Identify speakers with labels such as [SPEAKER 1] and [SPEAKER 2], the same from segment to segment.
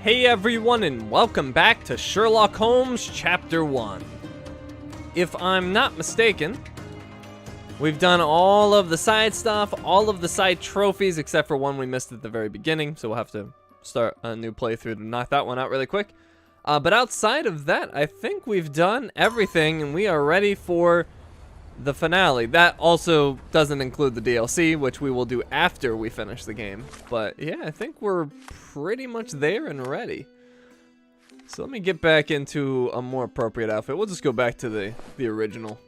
[SPEAKER 1] Hey everyone, and welcome back to Sherlock Holmes Chapter One. If I'm not mistaken, we've done all of the side stuff, all of the side trophies, except for one we missed at the very beginning, so we'll have to start a new playthrough to knock that one out really quick. But outside of that, I think we've done everything, and we are ready for the finale. That also doesn't include the DLC, which we will do after we finish the game. But yeah, I think we're pretty much there and ready. So let me get back into a more appropriate outfit. We'll just go back to the original.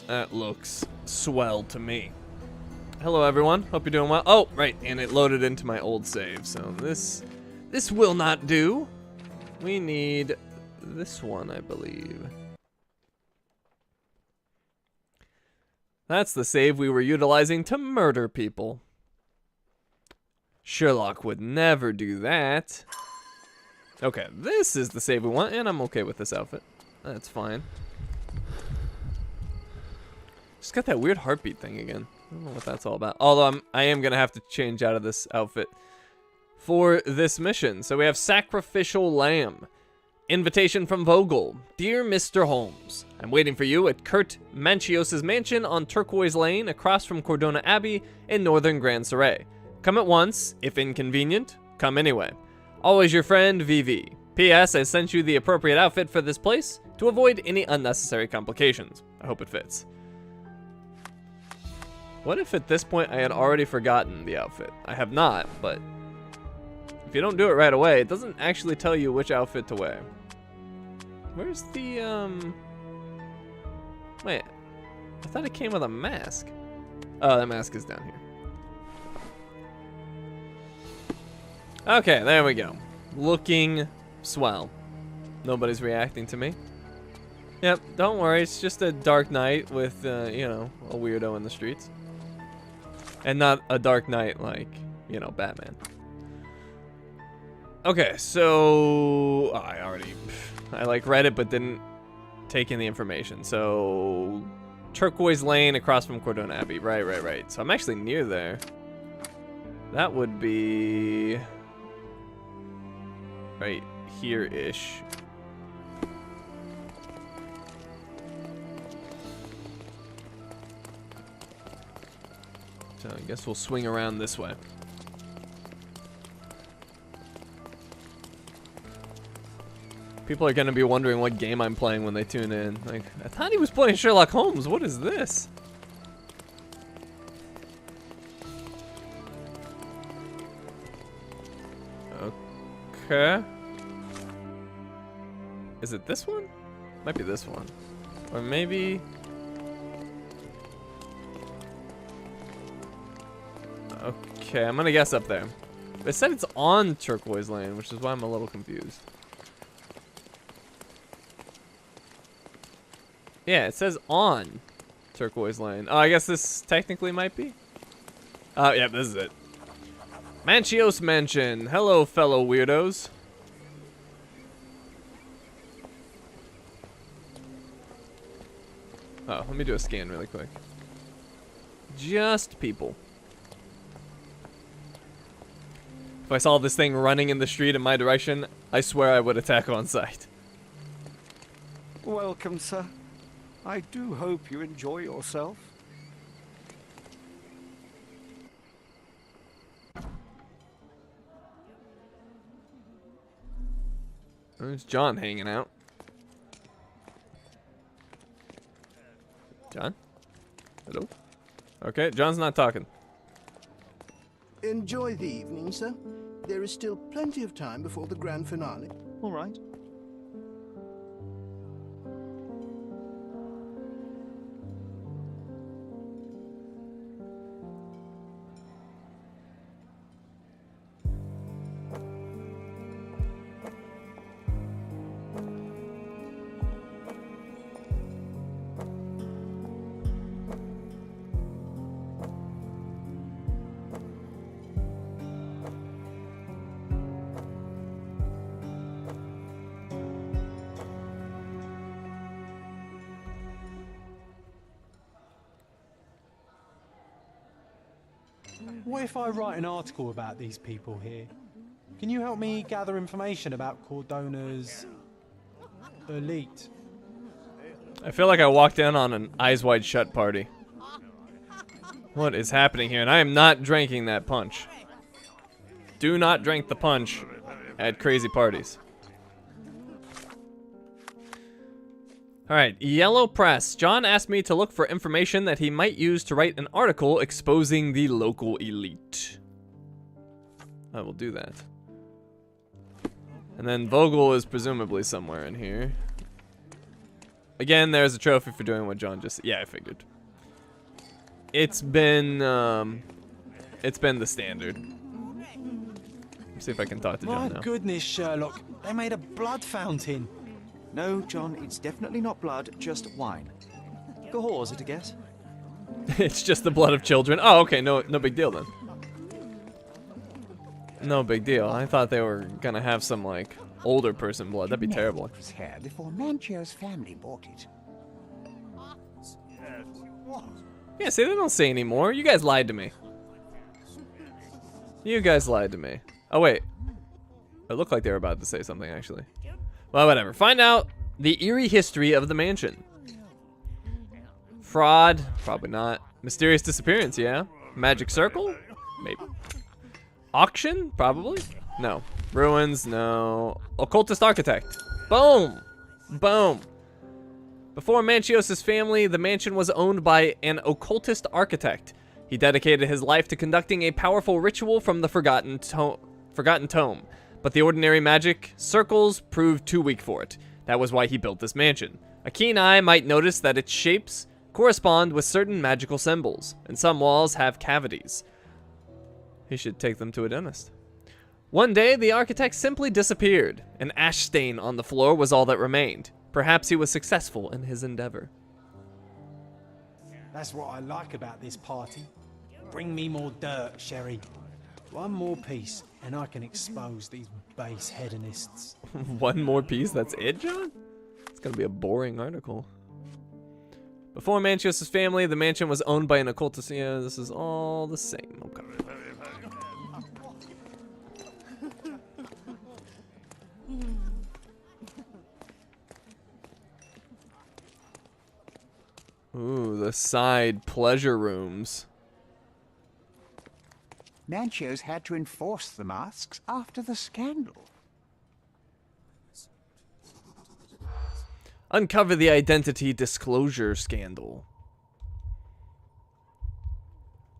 [SPEAKER 1] That looks swell to me. Hello everyone, hope you're doing well. Oh, right, and it loaded into my old save, so this will not do. We need this one, I believe. That's the save we were utilizing to murder people. Sherlock would never do that. Okay, this is the save we want, and I'm okay with this outfit. That's fine. Just got that weird heartbeat thing again. I don't know what that's all about. Although I am gonna have to change out of this outfit for this mission. So we have Sacrificial Lamb. Invitation from Vogel. Dear Mr. Holmes, I'm waiting for you at Kurt Manchios's mansion on Turquoise Lane across from Cordona Abbey in northern Grand Surrey. Come at once. If inconvenient, come anyway. Always your friend, VV. P.S. I sent you the appropriate outfit for this place to avoid any unnecessary complications. I hope it fits. What if at this point I had already forgotten the outfit? I have not, but if you don't do it right away, it doesn't actually tell you which outfit to wear. Where's the, wait, I thought it came with a mask. Oh, that mask is down here. Okay, there we go. Looking swell. Nobody's reacting to me. Yep, don't worry, it's just a dark night with, you know, a weirdo in the streets. And not a dark night like, you know, Batman. Okay, so I like read it but didn't take in the information. So Turquoise Lane across from Cordona Abbey. Right. So I'm actually near there. That would be right here-ish. So I guess we'll swing around this way. People are gonna be wondering what game I'm playing when they tune in. Like, I thought he was playing Sherlock Holmes. What is this? Okay. Is it this one? Might be this one. Or maybe... Okay, I'm gonna guess up there. They said it's on Turquoise Lane, which is why I'm a little confused. Yeah, it says on Turquoise Lane. Oh, I guess this technically might be. Oh, yeah, this is it. Manchios Mansion. Hello, fellow weirdos. Oh, let me do a scan really quick. Just people. If I saw this thing running in the street in my direction, I swear I would attack on sight.
[SPEAKER 2] Welcome, sir. I do hope you enjoy yourself.
[SPEAKER 1] There's John hanging out. John? Hello? Okay, John's not talking.
[SPEAKER 3] Enjoy the evening, sir. There is still plenty of time before the grand finale.
[SPEAKER 2] All right.
[SPEAKER 4] What if I write an article about these people here? Can you help me gather information about Cordona's elite?
[SPEAKER 1] I feel like I walked in on an Eyes Wide Shut party. What is happening here? And I am not drinking that punch. Do not drink the punch at crazy parties. Alright, Yellow Press. John asked me to look for information that he might use to write an article exposing the local elite. I will do that. And then Vogel is presumably somewhere in here. Again, there's a trophy for doing what John just... Yeah, I figured. It's been the standard. Let's see if I can talk to John now.
[SPEAKER 4] My goodness, Sherlock. They made a blood fountain.
[SPEAKER 5] No, John, it's definitely not blood, just wine. Go is it a guess?
[SPEAKER 1] It's just the blood of children. Oh, okay, no big deal then. No big deal. I thought they were gonna have some, like, older person blood. That'd be terrible.
[SPEAKER 6] It was here before Manchio's family bought it.
[SPEAKER 1] Yeah, see, they don't say anymore. You guys lied to me. You guys lied to me. Oh, wait. It looked like they were about to say something, actually. Well, whatever. Find out the eerie history of the mansion. Fraud? Probably not. Mysterious disappearance, yeah. Magic circle? Maybe. Auction? Probably. No. Ruins? No. Occultist architect. Boom! Boom. Before Manchios' family, the mansion was owned by an occultist architect. He dedicated his life to conducting a powerful ritual from the Forgotten Tome. But the ordinary magic circles proved too weak for it. That was why he built this mansion. A keen eye might notice that its shapes correspond with certain magical symbols, and some walls have cavities. He should take them to a dentist. One day, the architect simply disappeared. An ash stain on the floor was all that remained. Perhaps he was successful in his endeavor.
[SPEAKER 4] That's what I like about this party. Bring me more dirt, Sherry. One more piece, and I can expose these base hedonists.
[SPEAKER 1] One more piece? That's it, John? It's gonna be a boring article. Before Manchios' family, the mansion was owned by an occultist. Yeah, this is all the same. Okay. Ooh, the side pleasure rooms.
[SPEAKER 6] Manchios had to enforce the masks after the scandal.
[SPEAKER 1] Uncover the identity disclosure scandal.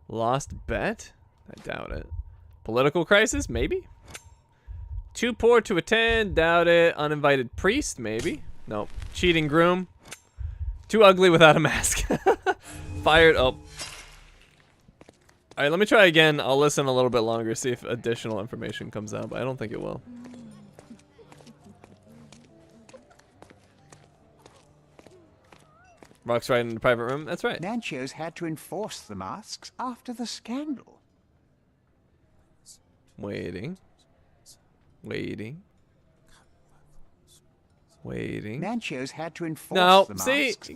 [SPEAKER 1] Lost bet? I doubt it. Political crisis? Maybe. Too poor to attend? Doubt it. Uninvited priest? Maybe. Nope. Cheating groom? Too ugly without a mask. Fired. Oh. Alright, let me try again. I'll listen a little bit longer, see if additional information comes out, but I don't think it will. Rock's right in the private room. That's right.
[SPEAKER 6] Manchios had to enforce the masks after the scandal.
[SPEAKER 1] Waiting. Waiting. Waiting.
[SPEAKER 6] Manchios had to enforce the masks.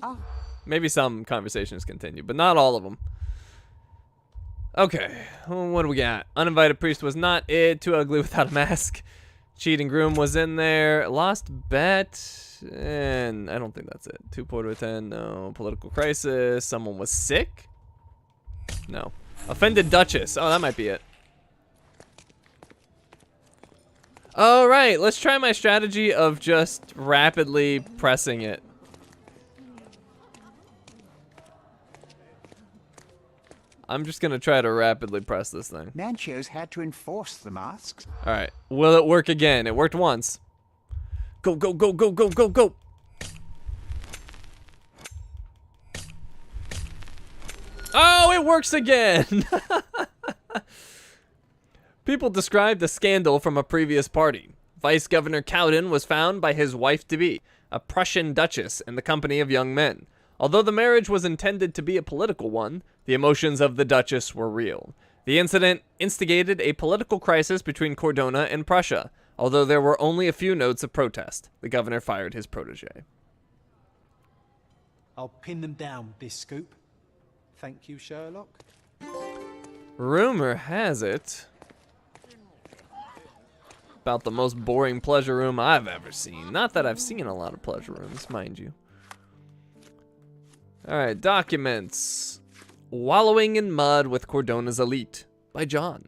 [SPEAKER 1] Maybe some conversations continue, but not all of them. Okay, what do we got? Uninvited priest was not it. Too ugly without a mask. Cheating groom was in there. Lost bet. And I don't think that's it. Too poor to attend. No. Political crisis. Someone was sick. No. Offended duchess. Oh, that might be it. All right, let's try my strategy of just rapidly pressing it. I'm just gonna try to rapidly press this thing.
[SPEAKER 6] Manchios had to enforce the masks.
[SPEAKER 1] All right, will it work again? It worked once. Go, go, go, go, go, go, go. Oh, it works again. People described the scandal from a previous party. Vice Governor Cowden was found by his wife-to-be, a Prussian duchess, in the company of young men. Although the marriage was intended to be a political one, the emotions of the duchess were real. The incident instigated a political crisis between Cordona and Prussia. Although there were only a few notes of protest, the governor fired his protege.
[SPEAKER 4] I'll pin them down with this scoop. Thank you, Sherlock.
[SPEAKER 1] Rumor has it about the most boring pleasure room I've ever seen. Not that I've seen a lot of pleasure rooms, mind you. Alright, documents. Wallowing in Mud with Cordona's Elite by John.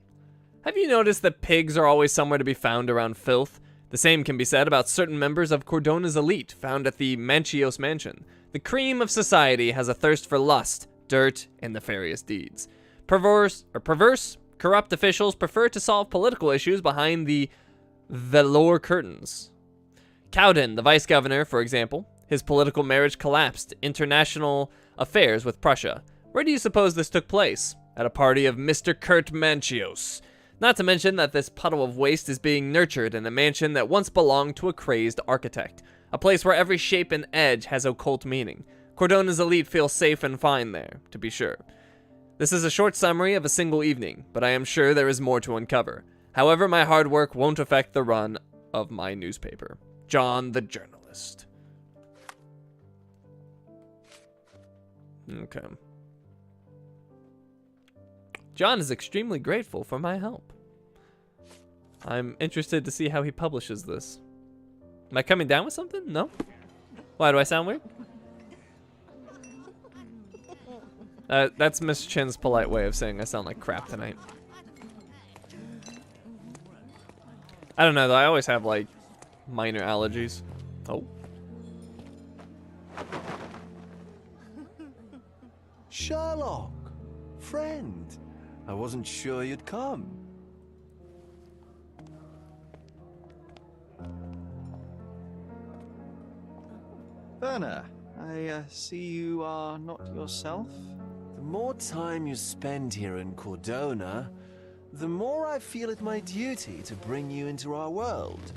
[SPEAKER 1] Have you noticed that pigs are always somewhere to be found around filth? The same can be said about certain members of Cordona's Elite found at the Manchios mansion. The cream of society has a thirst for lust, dirt, and nefarious deeds. Perverse, corrupt officials prefer to solve political issues behind the velour curtains. Cowden, the vice governor, for example, his political marriage collapsed. International affairs with Prussia. Where do you suppose this took place? At a party of Mr. Kurt Manchios. Not to mention that this puddle of waste is being nurtured in a mansion that once belonged to a crazed architect. A place where every shape and edge has occult meaning. Cordona's Elite feels safe and fine there, to be sure. This is a short summary of a single evening, but I am sure there is more to uncover. However, my hard work won't affect the run of my newspaper. John the Journalist. Okay. John is extremely grateful for my help. I'm interested to see how he publishes this. Am I coming down with something? No? Why, do I sound weird? That's Miss Chin's polite way of saying I sound like crap tonight. I don't know though, I always have like minor allergies. Oh.
[SPEAKER 7] Sherlock, friend, I wasn't sure you'd come.
[SPEAKER 5] Werner, I see you are not yourself.
[SPEAKER 7] The more time you spend here in Cordona, the more I feel it my duty to bring you into our world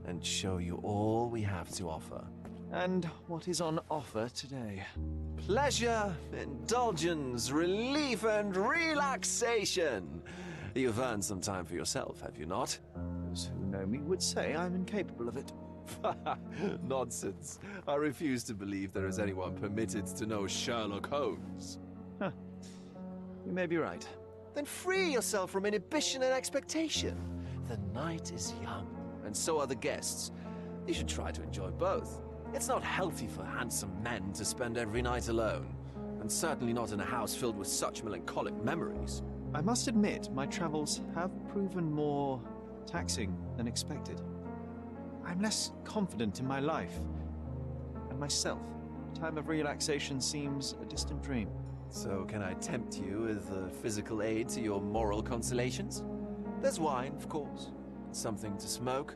[SPEAKER 7] and show you all we have to offer.
[SPEAKER 5] And what is on offer today?
[SPEAKER 7] Pleasure, indulgence, relief, and relaxation. You've earned some time for yourself, have you not?
[SPEAKER 5] Those who know me would say I'm incapable of it.
[SPEAKER 7] Nonsense. I refuse to believe there is anyone permitted to know Sherlock Holmes.
[SPEAKER 5] Huh. You may be right.
[SPEAKER 7] Then free yourself from inhibition and expectation. The night is young, and so are the guests. You should try to enjoy both. It's not healthy for handsome men to spend every night alone, and certainly not in a house filled with such melancholic memories.
[SPEAKER 5] I must admit, my travels have proven more taxing than expected. I'm less confident in my life and myself. Time of relaxation seems a distant dream.
[SPEAKER 7] So can I tempt you with a physical aid to your moral consolations? There's wine, of course, something to smoke,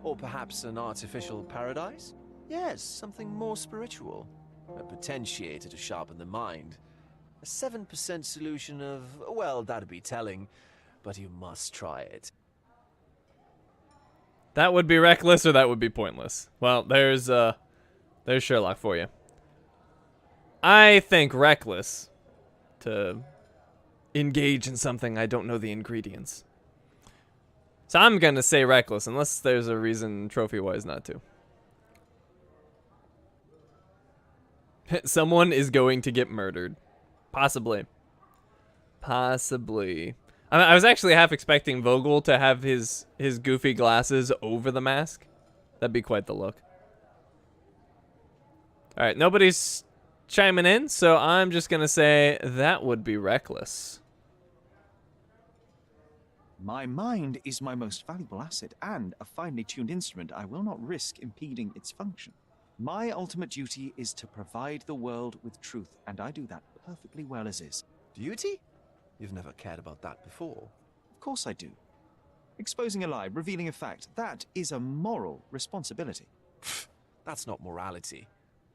[SPEAKER 7] or perhaps an artificial paradise? Yes, something more spiritual, a potentiator to sharpen the mind. A 7% solution of, well, that'd be telling, but you must try it.
[SPEAKER 1] That would be reckless or that would be pointless. Well, there's Sherlock for you. I think reckless to engage in something I don't know the ingredients. So I'm going to say reckless unless there's a reason trophy-wise not to. Someone is going to get murdered. Possibly. Possibly. I was actually half expecting Vogel to have his goofy glasses over the mask. That'd be quite the look. Alright, nobody's chiming in, so I'm just going to say that would be reckless.
[SPEAKER 5] My mind is my most valuable asset and a finely tuned instrument I will not risk impeding its function. My ultimate duty is to provide the world with truth, and I do that perfectly well as is.
[SPEAKER 7] Duty? You've never cared about that before.
[SPEAKER 5] Of course I do. Exposing a lie, revealing a fact, that is a moral responsibility.
[SPEAKER 7] That's not morality.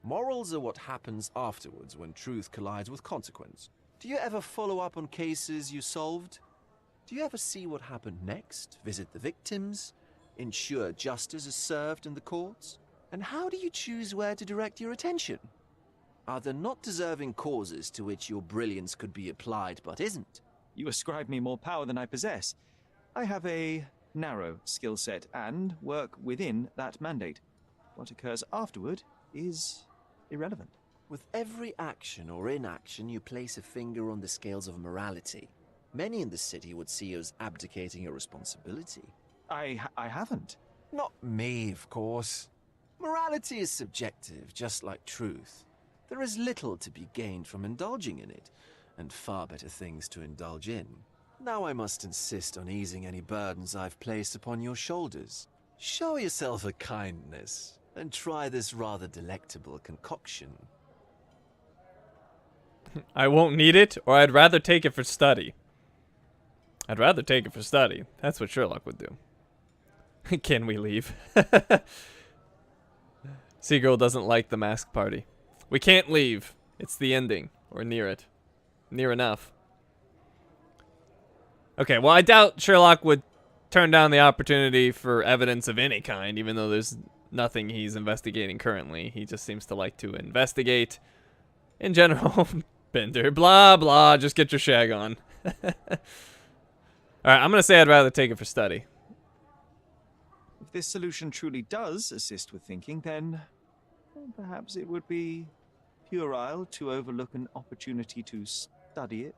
[SPEAKER 7] Morals are what happens afterwards when truth collides with consequence. Do you ever follow up on cases you solved? Do you ever see what happened next, visit the victims, ensure justice is served in the courts? And how do you choose where to direct your attention? Are there not deserving causes to which your brilliance could be applied but isn't?
[SPEAKER 5] You ascribe me more power than I possess. I have a narrow skill set and work within that mandate. What occurs afterward is irrelevant.
[SPEAKER 7] With every action or inaction, you place a finger on the scales of morality. Many in the city would see you as abdicating your responsibility.
[SPEAKER 5] I haven't.
[SPEAKER 7] Not me, of course. Morality is subjective, just like truth. There is little to be gained from indulging in it, and far better things to indulge in. Now I must insist on easing any burdens I've placed upon your shoulders. Show yourself a kindness, and try this rather delectable concoction.
[SPEAKER 1] I won't need it, or I'd rather take it for study. I'd rather take it for study. That's what Sherlock would do. Can we leave? Seagirl doesn't like the mask party. We can't leave. It's the ending, or near it. Near enough. Okay, well, I doubt Sherlock would turn down the opportunity for evidence of any kind, even though there's nothing he's investigating currently. He just seems to like to investigate. In general, Bender, blah, blah, just get your shag on. Alright, I'm going to say I'd rather take it for study.
[SPEAKER 5] If this solution truly does assist with thinking, then perhaps it would be puerile to overlook an opportunity to study it.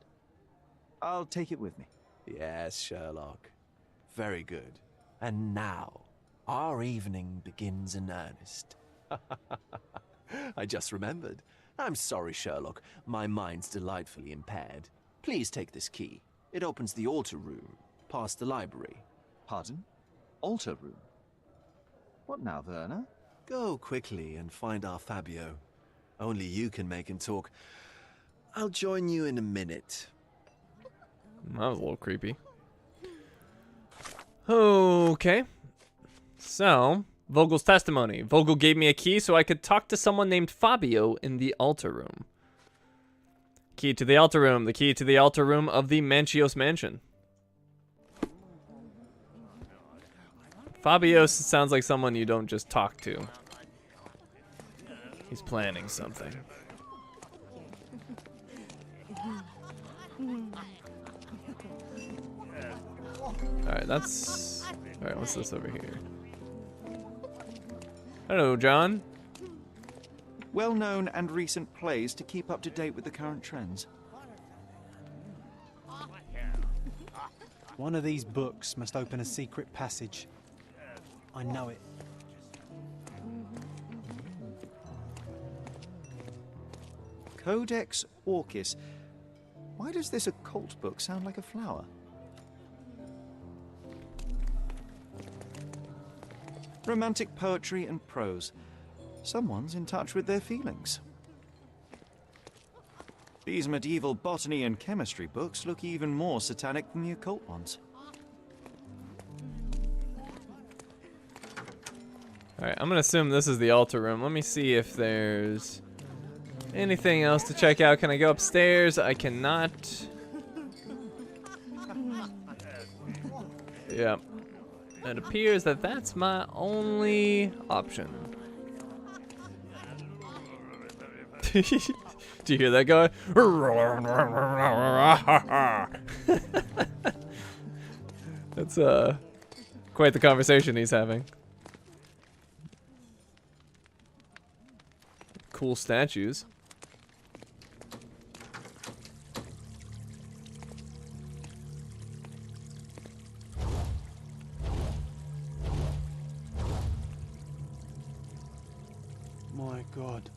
[SPEAKER 5] I'll take it with me.
[SPEAKER 7] Yes, Sherlock. Very good. And now, our evening begins in earnest. I just remembered. I'm sorry, Sherlock. My mind's delightfully impaired. Please take this key. It opens the altar room, past the library.
[SPEAKER 5] Pardon? Altar room? What now, Werner?
[SPEAKER 7] Go quickly and find our Fabio. Only you can make him talk. I'll join you in a minute.
[SPEAKER 1] That was a little creepy. Okay. So, Vogel's testimony. Vogel gave me a key so I could talk to someone named Fabio in the altar room. Key to the altar room. The key to the altar room of the Manchios mansion. Fabio sounds like someone you don't just talk to. He's planning something. Alright, that's... Alright, what's this over here? Hello, John.
[SPEAKER 5] Well-known and recent plays to keep up to date with the current trends.
[SPEAKER 4] One of these books must open a secret passage. I know it.
[SPEAKER 5] Codex Orchis. Why does this occult book sound like a flower? Romantic poetry and prose. Someone's in touch with their feelings. These medieval botany and chemistry books look even more satanic than the occult ones.
[SPEAKER 1] Alright, I'm gonna assume this is the altar room. Let me see if there's anything else to check out. Can I go upstairs? I cannot. Yeah. It appears that that's my only option. Do you hear that guy? That's quite the conversation he's having. Cool statues.
[SPEAKER 4] My God.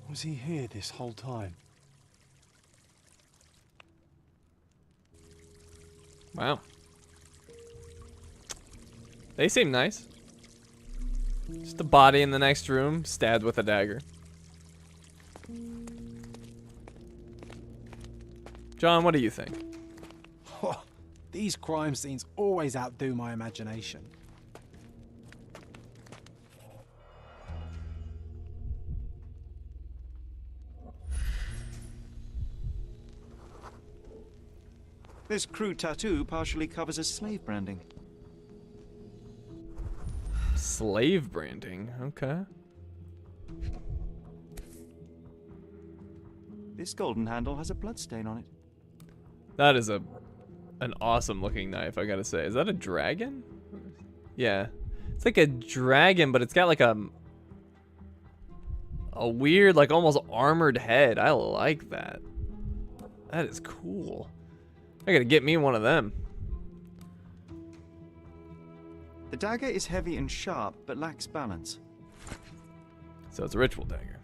[SPEAKER 4] Was he here this whole time?
[SPEAKER 1] Wow. They seem nice. Just a body in the next room, stabbed with a dagger. John, what do you think?
[SPEAKER 4] These crime scenes always outdo my imagination.
[SPEAKER 5] This crude tattoo partially covers as slave branding.
[SPEAKER 1] Slave branding, okay.
[SPEAKER 5] This golden handle has a bloodstain on it.
[SPEAKER 1] That is an awesome looking knife, I gotta say. Is that a dragon? Yeah. It's like a dragon, but it's got like a weird, like almost armored head. I like that. That is cool. I gotta get me one of them.
[SPEAKER 5] The dagger is heavy and sharp, but lacks balance.
[SPEAKER 1] So it's a ritual dagger.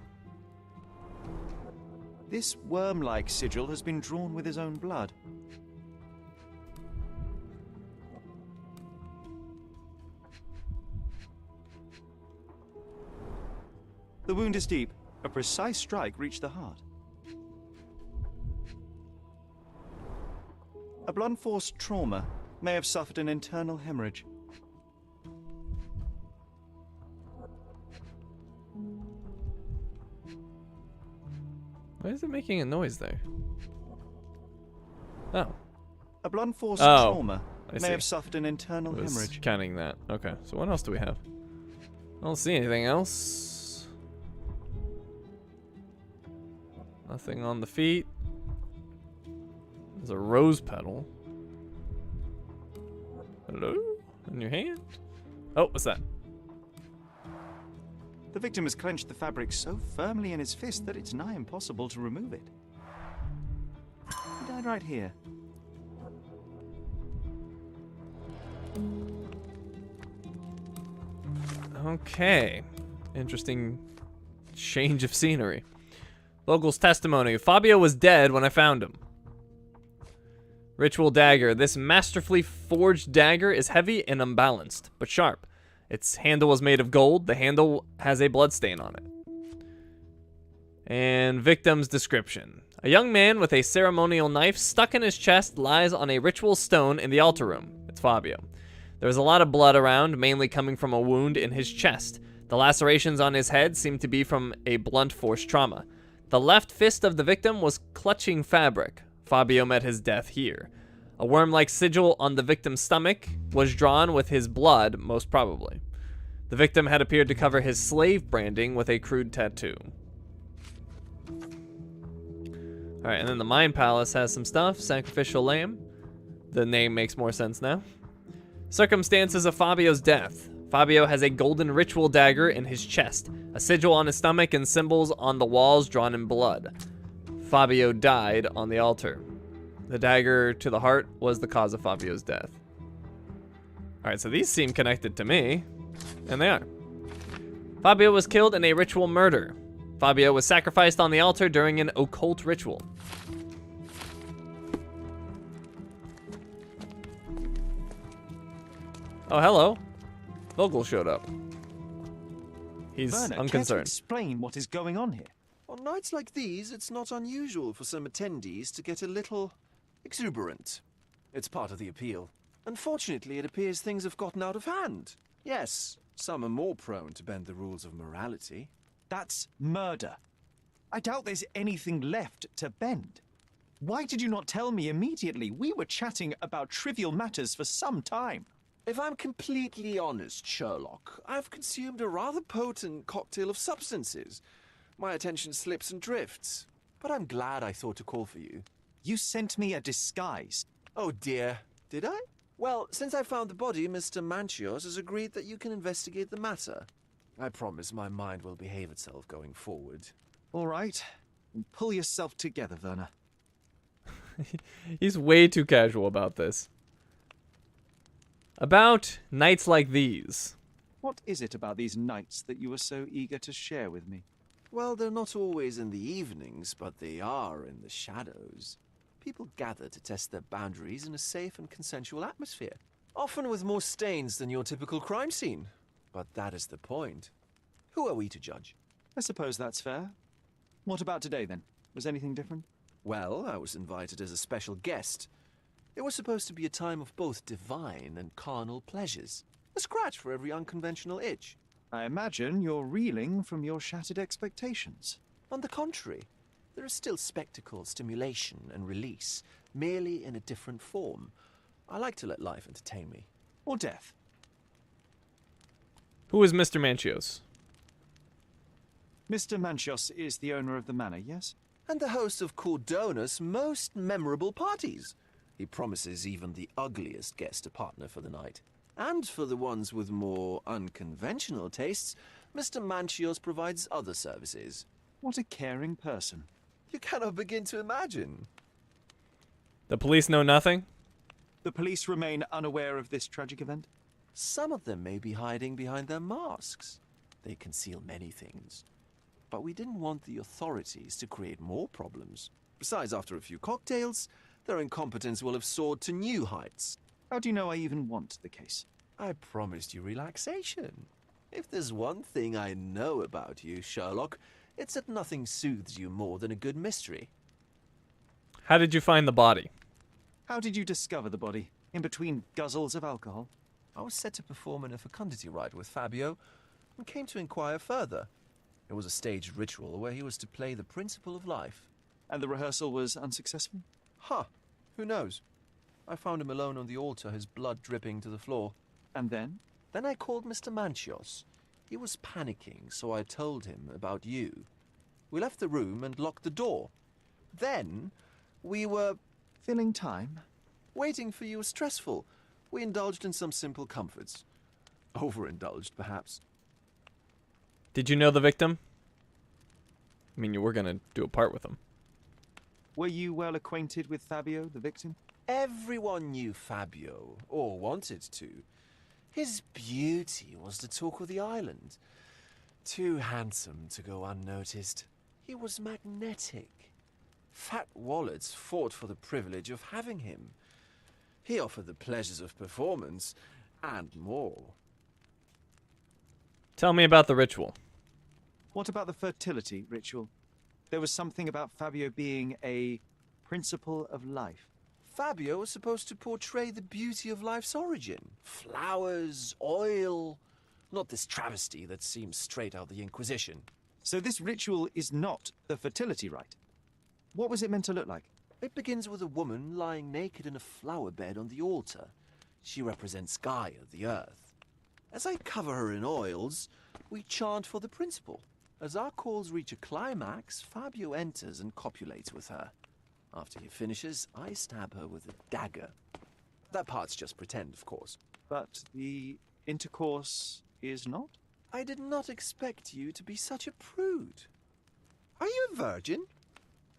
[SPEAKER 5] This worm-like sigil has been drawn with his own blood. The wound is deep. A precise strike reached the heart. A blunt force trauma may have suffered an internal hemorrhage.
[SPEAKER 1] Why is it making a noise there? Oh.
[SPEAKER 5] A blunt force
[SPEAKER 1] Oh,
[SPEAKER 5] trauma
[SPEAKER 1] I
[SPEAKER 5] may
[SPEAKER 1] see.
[SPEAKER 5] have suffered an internal
[SPEAKER 1] I was
[SPEAKER 5] hemorrhage.
[SPEAKER 1] counting that. Okay, so what else do we have? I don't see anything else. Nothing on the feet. There's a rose petal. Hello? In your hand? Oh, what's that?
[SPEAKER 5] The victim has clenched the fabric so firmly in his fist that it's nigh impossible to remove it. He died right here.
[SPEAKER 1] Okay. Interesting change of scenery. Vogel's testimony. Fabio was dead when I found him. Ritual dagger. This masterfully forged dagger is heavy and unbalanced, but sharp. Its handle was made of gold. The handle has a bloodstain on it. And victim's description. A young man with a ceremonial knife stuck in his chest lies on a ritual stone in the altar room. It's Fabio. There was a lot of blood around, mainly coming from a wound in his chest. The lacerations on his head seemed to be from a blunt force trauma. The left fist of the victim was clutching fabric. Fabio met his death here. A worm-like sigil on the victim's stomach was drawn with his blood, most probably. The victim had appeared to cover his slave branding with a crude tattoo. Alright, and then the Mind Palace has some stuff. Sacrificial lamb. The name makes more sense now. Circumstances of Fabio's death. Fabio has a golden ritual dagger in his chest, a sigil on his stomach, and symbols on the walls drawn in blood. Fabio died on the altar. The dagger to the heart was the cause of Fabio's death. Alright, so these seem connected to me, and they are. Fabio was killed in a ritual murder. Fabio was sacrificed on the altar during an occult ritual. Oh, hello. Vogel showed up. He's
[SPEAKER 5] Werner, care to
[SPEAKER 1] unconcerned.
[SPEAKER 5] explain what is going on here?
[SPEAKER 7] On nights like these, it's not unusual for some attendees to get a little exuberant. It's part of the appeal. Unfortunately, it appears things have gotten out of hand. Yes, some are more prone to bend the rules of morality.
[SPEAKER 5] That's murder. I doubt there's anything left to bend. Why did you not tell me immediately? We were chatting about trivial matters for some time.
[SPEAKER 7] If I'm completely honest, Sherlock, I've consumed a rather potent cocktail of substances. My attention slips and drifts. But I'm glad I thought to call for you.
[SPEAKER 5] You sent me a disguise.
[SPEAKER 7] Oh dear, did I? Well, since I found the body, Mr. Manchios has agreed that you can investigate the matter. I promise my mind will behave itself going forward.
[SPEAKER 5] All right. Pull yourself together, Werner.
[SPEAKER 1] He's way too casual about this. About nights like these.
[SPEAKER 5] What is it about these nights that you were so eager to share with me?
[SPEAKER 7] Well, they're not always in the evenings, but they are in the shadows. People gather to test their boundaries in a safe and consensual atmosphere, often with more stains than your typical crime scene. But that is the point. Who are we to judge?
[SPEAKER 5] I suppose that's fair. What about today, then? Was anything different?
[SPEAKER 7] Well, I was invited as a special guest. It was supposed to be a time of both divine and carnal pleasures. A scratch for every unconventional itch.
[SPEAKER 5] I imagine you're reeling from your shattered expectations.
[SPEAKER 7] On the contrary, there is still spectacle, stimulation, and release, merely in a different form. I like to let life entertain me.
[SPEAKER 5] Or death.
[SPEAKER 1] Who is Mr. Manchios?
[SPEAKER 5] Mr. Manchios is the owner of the manor, yes?
[SPEAKER 7] And the host of Cordona's most memorable parties. He promises even the ugliest guest a partner for the night. And for the ones with more unconventional tastes, Mr. Manchios provides other services.
[SPEAKER 5] What a caring person.
[SPEAKER 7] You cannot begin to imagine.
[SPEAKER 1] The police know nothing?
[SPEAKER 5] The police remain unaware of this tragic event?
[SPEAKER 7] Some of them may be hiding behind their masks. They conceal many things. But we didn't want the authorities to create more problems. Besides, after a few cocktails, their incompetence will have soared to new heights.
[SPEAKER 5] How do you know I even want the case?
[SPEAKER 7] I promised you relaxation. If there's one thing I know about you, Sherlock, it's that nothing soothes you more than a good mystery.
[SPEAKER 1] How did you find the body?
[SPEAKER 5] How did you discover the body? In between guzzles of alcohol?
[SPEAKER 7] I was set to perform in a fecundity rite with Fabio and came to inquire further. It was a staged ritual where he was to play the principle of life.
[SPEAKER 5] And the rehearsal was unsuccessful?
[SPEAKER 7] Huh. Who knows? I found him alone on the altar, his blood dripping to the floor.
[SPEAKER 5] And then?
[SPEAKER 7] Then I called Mr. Manchios. He was panicking, so I told him about you. We left the room and locked the door. Then we were...
[SPEAKER 5] Filling time?
[SPEAKER 7] Waiting for you was stressful. We indulged in some simple comforts. Overindulged, perhaps.
[SPEAKER 1] Did you know the victim? I mean, you were gonna do a part with him.
[SPEAKER 5] Were you well acquainted with Fabio, the victim?
[SPEAKER 7] Everyone knew Fabio, or wanted to. His beauty was the talk of the island. Too handsome to go unnoticed. He was magnetic. Fat wallets fought for the privilege of having him. He offered the pleasures of performance, and more.
[SPEAKER 1] Tell me about the ritual.
[SPEAKER 5] What about the fertility ritual? There was something about Fabio being a principle of life.
[SPEAKER 7] Fabio was supposed to portray the beauty of life's origin. Flowers, oil. Not this travesty that seems straight out of the Inquisition.
[SPEAKER 5] So this ritual is not the fertility rite. What was it meant to look like?
[SPEAKER 7] It begins with a woman lying naked in a flower bed on the altar. She represents Gaia, the earth. As I cover her in oils, we chant for the principle. As our calls reach a climax, Fabio enters and copulates with her. After he finishes, I stab her with a dagger. That part's just pretend, of course.
[SPEAKER 5] But the intercourse is not?
[SPEAKER 7] I did not expect you to be such a prude. Are you a virgin?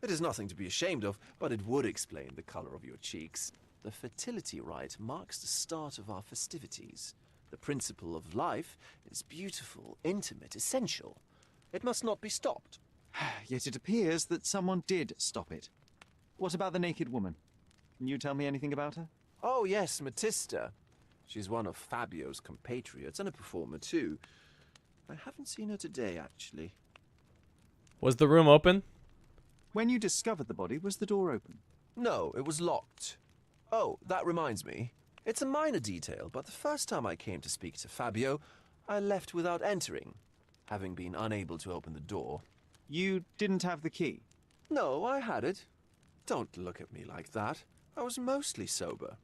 [SPEAKER 7] It is nothing to be ashamed of, but it would explain the color of your cheeks. The fertility rite marks the start of our festivities. The principle of life is beautiful, intimate, essential. It must not be stopped.
[SPEAKER 5] Yet it appears that someone did stop it. What about the naked woman? Can you tell me anything about her?
[SPEAKER 7] Oh yes, Matista. She's one of Fabio's compatriots and a performer too. I haven't seen her today, actually.
[SPEAKER 1] Was the room open?
[SPEAKER 5] When you discovered the body, was the door open?
[SPEAKER 7] No, it was locked. Oh, that reminds me. It's a minor detail, but the first time I came to speak to Fabio, I left without entering, having been unable to open the door.
[SPEAKER 5] You didn't have the key?
[SPEAKER 7] No, I had it. Don't look at me like that. I was mostly sober.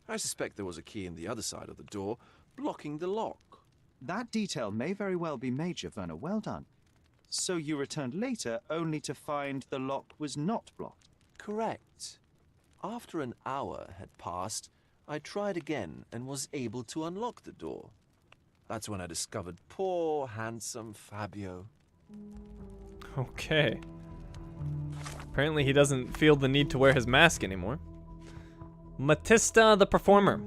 [SPEAKER 7] I suspect there was a key in the other side of the door, blocking the lock.
[SPEAKER 5] That detail may very well be major, Werner. Well done. So you returned later only to find the lock was not blocked?
[SPEAKER 7] Correct. After an hour had passed, I tried again and was able to unlock the door. That's when I discovered poor, handsome Fabio.
[SPEAKER 1] Okay. Apparently he doesn't feel the need to wear his mask anymore. Matista the performer.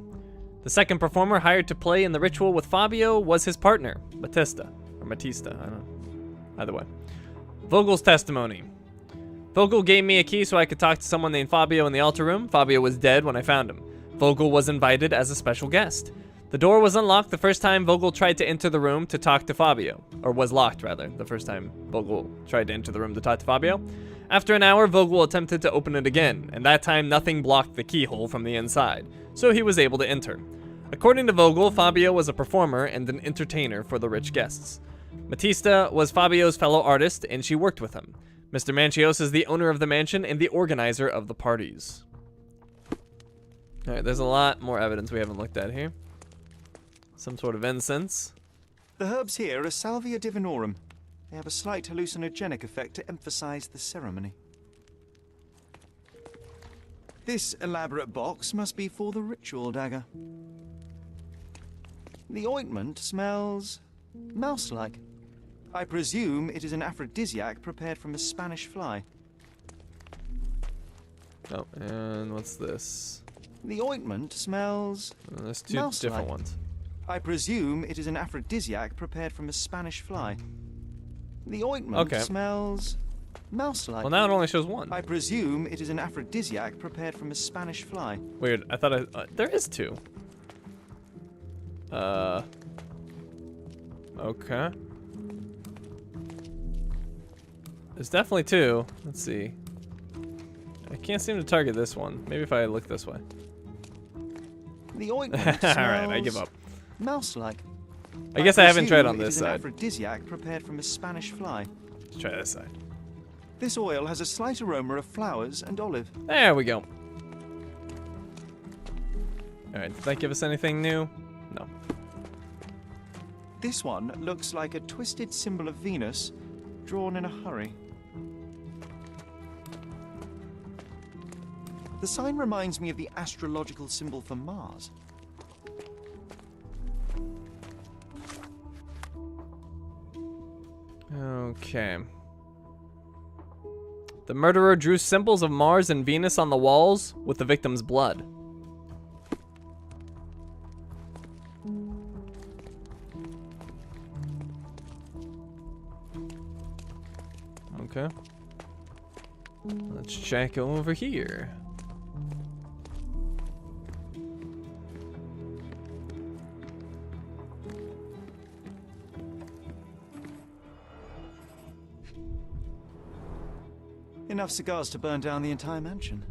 [SPEAKER 1] The second performer hired to play in the ritual with Fabio was his partner, Matista. Or Matista, I don't know. Either way. Vogel's testimony. Vogel gave me a key so I could talk to someone named Fabio in the altar room. Fabio was dead when I found him. Vogel was invited as a special guest. The door was unlocked the first time Vogel tried to enter the room to talk to Fabio. Or was locked, rather, the first time Vogel tried to enter the room to talk to Fabio. After an hour, Vogel attempted to open it again, and that time nothing blocked the keyhole from the inside, so he was able to enter. According to Vogel, Fabio was a performer and an entertainer for the rich guests. Matista was Fabio's fellow artist, and she worked with him. Mr. Manchios is the owner of the mansion and the organizer of the parties. Alright, there's a lot more evidence we haven't looked at here. Some sort of incense.
[SPEAKER 5] The herbs here are Salvia divinorum. They have a slight hallucinogenic effect to emphasize the ceremony. This elaborate box must be for the ritual dagger. The ointment smells mouse-like. I presume it is an aphrodisiac prepared from a Spanish fly.
[SPEAKER 1] Oh, and what's this?
[SPEAKER 5] The ointment smells
[SPEAKER 1] There's two
[SPEAKER 5] mouse-like.
[SPEAKER 1] different ones.
[SPEAKER 5] I presume it is an aphrodisiac prepared from a Spanish fly. The ointment smells mouse-like.
[SPEAKER 1] Well, now it only shows one.
[SPEAKER 5] I presume it is an aphrodisiac prepared from a Spanish fly.
[SPEAKER 1] Weird. I thought there is two. Okay. There's definitely two. Let's see. I can't seem to target this one. Maybe if I look this way.
[SPEAKER 5] The ointment smells
[SPEAKER 1] Alright, I give up.
[SPEAKER 5] mouse-like.
[SPEAKER 1] I guess I haven't tried on
[SPEAKER 5] presume
[SPEAKER 1] this
[SPEAKER 5] it is an
[SPEAKER 1] side.
[SPEAKER 5] aphrodisiac prepared from a Spanish fly.
[SPEAKER 1] Let's try this side.
[SPEAKER 5] This oil has a slight aroma of flowers and olive.
[SPEAKER 1] There we go. Alright, did that give us anything new? No.
[SPEAKER 5] This one looks like a twisted symbol of Venus, drawn in a hurry. The sign reminds me of the astrological symbol for Mars.
[SPEAKER 1] Okay. The murderer drew symbols of Mars and Venus on the walls with the victim's blood. Okay. Let's check over here.
[SPEAKER 5] Enough cigars to burn down the entire mansion.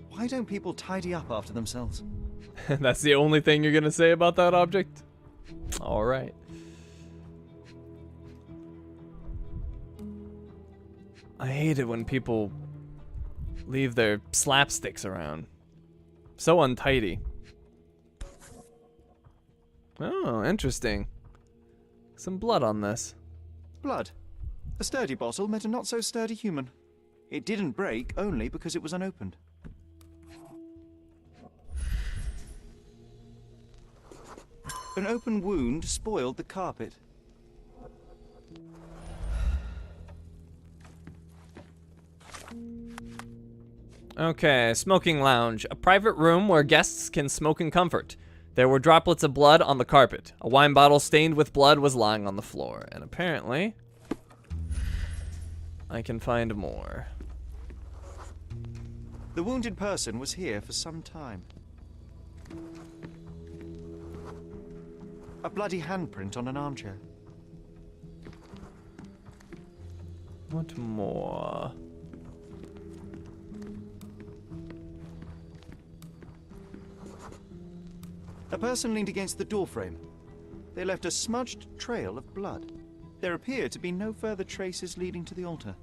[SPEAKER 5] Why don't people tidy up after themselves?
[SPEAKER 1] That's the only thing you're gonna say about that object? Alright. I hate it when people leave their slapsticks around. So untidy. Oh, interesting. Some blood on this.
[SPEAKER 5] Blood. A sturdy bottle met a not-so-sturdy human. It didn't break only because it was unopened. An open wound spoiled the carpet.
[SPEAKER 1] Okay, smoking lounge. A private room where guests can smoke in comfort. There were droplets of blood on the carpet. A wine bottle stained with blood was lying on the floor. And apparently, I can find more.
[SPEAKER 5] The wounded person was here for some time. A bloody handprint on an armchair.
[SPEAKER 1] What more?
[SPEAKER 5] A person leaned against the doorframe. They left a smudged trail of blood. There appear to be no further traces leading to the altar.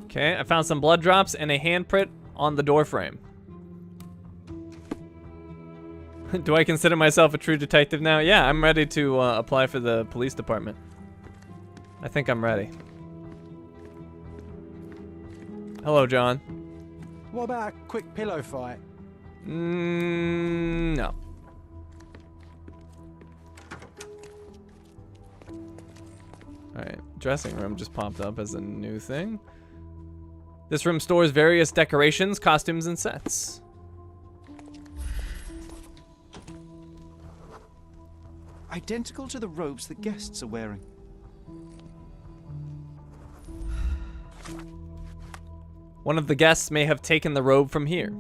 [SPEAKER 1] Okay, I found some blood drops and a handprint on the doorframe. Do I consider myself a true detective now? Yeah, I'm ready to apply for the police department. I think I'm ready. Hello, John.
[SPEAKER 4] What about a quick pillow fight?
[SPEAKER 1] No. Alright, dressing room just popped up as a new thing. This room stores various decorations, costumes, and sets.
[SPEAKER 5] Identical to the robes the guests are wearing.
[SPEAKER 1] One of the guests may have taken the robe from here.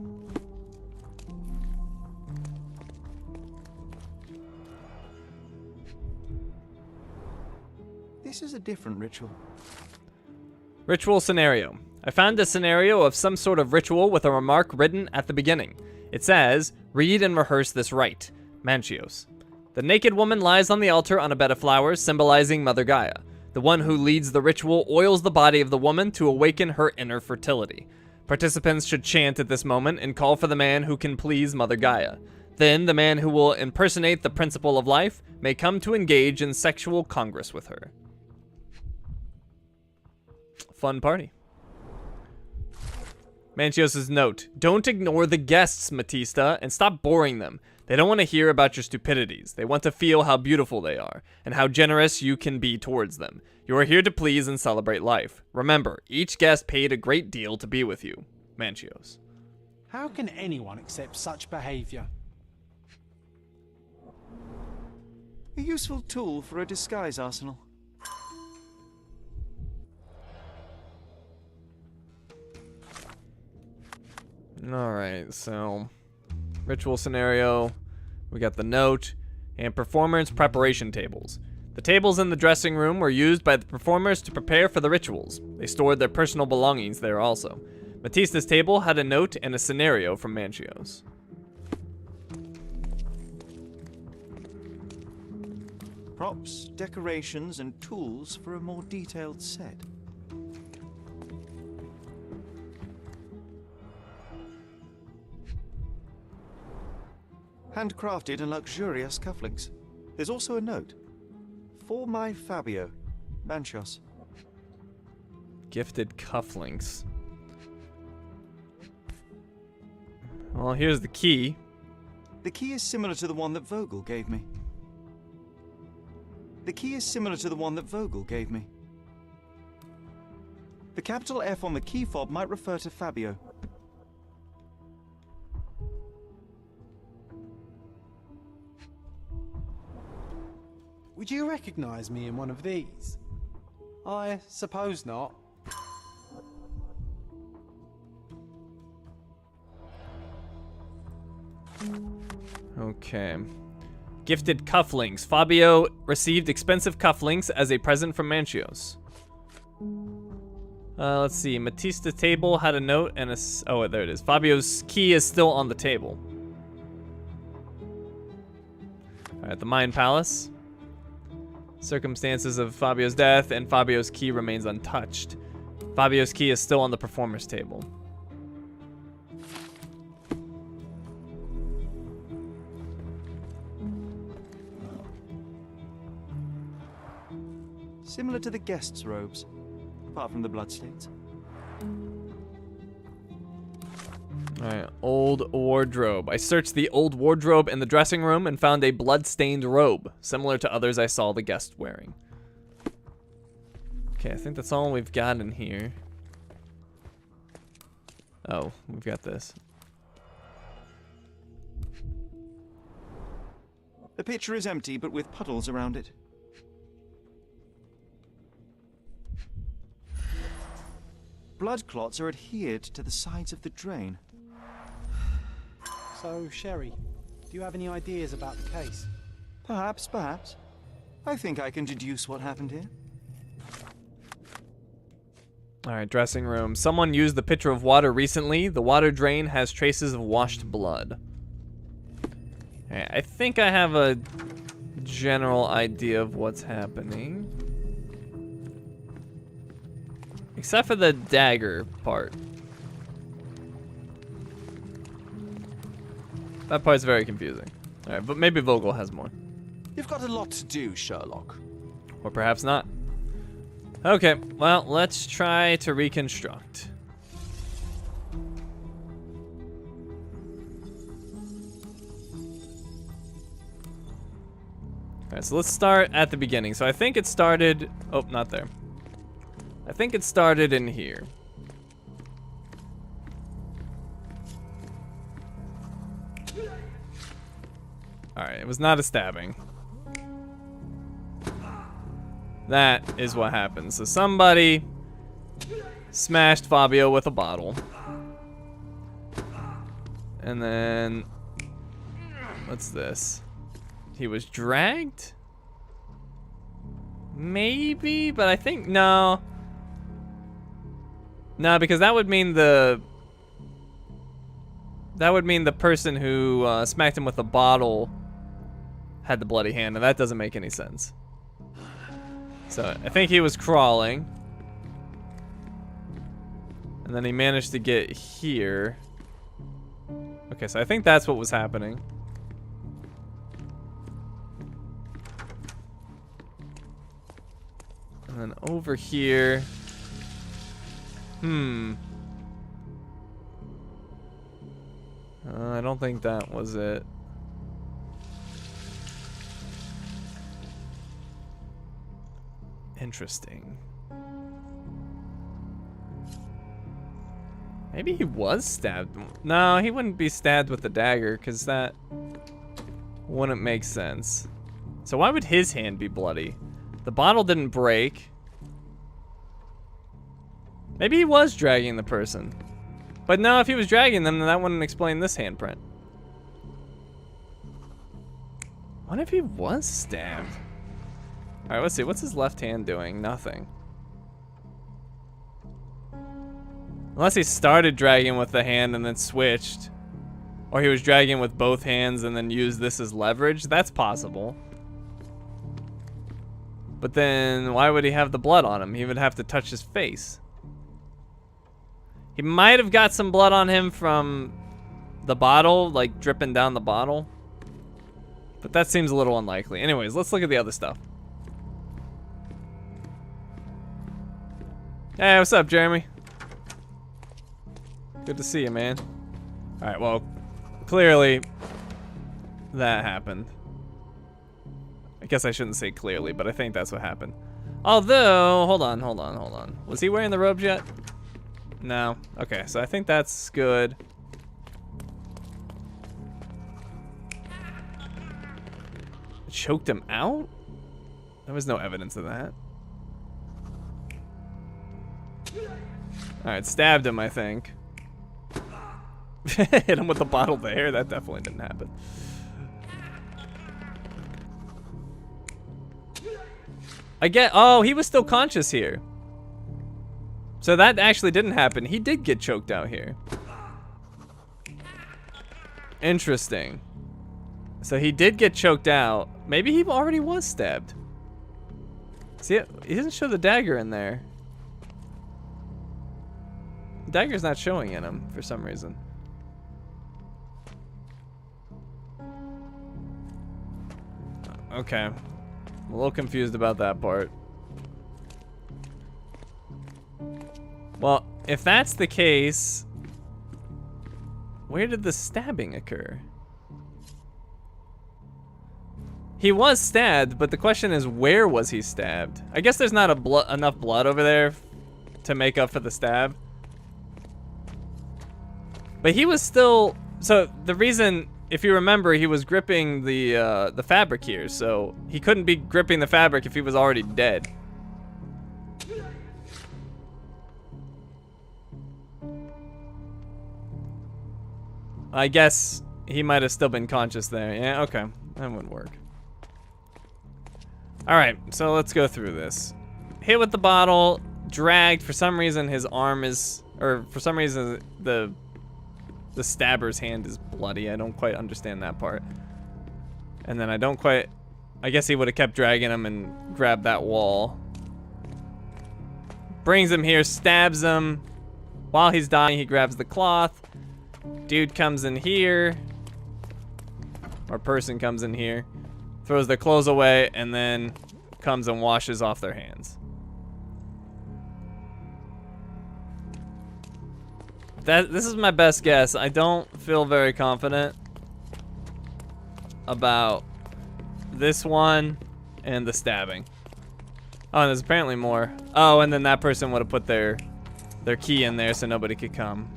[SPEAKER 5] This is a different ritual.
[SPEAKER 1] Ritual scenario. I found a scenario of some sort of ritual with a remark written at the beginning. It says, read and rehearse this rite. Manchios. The naked woman lies on the altar on a bed of flowers, symbolizing Mother Gaia. The one who leads the ritual oils the body of the woman to awaken her inner fertility. Participants should chant at this moment and call for the man who can please Mother Gaia. Then, the man who will impersonate the principle of life may come to engage in sexual congress with her. Fun party. Manchios' note. Don't ignore the guests, Matista, and stop boring them. They don't want to hear about your stupidities. They want to feel how beautiful they are, and how generous you can be towards them. You are here to please and celebrate life. Remember, each guest paid a great deal to be with you. Manchios.
[SPEAKER 4] How can anyone accept such behavior?
[SPEAKER 5] A useful tool for a disguise arsenal.
[SPEAKER 1] Alright, so ritual scenario, we got the note, and performance preparation tables. The tables in the dressing room were used by the performers to prepare for the rituals. They stored their personal belongings there also. Matista's table had a note and a scenario from Manchios.
[SPEAKER 5] Props, decorations, and tools for a more detailed set. Handcrafted and luxurious cufflinks. There's also a note. For my Fabio, Manchios.
[SPEAKER 1] Gifted cufflinks. Well, here's the key.
[SPEAKER 5] The key is similar to the one that Vogel gave me. The capital F on the key fob might refer to Fabio.
[SPEAKER 4] Would you recognize me in one of these? I suppose not.
[SPEAKER 1] Okay. Gifted cufflinks. Fabio received expensive cufflinks as a present from Manchios. Let's see. Matista's table had a note and a... Oh, there it is. Fabio's key is still on the table. Alright, the Mind Palace. Circumstances of Fabio's death, and Fabio's key remains untouched. Fabio's key is still on the performer's table.
[SPEAKER 5] Similar to the guests' robes, apart from the bloodstains.
[SPEAKER 1] Alright, old wardrobe. I searched the old wardrobe in the dressing room and found a blood-stained robe, similar to others I saw the guest wearing. Okay, I think that's all we've got in here. Oh, we've got this.
[SPEAKER 5] The pitcher is empty, but with puddles around it. Blood clots are adhered to the sides of the drain.
[SPEAKER 4] So, Sherry, do you have any ideas about the case?
[SPEAKER 5] Perhaps. I think I can deduce what happened here.
[SPEAKER 1] Alright, dressing room. Someone used the pitcher of water recently. The water drain has traces of washed blood. Okay, I think I have a general idea of what's happening. Except for the dagger part. That part's very confusing. Alright, but maybe Vogel has more.
[SPEAKER 7] You've got a lot to do, Sherlock.
[SPEAKER 1] Or perhaps not. Okay, well, let's try to reconstruct. Alright, so let's start at the beginning. So I think it started... Oh, not there. I think it started in here. Alright, it was not a stabbing. That is what happened. So somebody smashed Fabio with a bottle. And then... What's this? He was dragged? Maybe, but I think... No. No, because that would mean the... That would mean the person who smacked him with a bottle had the bloody hand, and that doesn't make any sense. So I think he was crawling. And then he managed to get here. Okay, so I think that's what was happening. And then over here. I don't think that was it. Interesting. Maybe he was stabbed. No, he wouldn't be stabbed with the dagger, because that wouldn't make sense. So why would his hand be bloody? The bottle didn't break. Maybe he was dragging the person. But no, if he was dragging them, then that wouldn't explain this handprint. What if he was stabbed? Alright, let's see. What's his left hand doing? Nothing. Unless he started dragging with the hand and then switched. Or he was dragging with both hands and then used this as leverage. That's possible. But then why would he have the blood on him? He would have to touch his face. He might have got some blood on him from the bottle, like dripping down the bottle. But that seems a little unlikely. Anyways, let's look at the other stuff. Hey, what's up, Jeremy? Good to see you, man. Alright, well, clearly that happened. I guess I shouldn't say clearly, but I think that's what happened. Although, hold on. Was he wearing the robes yet? No. Okay, so I think that's good. Choked him out? There was no evidence of that. Alright, stabbed him, I think. Hit him with the bottle there. That definitely didn't happen. Oh, he was still conscious here. So that actually didn't happen. He did get choked out here. Interesting. So he did get choked out. Maybe he already was stabbed. See, he doesn't show the dagger in there. The dagger's not showing in him for some reason. Okay. I'm a little confused about that part. Well, if that's the case, where did the stabbing occur? He was stabbed, but the question is, where was he stabbed? I guess there's not enough blood over there to make up for the stab. But he was still... So the reason, if you remember, he was gripping the fabric here, so he couldn't be gripping the fabric if he was already dead. I guess he might have still been conscious there. Yeah, okay. That wouldn't work. Alright, so let's go through this. Hit with the bottle, dragged. For some reason, his arm is... Or for some reason, the stabber's hand is bloody. I don't quite understand that part. And then I don't quite... I guess he would have kept dragging him and grabbed that wall. Brings him here, stabs him. While he's dying, he grabs the cloth. Dude comes in here. Or person comes in here. Throws their clothes away and then comes and washes off their hands. This is my best guess. I don't feel very confident about this one and the stabbing. Oh, and there's apparently more. Oh, and then that person would have put their key in there so nobody could come.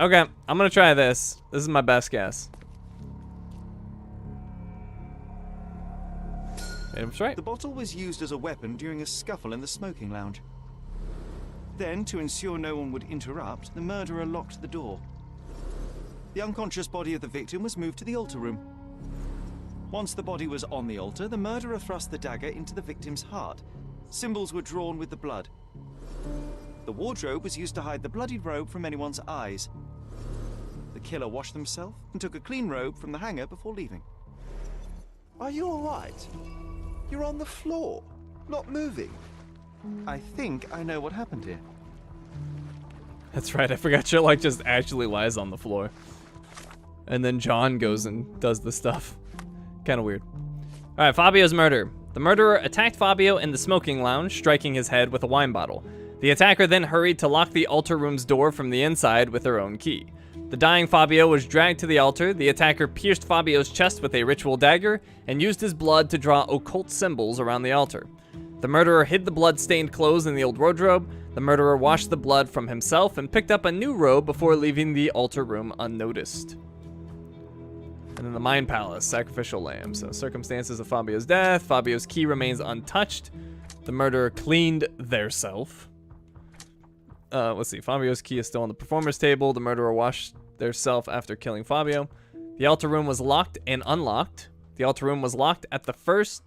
[SPEAKER 1] Okay, I'm gonna try this. This is my best guess. It was right.
[SPEAKER 5] The bottle was used as a weapon during a scuffle in the smoking lounge. Then, to ensure no one would interrupt, the murderer locked the door. The unconscious body of the victim was moved to the altar room. Once the body was on the altar, the murderer thrust the dagger into the victim's heart. Symbols were drawn with the blood. The wardrobe was used to hide the bloodied robe from anyone's eyes. The killer washed himself and took a clean robe from the hanger before leaving.
[SPEAKER 2] Are you all right? You're on the floor, not moving.
[SPEAKER 5] I think I know what happened here.
[SPEAKER 1] That's right, I forgot Sherlock just actually lies on the floor. And then John goes and does the stuff. Kind of weird. Alright, Fabio's murder. The murderer attacked Fabio in the smoking lounge, striking his head with a wine bottle. The attacker then hurried to lock the altar room's door from the inside with her own key. The dying Fabio was dragged to the altar. The attacker pierced Fabio's chest with a ritual dagger and used his blood to draw occult symbols around the altar. The murderer hid the blood-stained clothes in the old wardrobe. The murderer washed the blood from himself and picked up a new robe before leaving the altar room unnoticed. And then the Mind Palace, Sacrificial Lamb. So circumstances of Fabio's death. Fabio's key remains untouched. The murderer cleaned theirself. Let's see. Fabio's key is still on the performer's table. The murderer washed theirself after killing Fabio. The altar room was locked and unlocked. The altar room was locked at the first...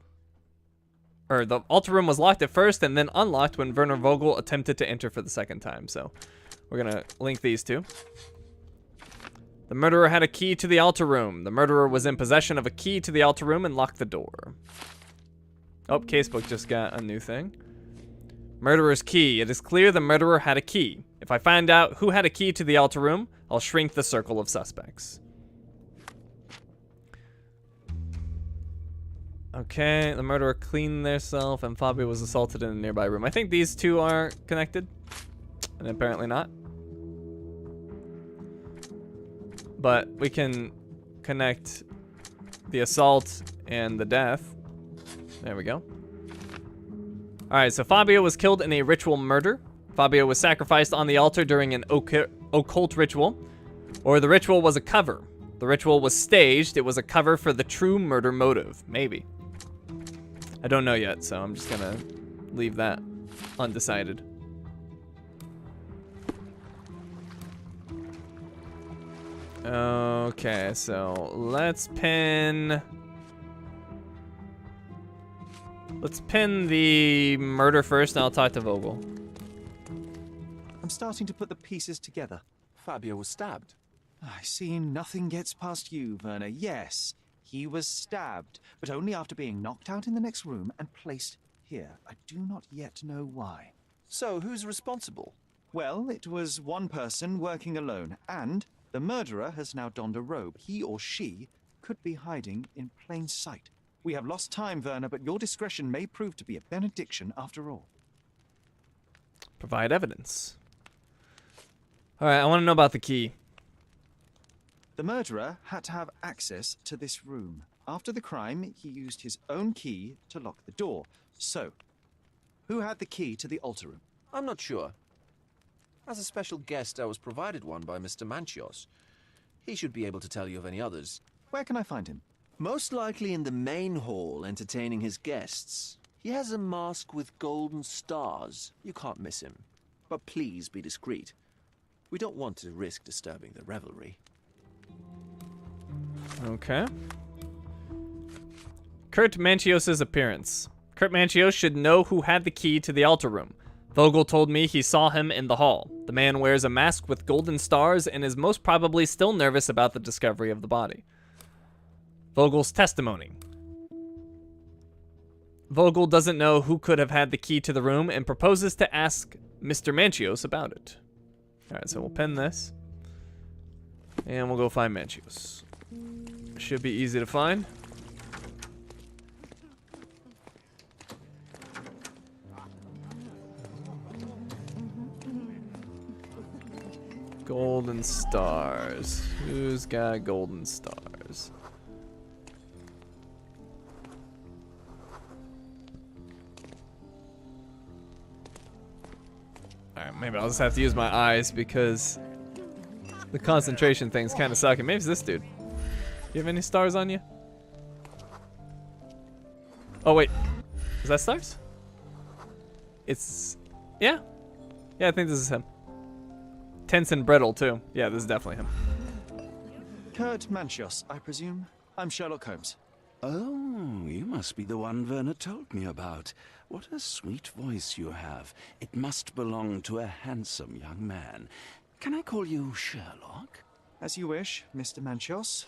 [SPEAKER 1] the altar room was locked at first and then unlocked when Werner Vogel attempted to enter for the second time. So we're going to link these two. The murderer had a key to the altar room. The murderer was in possession of a key to the altar room and locked the door. Oh, casebook just got a new thing. Murderer's key. It is clear the murderer had a key. If I find out who had a key to the altar room, I'll shrink the circle of suspects. Okay, the murderer cleaned theirself and Fabio was assaulted in a nearby room. I think these two are connected, and apparently not. But we can connect the assault and the death. There we go. Alright, so Fabio was killed in a ritual murder. Fabio was sacrificed on the altar during an occult ritual. Or the ritual was a cover. The ritual was staged. It was a cover for the true murder motive. Maybe. I don't know yet, so I'm just gonna leave that undecided. Okay, so let's pin the murder first, and I'll talk to Vogel.
[SPEAKER 5] I'm starting to put the pieces together.
[SPEAKER 7] Fabio was stabbed.
[SPEAKER 5] I see nothing gets past you, Werner. Yes, he was stabbed, but only after being knocked out in the next room and placed here. I do not yet know why.
[SPEAKER 7] So, who's responsible?
[SPEAKER 5] Well, it was one person working alone, and the murderer has now donned a robe. He or she could be hiding in plain sight. We have lost time, Werner, but your discretion may prove to be a benediction after all.
[SPEAKER 1] Provide evidence. Alright, I want to know about the key.
[SPEAKER 5] The murderer had to have access to this room. After the crime, he used his own key to lock the door. So, who had the key to the altar room?
[SPEAKER 7] I'm not sure. As a special guest, I was provided one by Mr. Manchios. He should be able to tell you of any others.
[SPEAKER 5] Where can I find him?
[SPEAKER 7] Most likely in the main hall, entertaining his guests. He has a mask with golden stars. You can't miss him. But please be discreet. We don't want to risk disturbing the revelry.
[SPEAKER 1] Okay. Kurt Manchios' appearance. Kurt Manchios should know who had the key to the altar room. Vogel told me he saw him in the hall. The man wears a mask with golden stars and is most probably still nervous about the discovery of the body. Vogel's testimony. Vogel doesn't know who could have had the key to the room and proposes to ask Mr. Manchios about it. Alright, so we'll pin this. And we'll go find Manchios. Should be easy to find. Golden stars. Who's got golden stars? Alright, maybe I'll just have to use my eyes because the concentration thing's kind of sucking. Maybe it's this dude. You have any stars on you? Oh, wait. Is that stars? It's... Yeah. Yeah, I think this is him. Tense and brittle, too. Yeah, this is definitely him.
[SPEAKER 5] Kurt Manchios, I presume. I'm Sherlock Holmes.
[SPEAKER 8] Oh, you must be the one Werner told me about. What a sweet voice you have. It must belong to a handsome young man. Can I call you Sherlock?
[SPEAKER 5] As you wish, Mr. Manchios.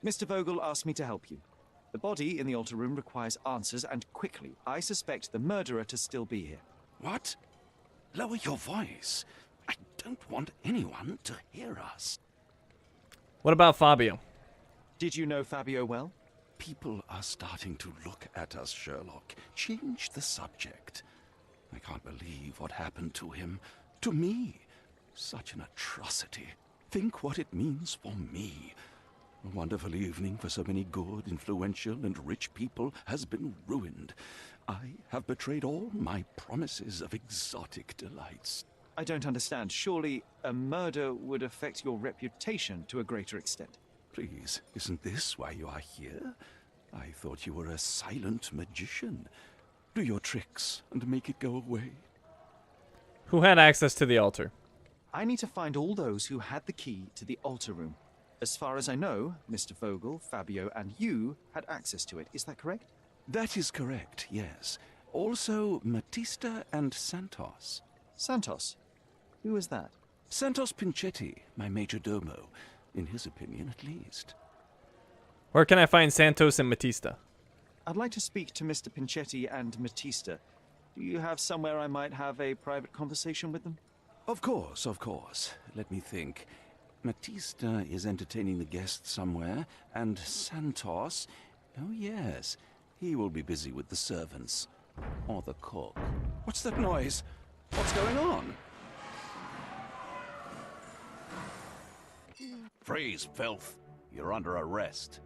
[SPEAKER 5] Mr. Vogel asked me to help you. The body in the altar room requires answers, and quickly. I suspect the murderer to still be here.
[SPEAKER 8] What? Lower your voice. I don't want anyone to hear us.
[SPEAKER 1] What about Fabio?
[SPEAKER 5] Did you know Fabio well?
[SPEAKER 8] People are starting to look at us, Sherlock. Change the subject. I can't believe what happened to him. To me. Such an atrocity. Think what it means for me. A wonderful evening for so many good, influential, and rich people has been ruined. I have betrayed all my promises of exotic delights.
[SPEAKER 5] I don't understand. Surely a murder would affect your reputation to a greater extent.
[SPEAKER 8] Please, isn't this why you are here? I thought you were a silent magician. Do your tricks and make it go away.
[SPEAKER 1] Who had access to the altar?
[SPEAKER 5] I need to find all those who had the key to the altar room. As far as I know, Mr. Vogel, Fabio, and you had access to it. Is that correct?
[SPEAKER 8] That is correct, yes. Also, Matista and Santos.
[SPEAKER 5] Santos? Who is that?
[SPEAKER 8] Santos Pinchetti, my major domo. In his opinion, at least.
[SPEAKER 1] Where can I find Santos and Matista?
[SPEAKER 5] I'd like to speak to Mr. Pinchetti and Matista. Do you have somewhere I might have a private conversation with them?
[SPEAKER 8] Of course, of course. Let me think. Matista is entertaining the guests somewhere, and Santos... Oh, yes. He will be busy with the servants. Or the cook. What's that noise? What's going on? Freeze, filth. You're under arrest.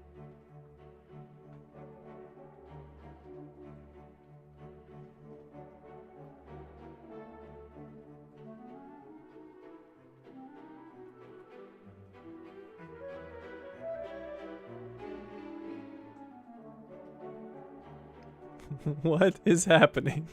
[SPEAKER 1] What is happening?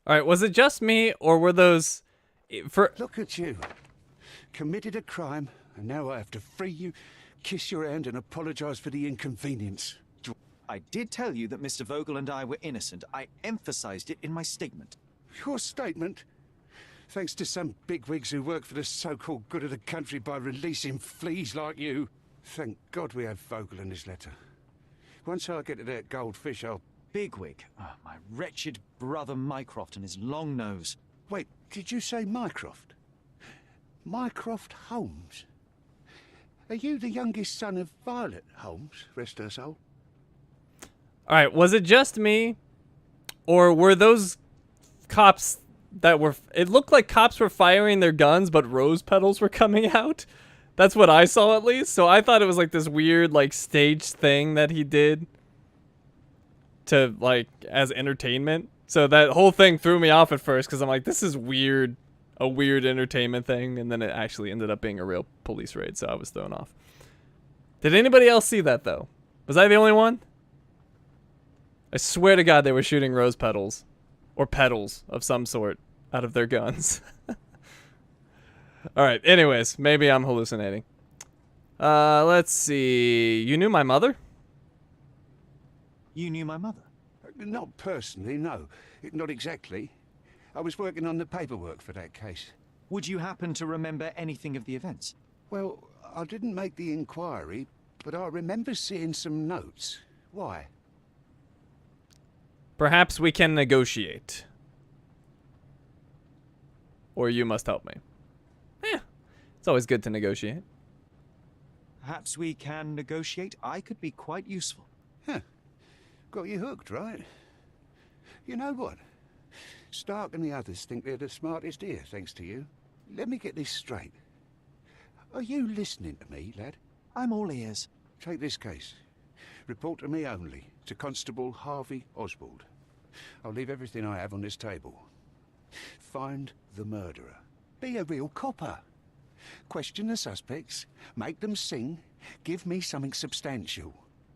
[SPEAKER 1] All right, was it just me, or were those...
[SPEAKER 3] Look at you. Committed a crime, and now I have to free you, kiss your hand, and apologize for the inconvenience.
[SPEAKER 5] I did tell you that Mr. Vogel and I were innocent. I emphasized it in my statement.
[SPEAKER 3] Your statement? Thanks to some bigwigs who work for the so-called good of the country by releasing fleas like you. Thank God we have Vogel in his letter. Once I get to that goldfish, I'll...
[SPEAKER 5] Bigwig? Oh, my wretched brother Mycroft and his long nose.
[SPEAKER 3] Wait, did you say Mycroft? Mycroft Holmes? Are you the youngest son of Violet Holmes, rest her soul?
[SPEAKER 1] All right, was it just me, or were those cops that were... It looked like cops were firing their guns, but rose petals were coming out. That's what I saw, at least. So I thought it was like this weird, like, staged thing that he did to, like, as entertainment. So that whole thing threw me off at first, because I'm like, this is weird, a weird entertainment thing, and then it actually ended up being a real police raid, so I was thrown off. Did anybody else see that, though? Was I the only one? I swear to God they were shooting rose petals, or petals of some sort, out of their guns. Alright, anyways, maybe I'm hallucinating. Let's see. You knew my mother?
[SPEAKER 5] You knew my mother?
[SPEAKER 3] Not personally, no. Not exactly. I was working on the paperwork for that case.
[SPEAKER 5] Would you happen to remember anything of the events?
[SPEAKER 3] Well, I didn't make the inquiry, but I remember seeing some notes. Why?
[SPEAKER 1] Perhaps we can negotiate. Or you must help me. It's always good to negotiate.
[SPEAKER 5] Perhaps we can negotiate. I could be quite useful.
[SPEAKER 3] Huh. Got you hooked, right? You know what? Stark and the others think they're the smartest here, thanks to you. Let me get this straight. Are you listening to me, lad?
[SPEAKER 5] I'm all ears.
[SPEAKER 3] Take this case. Report to me only, to Constable Harvey Oswald. I'll leave everything I have on this table. Find the murderer. Be a real copper. Question the suspects, make them sing, give me something substantial.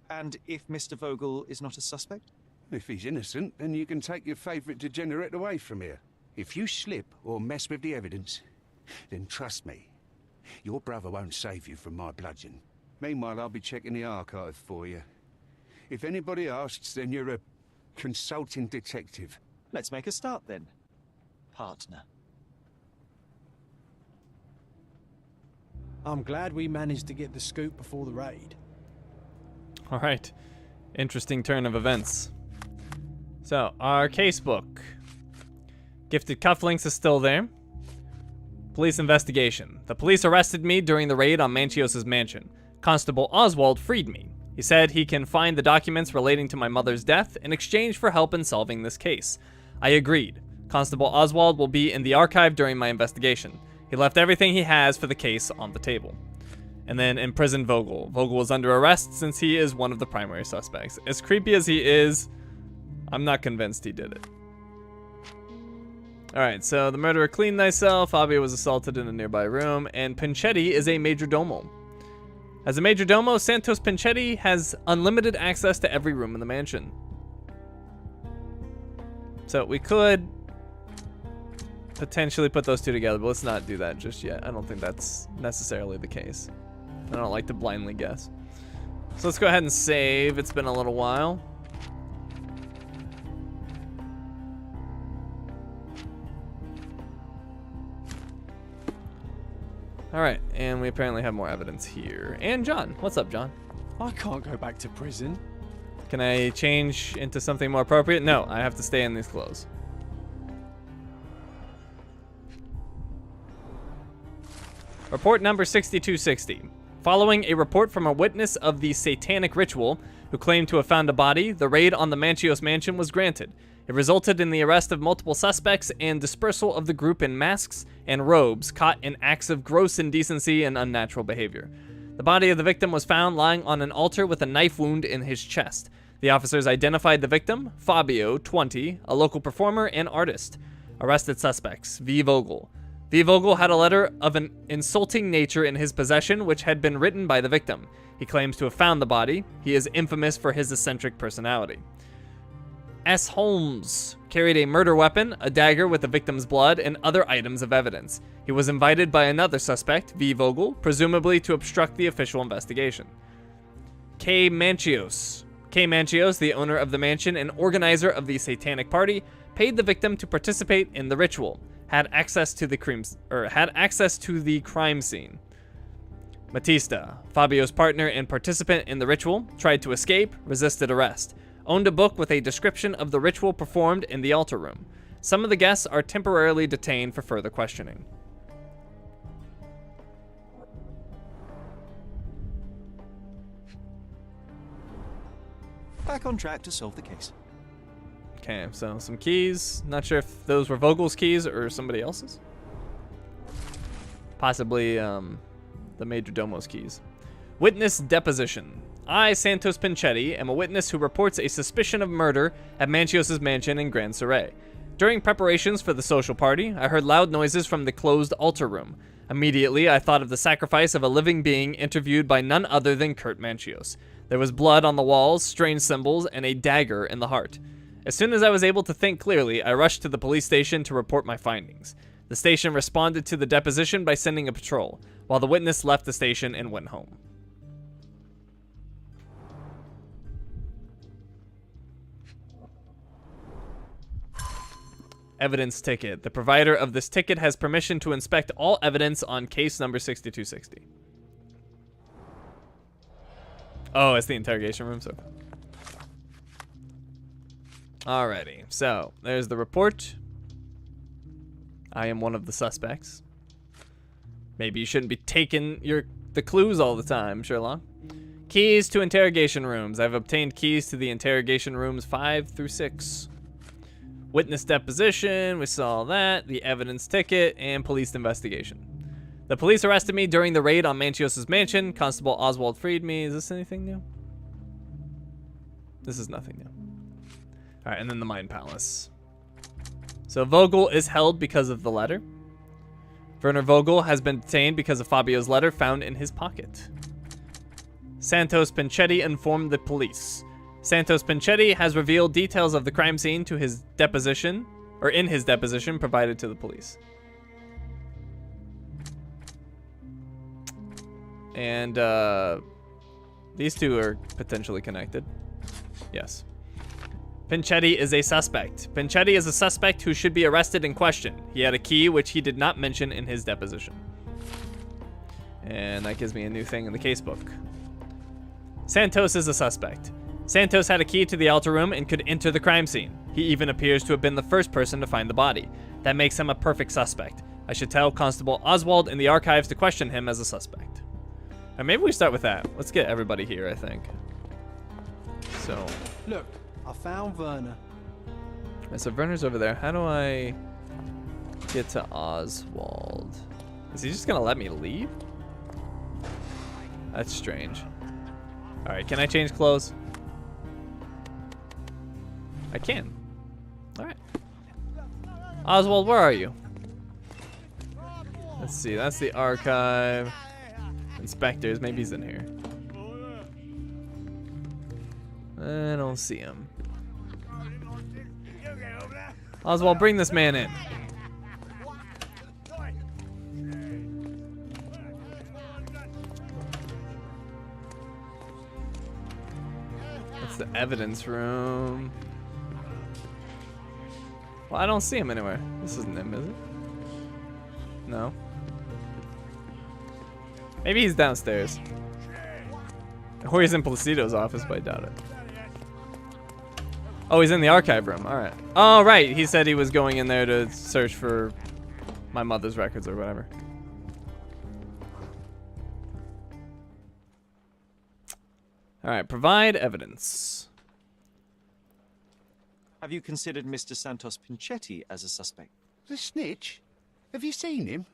[SPEAKER 5] And if Mr. Vogel is not a suspect?
[SPEAKER 3] If he's innocent, then you can take your favourite degenerate away from here. If you slip or mess with the evidence, then trust me, your brother won't save you from my bludgeon. Meanwhile, I'll be checking the archive for you. If anybody asks, then you're a consulting detective.
[SPEAKER 5] Let's make a start then, partner.
[SPEAKER 4] I'm glad we managed to get the scoop before the raid.
[SPEAKER 1] All right. Interesting turn of events. So, our casebook. Gifted cufflinks is still there. Police investigation. The police arrested me during the raid on Manchios' mansion. Constable Oswald freed me. He said he can find the documents relating to my mother's death in exchange for help in solving this case. I agreed. Constable Oswald will be in the archive during my investigation. He left everything he has for the case on the table. And then imprisoned Vogel. Vogel is under arrest since he is one of the primary suspects. As creepy as he is, I'm not convinced he did it. Alright, so the murderer cleaned thyself, Fabio was assaulted in a nearby room, and Pinchetti is a majordomo. As a majordomo, Santos Pinchetti has unlimited access to every room in the mansion. So we could potentially put those two together, but let's not do that just yet. I don't think that's necessarily the case. I don't like to blindly guess. So let's go ahead and save. It's been a little while. All right, and we apparently have more evidence here. And John. What's up, John?
[SPEAKER 4] I can't go back to prison.
[SPEAKER 1] Can I change into something more appropriate? No, I have to stay in these clothes. Report number 6260. Following a report from a witness of the Satanic Ritual, who claimed to have found a body, the raid on the Manchios mansion was granted. It resulted in the arrest of multiple suspects and dispersal of the group in masks and robes caught in acts of gross indecency and unnatural behavior. The body of the victim was found lying on an altar with a knife wound in his chest. The officers identified the victim, Fabio, 20, a local performer and artist. Arrested suspects, V. Vogel. V. Vogel had a letter of an insulting nature in his possession which had been written by the victim. He claims to have found the body. He is infamous for his eccentric personality. S. Holmes carried a murder weapon, a dagger with the victim's blood, and other items of evidence. He was invited by another suspect, V. Vogel, presumably to obstruct the official investigation. K. Manchios. K. Manchios, the owner of the mansion and organizer of the Satanic Party, paid the victim to participate in the ritual. Had access to the crime scene. Matista, Fabio's partner and participant in the ritual, tried to escape, resisted arrest. Owned a book with a description of the ritual performed in the altar room. Some of the guests are temporarily detained for further questioning.
[SPEAKER 5] Back on track to solve the case.
[SPEAKER 1] Okay, so some keys. Not sure if those were Vogel's keys or somebody else's. Possibly the Majordomo's keys. Witness deposition. I, Santos Pinchetti, am a witness who reports a suspicion of murder at Manchios' mansion in Grand Surrey. During preparations for the social party, I heard loud noises from the closed altar room. Immediately, I thought of the sacrifice of a living being interviewed by none other than Kurt Manchios. There was blood on the walls, strange symbols, and a dagger in the heart. As soon as I was able to think clearly, I rushed to the police station to report my findings. The station responded to the deposition by sending a patrol, while the witness left the station and went home. Evidence ticket. The provider of this ticket has permission to inspect all evidence on case number 6260. Oh, it's the interrogation room, so. Alrighty, so there's the report. I am one of the suspects. Maybe you shouldn't be taking the clues all the time, Sherlock. Keys to interrogation rooms. I've obtained keys to the interrogation rooms 5 through 6. Witness deposition, we saw that. The evidence ticket, and police investigation. The police arrested me during the raid on Manchios' mansion. Constable Oswald freed me. Is this anything new? This is nothing new. All right, and then the Mind Palace. So Vogel is held because of the letter. Werner Vogel has been detained because of Fabio's letter found in his pocket. Santos Pinchetti informed the police. Santos Pinchetti has revealed details of the crime scene to his deposition, or in his deposition provided to the police. And these two are potentially connected. Yes. Pinchetti is a suspect. Pinchetti is a suspect who should be arrested and questioned. He had a key which he did not mention in his deposition. And that gives me a new thing in the casebook. Santos is a suspect. Santos had a key to the altar room and could enter the crime scene. He even appears to have been the first person to find the body. That makes him a perfect suspect. I should tell Constable Oswald in the archives to question him as a suspect. Maybe we start with that. Let's get everybody here, I think. So.
[SPEAKER 4] Look, I found Werner.
[SPEAKER 1] Right, so Werner's over there. How do I get to Oswald? Is he just gonna let me leave? That's strange. All right, can I change clothes? I can. All right. Oswald, where are you? Let's see, that's the archive. Inspectors, maybe he's in here. I don't see him. Oswald, bring this man in. That's the evidence room. Well, I don't see him anywhere. This isn't him, is it? No. Maybe he's downstairs. Or he's in Placido's office, but I doubt it. Oh, he's in the archive room. All right. Oh, right. He said he was going in there to search for my mother's records or whatever. All right. Provide evidence.
[SPEAKER 5] Have you considered Mr. Santos Pinchetti as a suspect?
[SPEAKER 3] The snitch? Have you seen him?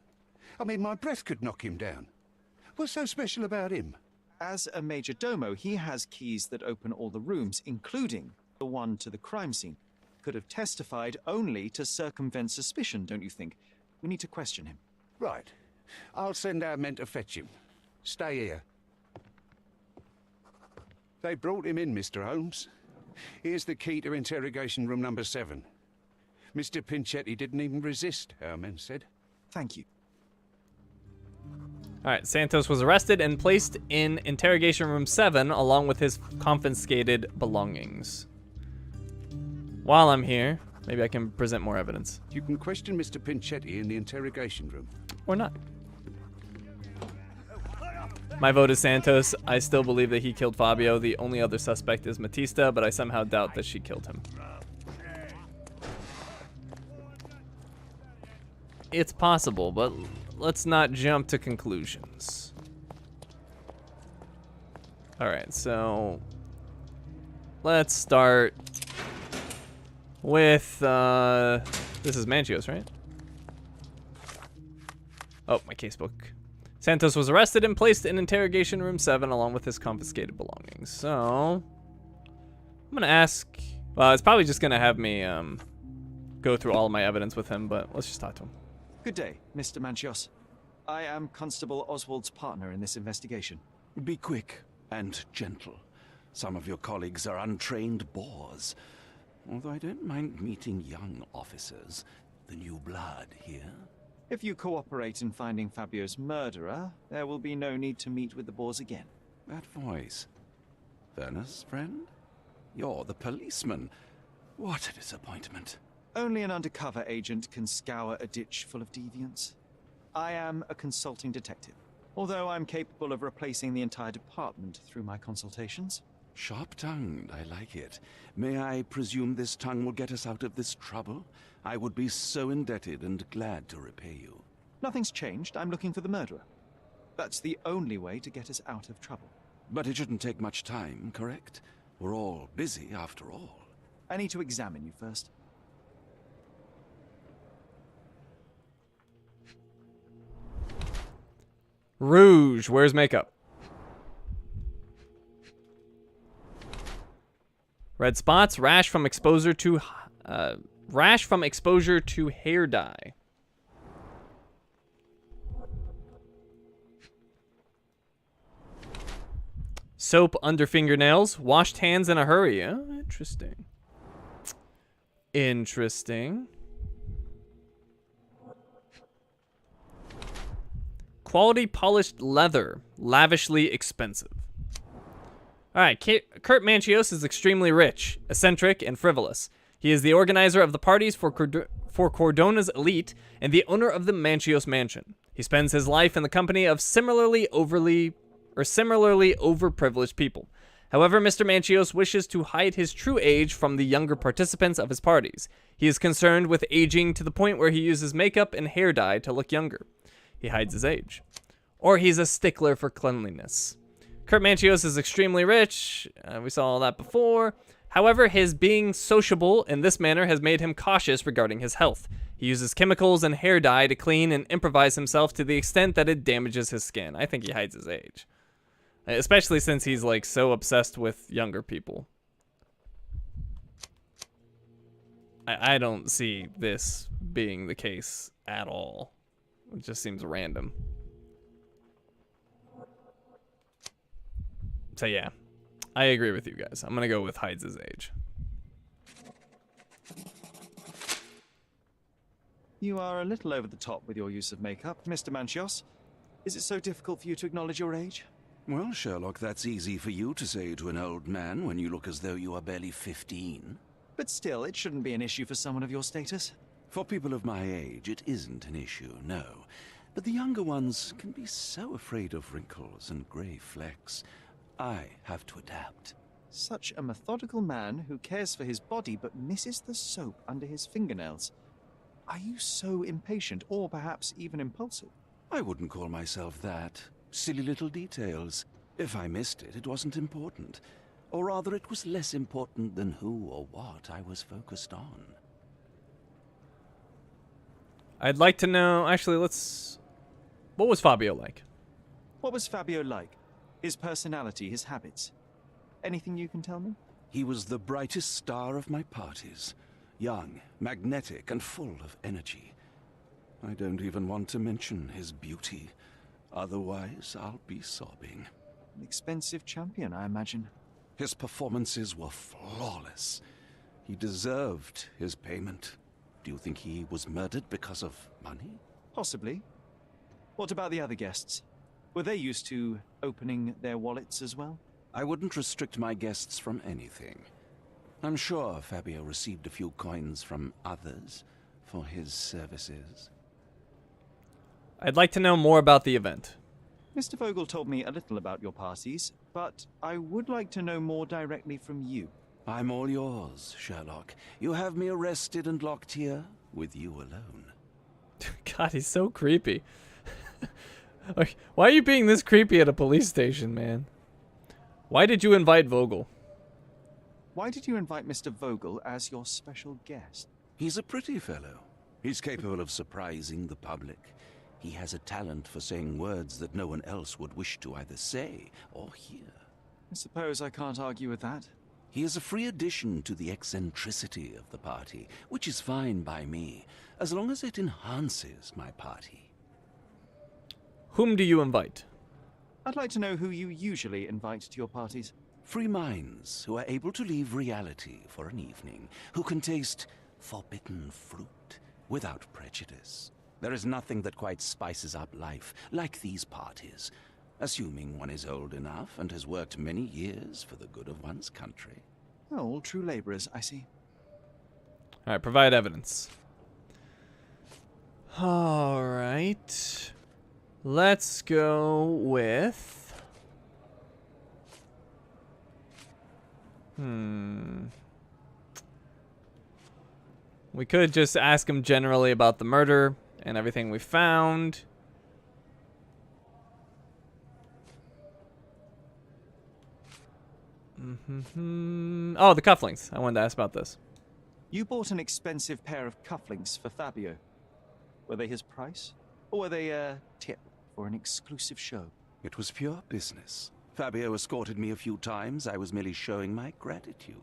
[SPEAKER 3] I mean, my breath could knock him down. What's so special about him?
[SPEAKER 5] As a major domo, he has keys that open all the rooms, including the one to the crime scene. Could have testified only to circumvent suspicion, don't you think? We need to question him.
[SPEAKER 3] Right. I'll send our men to fetch him. Stay here. They brought him in, Mr. Holmes. Here's the key to Interrogation Room number 7. Mr. Pinchetti didn't even resist, our men said.
[SPEAKER 5] Thank you.
[SPEAKER 1] All right, Santos was arrested and placed in Interrogation Room 7 along with his confiscated belongings. While I'm here, maybe I can present more evidence.
[SPEAKER 3] You can question Mr. Pinchetti in the interrogation room.
[SPEAKER 1] Or not. My vote is Santos. I still believe that he killed Fabio. The only other suspect is Matista, but I somehow doubt that she killed him. It's possible, but let's not jump to conclusions. All right, so let's start with, this is Manchios, right? Oh, my casebook. Santos was arrested and placed in Interrogation Room 7 along with his confiscated belongings. So, I'm gonna ask, well, it's probably just gonna have me go through all of my evidence with him, but let's just talk to him.
[SPEAKER 5] Good day, Mr. Manchios. I am Constable Oswald's partner in this investigation.
[SPEAKER 8] Be quick and gentle. Some of your colleagues are untrained boors. Although I don't mind meeting young officers. The new blood here.
[SPEAKER 5] If you cooperate in finding Fabio's murderer, there will be no need to meet with the boars again.
[SPEAKER 8] That voice. Werner's friend? You're the policeman. What a disappointment.
[SPEAKER 5] Only an undercover agent can scour a ditch full of deviants. I am a consulting detective, although I'm capable of replacing the entire department through my consultations.
[SPEAKER 8] Sharp-tongued, I like it. May I presume this tongue will get us out of this trouble? I would be so indebted and glad to repay you.
[SPEAKER 5] Nothing's changed. I'm looking for the murderer. That's the only way to get us out of trouble.
[SPEAKER 8] But it shouldn't take much time, correct? We're all busy after all.
[SPEAKER 5] I need to examine you first.
[SPEAKER 1] Rouge, where's makeup? Red spots, rash from exposure to hair dye. Soap under fingernails. Washed hands in a hurry. Oh, interesting. Interesting. Quality polished leather. Lavishly expensive. Alright, Kurt Manchios is extremely rich, eccentric, and frivolous. He is the organizer of the parties for Cordona's elite and the owner of the Manchios mansion. He spends his life in the company of similarly overprivileged people. However, Mr. Manchios wishes to hide his true age from the younger participants of his parties. He is concerned with aging to the point where he uses makeup and hair dye to look younger. He hides his age. Or he's a stickler for cleanliness. Kurt Manchios is extremely rich. We saw all that before. However, his being sociable in this manner has made him cautious regarding his health. He uses chemicals and hair dye to clean and improvise himself to the extent that it damages his skin. I think he hides his age. Especially since he's like so obsessed with younger people. I don't see this being the case at all. It just seems random. So yeah, I agree with you guys. I'm gonna go with hides his age.
[SPEAKER 5] You are a little over the top with your use of makeup, Mr. Manchios. Is it so difficult for you to acknowledge your age?
[SPEAKER 8] Well, Sherlock, that's easy for you to say to an old man when you look as though you are barely 15.
[SPEAKER 5] But still, it shouldn't be an issue for someone of your status.
[SPEAKER 8] For people of my age, it isn't an issue, no. But the younger ones can be so afraid of wrinkles and grey flecks. I have to adapt.
[SPEAKER 5] Such a methodical man who cares for his body but misses the soap under his fingernails. Are you so impatient, or perhaps even impulsive?
[SPEAKER 8] I wouldn't call myself that. Silly little details. If I missed it, it wasn't important. Or rather, it was less important than who or what I was focused on.
[SPEAKER 1] I'd like to know... Actually, let's... What was Fabio like?
[SPEAKER 5] What was Fabio like? His personality, his habits? Anything you can tell me?
[SPEAKER 8] He was the brightest star of my parties. Young, magnetic, and full of energy. I don't even want to mention his beauty. Otherwise, I'll be sobbing.
[SPEAKER 5] An expensive champion, I imagine.
[SPEAKER 8] His performances were flawless. He deserved his payment. Do you think he was murdered because of money?
[SPEAKER 5] Possibly. What about the other guests? Were they used to opening their wallets as well?
[SPEAKER 8] I wouldn't restrict my guests from anything. I'm sure Fabio received a few coins from others for his services.
[SPEAKER 1] I'd like to know more about the event.
[SPEAKER 5] Mr. Vogel told me a little about your parties, but I would like to know more directly from you.
[SPEAKER 8] I'm all yours, Sherlock. You have me arrested and locked here with you alone.
[SPEAKER 1] God, he's so creepy. Like, why are you being this creepy at a police station, man? Why did you invite Vogel?
[SPEAKER 5] Why did you invite Mr. Vogel as your special guest?
[SPEAKER 8] He's a pretty fellow. He's capable of surprising the public. He has a talent for saying words that no one else would wish to either say or hear.
[SPEAKER 5] I suppose I can't argue with that.
[SPEAKER 8] He is a free addition to the eccentricity of the party, which is fine by me, as long as it enhances my party.
[SPEAKER 1] Whom do you invite?
[SPEAKER 5] I'd like to know who you usually invite to your parties.
[SPEAKER 8] Free minds who are able to leave reality for an evening, who can taste forbidden fruit without prejudice. There is nothing that quite spices up life like these parties, assuming one is old enough and has worked many years for the good of one's country.
[SPEAKER 5] Oh, all true laborers, I see.
[SPEAKER 1] All right, provide evidence. All right. Let's go with... We could just ask him generally about the murder and everything we found. Oh, the cufflinks. I wanted to ask about this.
[SPEAKER 5] You bought an expensive pair of cufflinks for Fabio. Were they his price? Or were they a tip for an exclusive show?
[SPEAKER 8] It was pure business. Fabio escorted me a few times. I was merely showing my gratitude.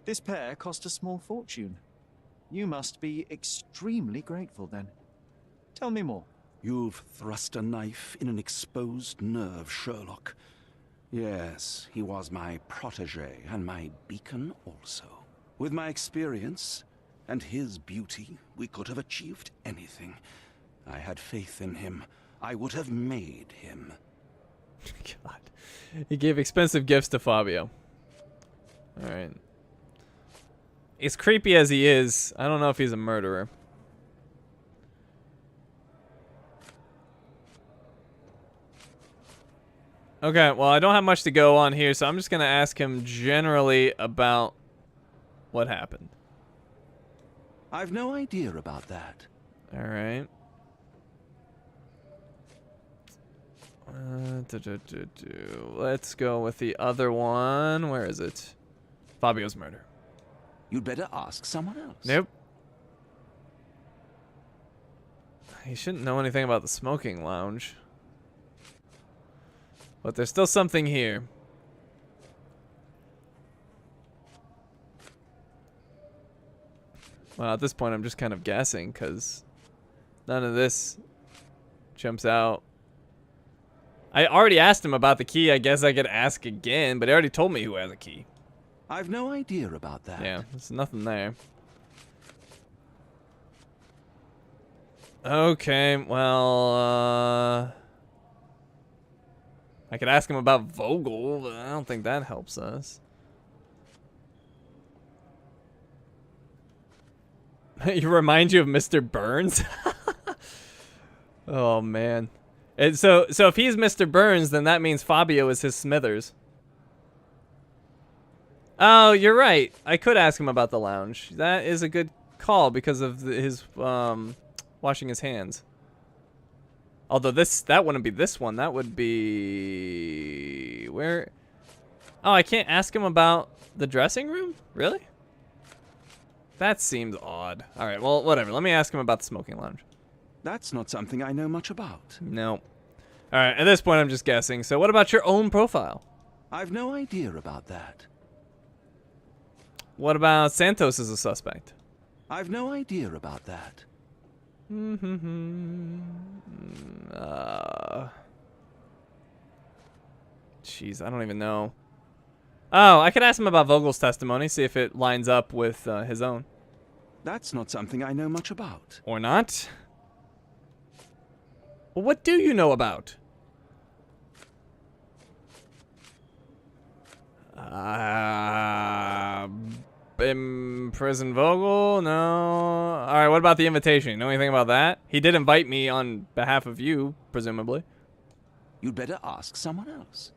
[SPEAKER 5] This pair cost a small fortune. You must be extremely grateful then. Tell me more.
[SPEAKER 8] You've thrust a knife in an exposed nerve, Sherlock. Yes, he was my protege and my beacon also. With my experience and his beauty, we could have achieved anything. I had faith in him. I would have made him.
[SPEAKER 1] God. He gave expensive gifts to Fabio. Alright. As creepy as he is, I don't know if he's a murderer. Okay, well, I don't have much to go on here, so I'm just going to ask him generally about what happened.
[SPEAKER 8] I've no idea about that.
[SPEAKER 1] Alright. Let's go with the other one. Where is it? Fabio's murder.
[SPEAKER 8] You'd better ask someone else.
[SPEAKER 1] Nope. He shouldn't know anything about the smoking lounge. But there's still something here. Well, at this point, I'm just kind of guessing, because none of this jumps out. I already asked him about the key. I guess I could ask again, but he already told me who has a key.
[SPEAKER 8] I've no idea about that.
[SPEAKER 1] Yeah, there's nothing there. Okay, well, I could ask him about Vogel, but I don't think that helps us. He reminds you of Mr. Burns? Oh, man. And so if he's Mr. Burns, then that means Fabio is his Smithers. Oh, you're right. I could ask him about the lounge. That is a good call because of his washing his hands. Although that wouldn't be this one. That would be where? Oh, I can't ask him about the dressing room? Really? That seems odd. All right, well, whatever. Let me ask him about the smoking lounge.
[SPEAKER 8] That's not something I know much about.
[SPEAKER 1] No. All right, at this point, I'm just guessing. So what about your own profile?
[SPEAKER 8] I've no idea about that.
[SPEAKER 1] What about Santos as a suspect?
[SPEAKER 8] I've no idea about that.
[SPEAKER 1] Jeez, I don't even know. Oh, I could ask him about Vogel's testimony, see if it lines up with his own.
[SPEAKER 8] That's not something I know much about.
[SPEAKER 1] Or not? Well, what do you know about? Imprison Vogel? No. Alright, what about the invitation? You know anything about that? He did invite me on behalf of you, presumably.
[SPEAKER 8] You'd better ask someone else.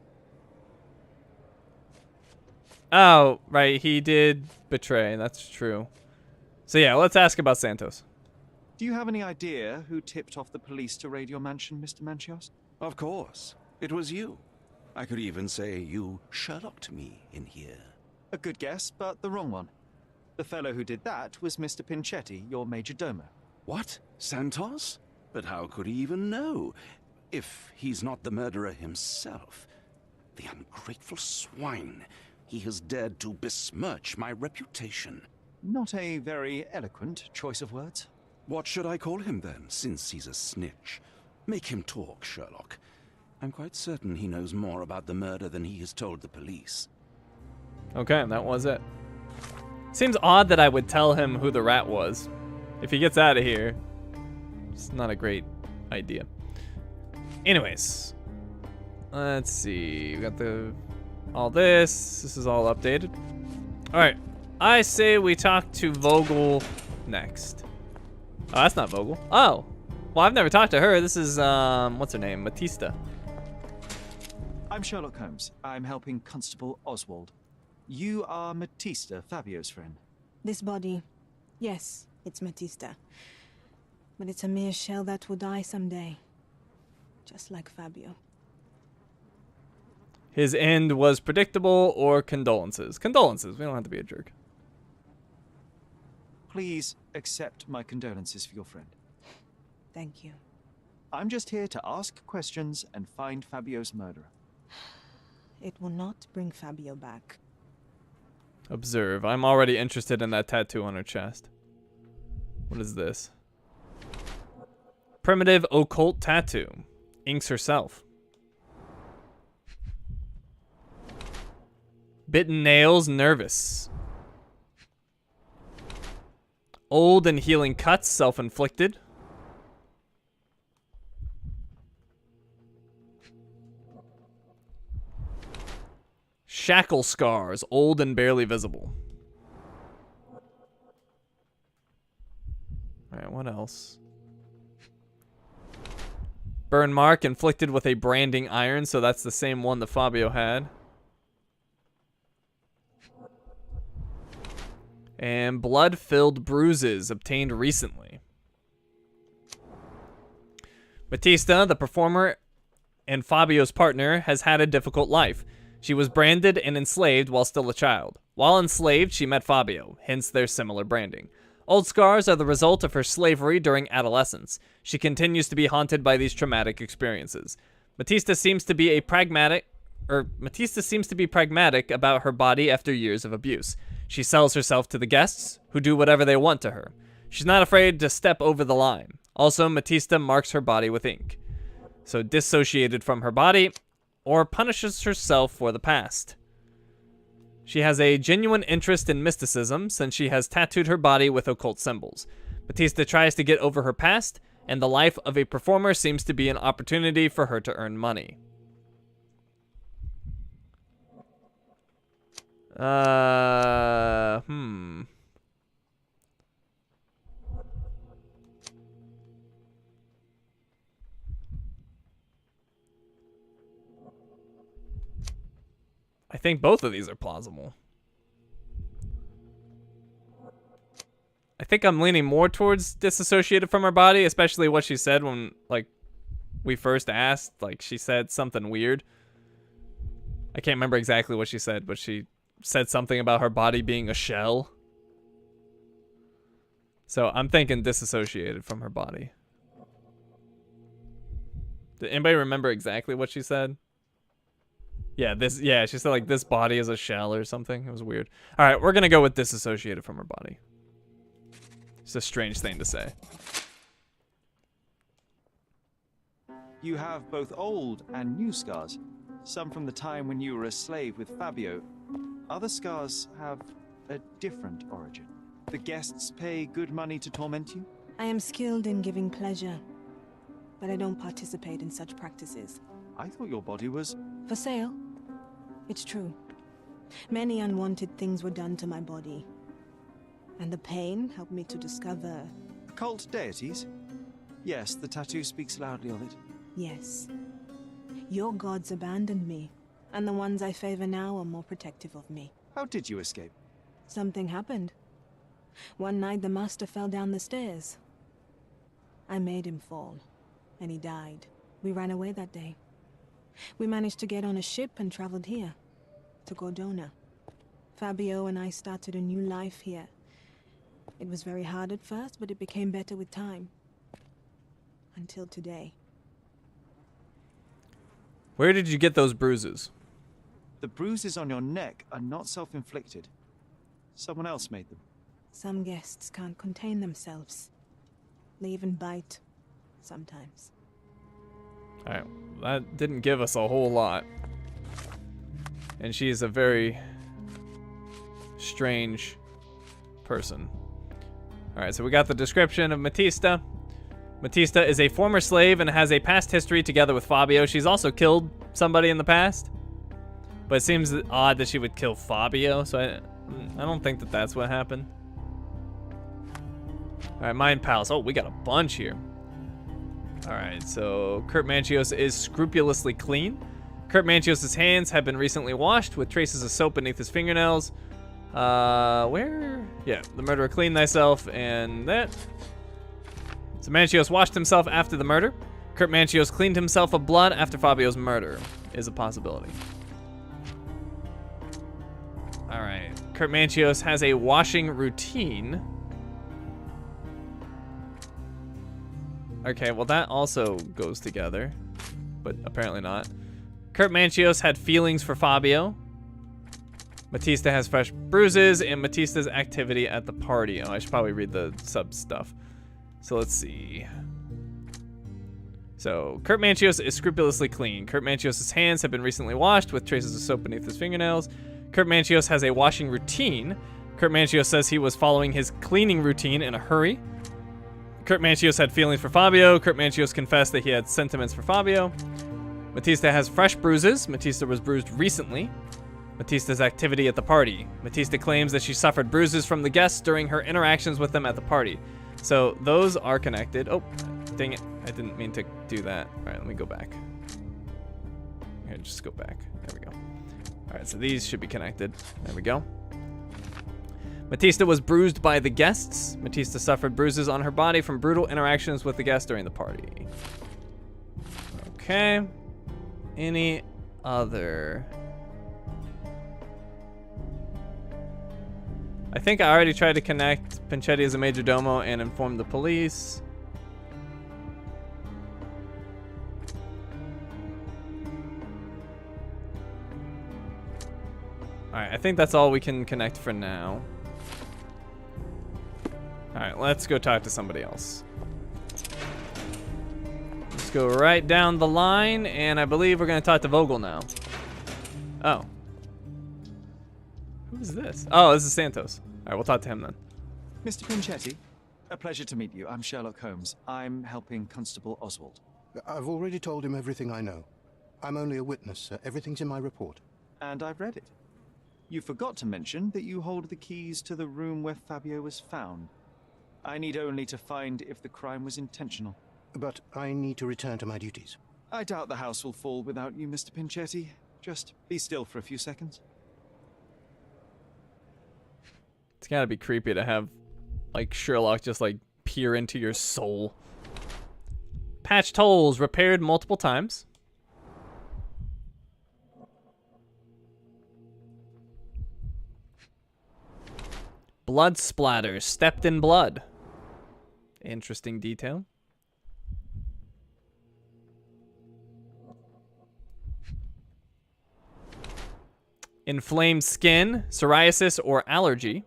[SPEAKER 1] Oh, right, he did betray, that's true. So yeah, let's ask about Santos.
[SPEAKER 5] Do you have any idea who tipped off the police to raid your mansion, Mr. Manchios?
[SPEAKER 8] Of course. It was you. I could even say you Sherlocked me in here.
[SPEAKER 5] A good guess, but the wrong one. The fellow who did that was Mr. Pinchetti, your major domo.
[SPEAKER 8] What? Santos? But how could he even know? If he's not the murderer himself. The ungrateful swine. He has dared to besmirch my reputation.
[SPEAKER 5] Not a very eloquent choice of words.
[SPEAKER 8] What should I call him then, since he's a snitch? Make him talk, Sherlock. I'm quite certain he knows more about the murder than he has told the police.
[SPEAKER 1] Okay, that was it. Seems odd that I would tell him who the rat was. If he gets out of here, it's not a great idea. Anyways, let's see. We got all this. This is all updated. All right, I say we talk to Vogel next. Oh, that's not Vogel. Oh, well, I've never talked to her. This is what's her name? Matista.
[SPEAKER 5] I'm Sherlock Holmes. I'm helping Constable Oswald. You are Matista, Fabio's friend.
[SPEAKER 9] This body, yes, it's Matista. But it's a mere shell that will die someday. Just like Fabio.
[SPEAKER 1] His end was predictable or condolences? Condolences. We don't have to be a jerk.
[SPEAKER 5] Please accept my condolences for your friend.
[SPEAKER 9] Thank you.
[SPEAKER 5] I'm just here to ask questions and find Fabio's murderer.
[SPEAKER 9] It will not bring Fabio back.
[SPEAKER 1] Observe. I'm already interested in that tattoo on her chest. What is this? Primitive occult tattoo. Inks herself. Bitten nails, nervous. Old and healing cuts, self-inflicted. Shackle scars, old and barely visible. Alright, what else? Burn mark inflicted with a branding iron, so that's the same one that Fabio had. And blood-filled bruises obtained recently. Batista, the performer and Fabio's partner, has had a difficult life. She was branded and enslaved while still a child. While enslaved, she met Fabio, hence their similar branding. Old scars are the result of her slavery during adolescence. She continues to be haunted by these traumatic experiences. Batista seems to be pragmatic about her body after years of abuse. She sells herself to the guests, who do whatever they want to her. She's not afraid to step over the line. Also, Batista marks her body with ink. So dissociated from her body, or punishes herself for the past. She has a genuine interest in mysticism since she has tattooed her body with occult symbols. Batista tries to get over her past, and the life of a performer seems to be an opportunity for her to earn money. I think both of these are plausible. I think I'm leaning more towards disassociated from her body, especially what she said when, like, we first asked. Like, she said something weird. I can't remember exactly what she said, but she said something about her body being a shell. So I'm thinking disassociated from her body. Did anybody remember exactly what she said? Yeah, she said like this body is a shell or something. It was weird. All right, we're gonna go with disassociated from her body. It's a strange thing to say.
[SPEAKER 5] You have both old and new scars. Some from the time when you were a slave with Fabio. Other scars have a different origin. The guests pay good money to torment you?
[SPEAKER 9] I am skilled in giving pleasure, but I don't participate in such practices.
[SPEAKER 5] I thought your body was...
[SPEAKER 9] For sale? It's true. Many unwanted things were done to my body. And the pain helped me to discover...
[SPEAKER 5] Occult deities? Yes, the tattoo speaks loudly of it.
[SPEAKER 9] Yes. Your gods abandoned me, and the ones I favor now are more protective of me.
[SPEAKER 5] How did you escape?
[SPEAKER 9] Something happened. One night the master fell down the stairs. I made him fall, and he died. We ran away that day. We managed to get on a ship and traveled here, to Gordona. Fabio and I started a new life here. It was very hard at first, but it became better with time. Until today.
[SPEAKER 1] Where did you get those bruises?
[SPEAKER 5] The bruises on your neck are not self-inflicted. Someone else made them.
[SPEAKER 9] Some guests can't contain themselves. They even bite, sometimes.
[SPEAKER 1] Alright, that didn't give us a whole lot. And she is a very strange person. Alright, so we got the description of Batista. Batista is a former slave and has a past history together with Fabio. She's also killed somebody in the past. But it seems odd that she would kill Fabio, so I don't think that that's what happened. Alright, Mind Palace. Oh, we got a bunch here. Alright, so Kurt Manchios is scrupulously clean. Kurt Manchios' hands have been recently washed with traces of soap beneath his fingernails. Where? Yeah, the murderer cleaned thyself and that. So Manchios washed himself after the murder. Kurt Manchios cleaned himself of blood after Fabio's murder is a possibility. Alright, Kurt Manchios has a washing routine. Okay, well that also goes together, but apparently not. Kurt Manchios had feelings for Fabio. Batista has fresh bruises and Batista's activity at the party. Oh, I should probably read the sub stuff. So let's see. So Kurt Manchios is scrupulously clean. Kurt Manchios' hands have been recently washed with traces of soap beneath his fingernails. Kurt Manchios has a washing routine. Kurt Manchios says he was following his cleaning routine in a hurry. Kurt Manchios had feelings for Fabio. Kurt Manchios confessed that he had sentiments for Fabio. Matista has fresh bruises. Matista was bruised recently. Matista's activity at the party. Matista claims that she suffered bruises from the guests during her interactions with them at the party. So those are connected. Oh, dang it. I didn't mean to do that. All right, let me go back. Here, just go back. There we go. All right, so these should be connected. There we go. Matista was bruised by the guests. Matista suffered bruises on her body from brutal interactions with the guests during the party. Okay. Any other? I think I already tried to connect Pinchetti as a major domo and inform the police. Alright, I think that's all we can connect for now. Alright, let's go talk to somebody else. Let's go right down the line, and I believe we're going to talk to Vogel now. Oh. Who's this? Oh, this is Santos. Alright, we'll talk to him then.
[SPEAKER 5] Mr. Pinchetti, a pleasure to meet you. I'm Sherlock Holmes. I'm helping Constable Oswald.
[SPEAKER 10] I've already told him everything I know. I'm only a witness, sir. Everything's in my report.
[SPEAKER 5] And I've read it. You forgot to mention that you hold the keys to the room where Fabio was found. I need only to find if the crime was intentional.
[SPEAKER 10] But I need to return to my duties.
[SPEAKER 5] I doubt the house will fall without you, Mr. Pinchetti. Just be still for a few seconds.
[SPEAKER 1] It's gotta be creepy to have, like, Sherlock just, like, peer into your soul. Patched holes, repaired multiple times. Blood splatters, stepped in blood. Interesting detail. Inflamed skin, psoriasis, or allergy.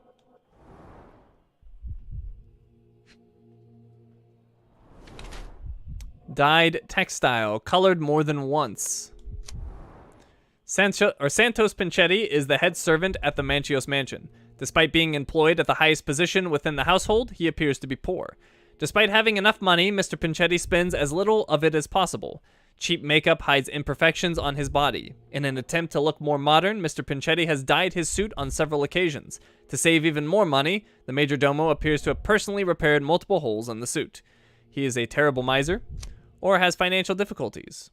[SPEAKER 1] Dyed textile, colored more than once. Santos Pinchetti is the head servant at the Manchios mansion. Despite being employed at the highest position within the household, he appears to be poor. Despite having enough money, Mr. Pinchetti spends as little of it as possible. Cheap makeup hides imperfections on his body. In an attempt to look more modern, Mr. Pinchetti has dyed his suit on several occasions. To save even more money, the major domo appears to have personally repaired multiple holes in the suit. He is a terrible miser, or has financial difficulties.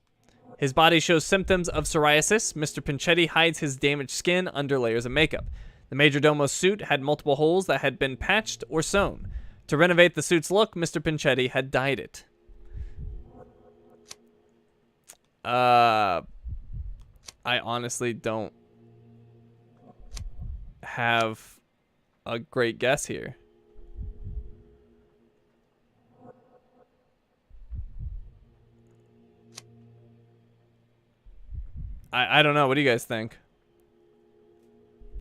[SPEAKER 1] His body shows symptoms of psoriasis. Mr. Pinchetti hides his damaged skin under layers of makeup. The major domo's suit had multiple holes that had been patched or sewn. To renovate the suit's look, Mr. Pinchetti had dyed it. I honestly don't have a great guess here. I don't know. What do you guys think?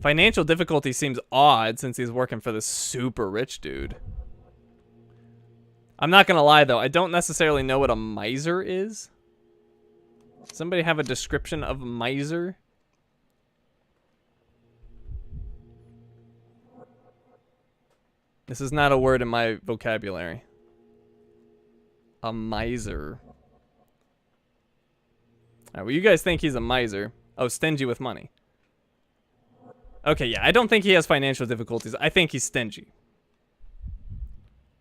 [SPEAKER 1] Financial difficulty seems odd since he's working for this super rich dude. I'm not gonna lie though, I don't necessarily know what a miser is. Somebody have a description of miser? This is not a word in my vocabulary. A miser. Alright, well, you guys think he's a miser. Oh, stingy with money. Okay, yeah, I don't think he has financial difficulties. I think he's stingy.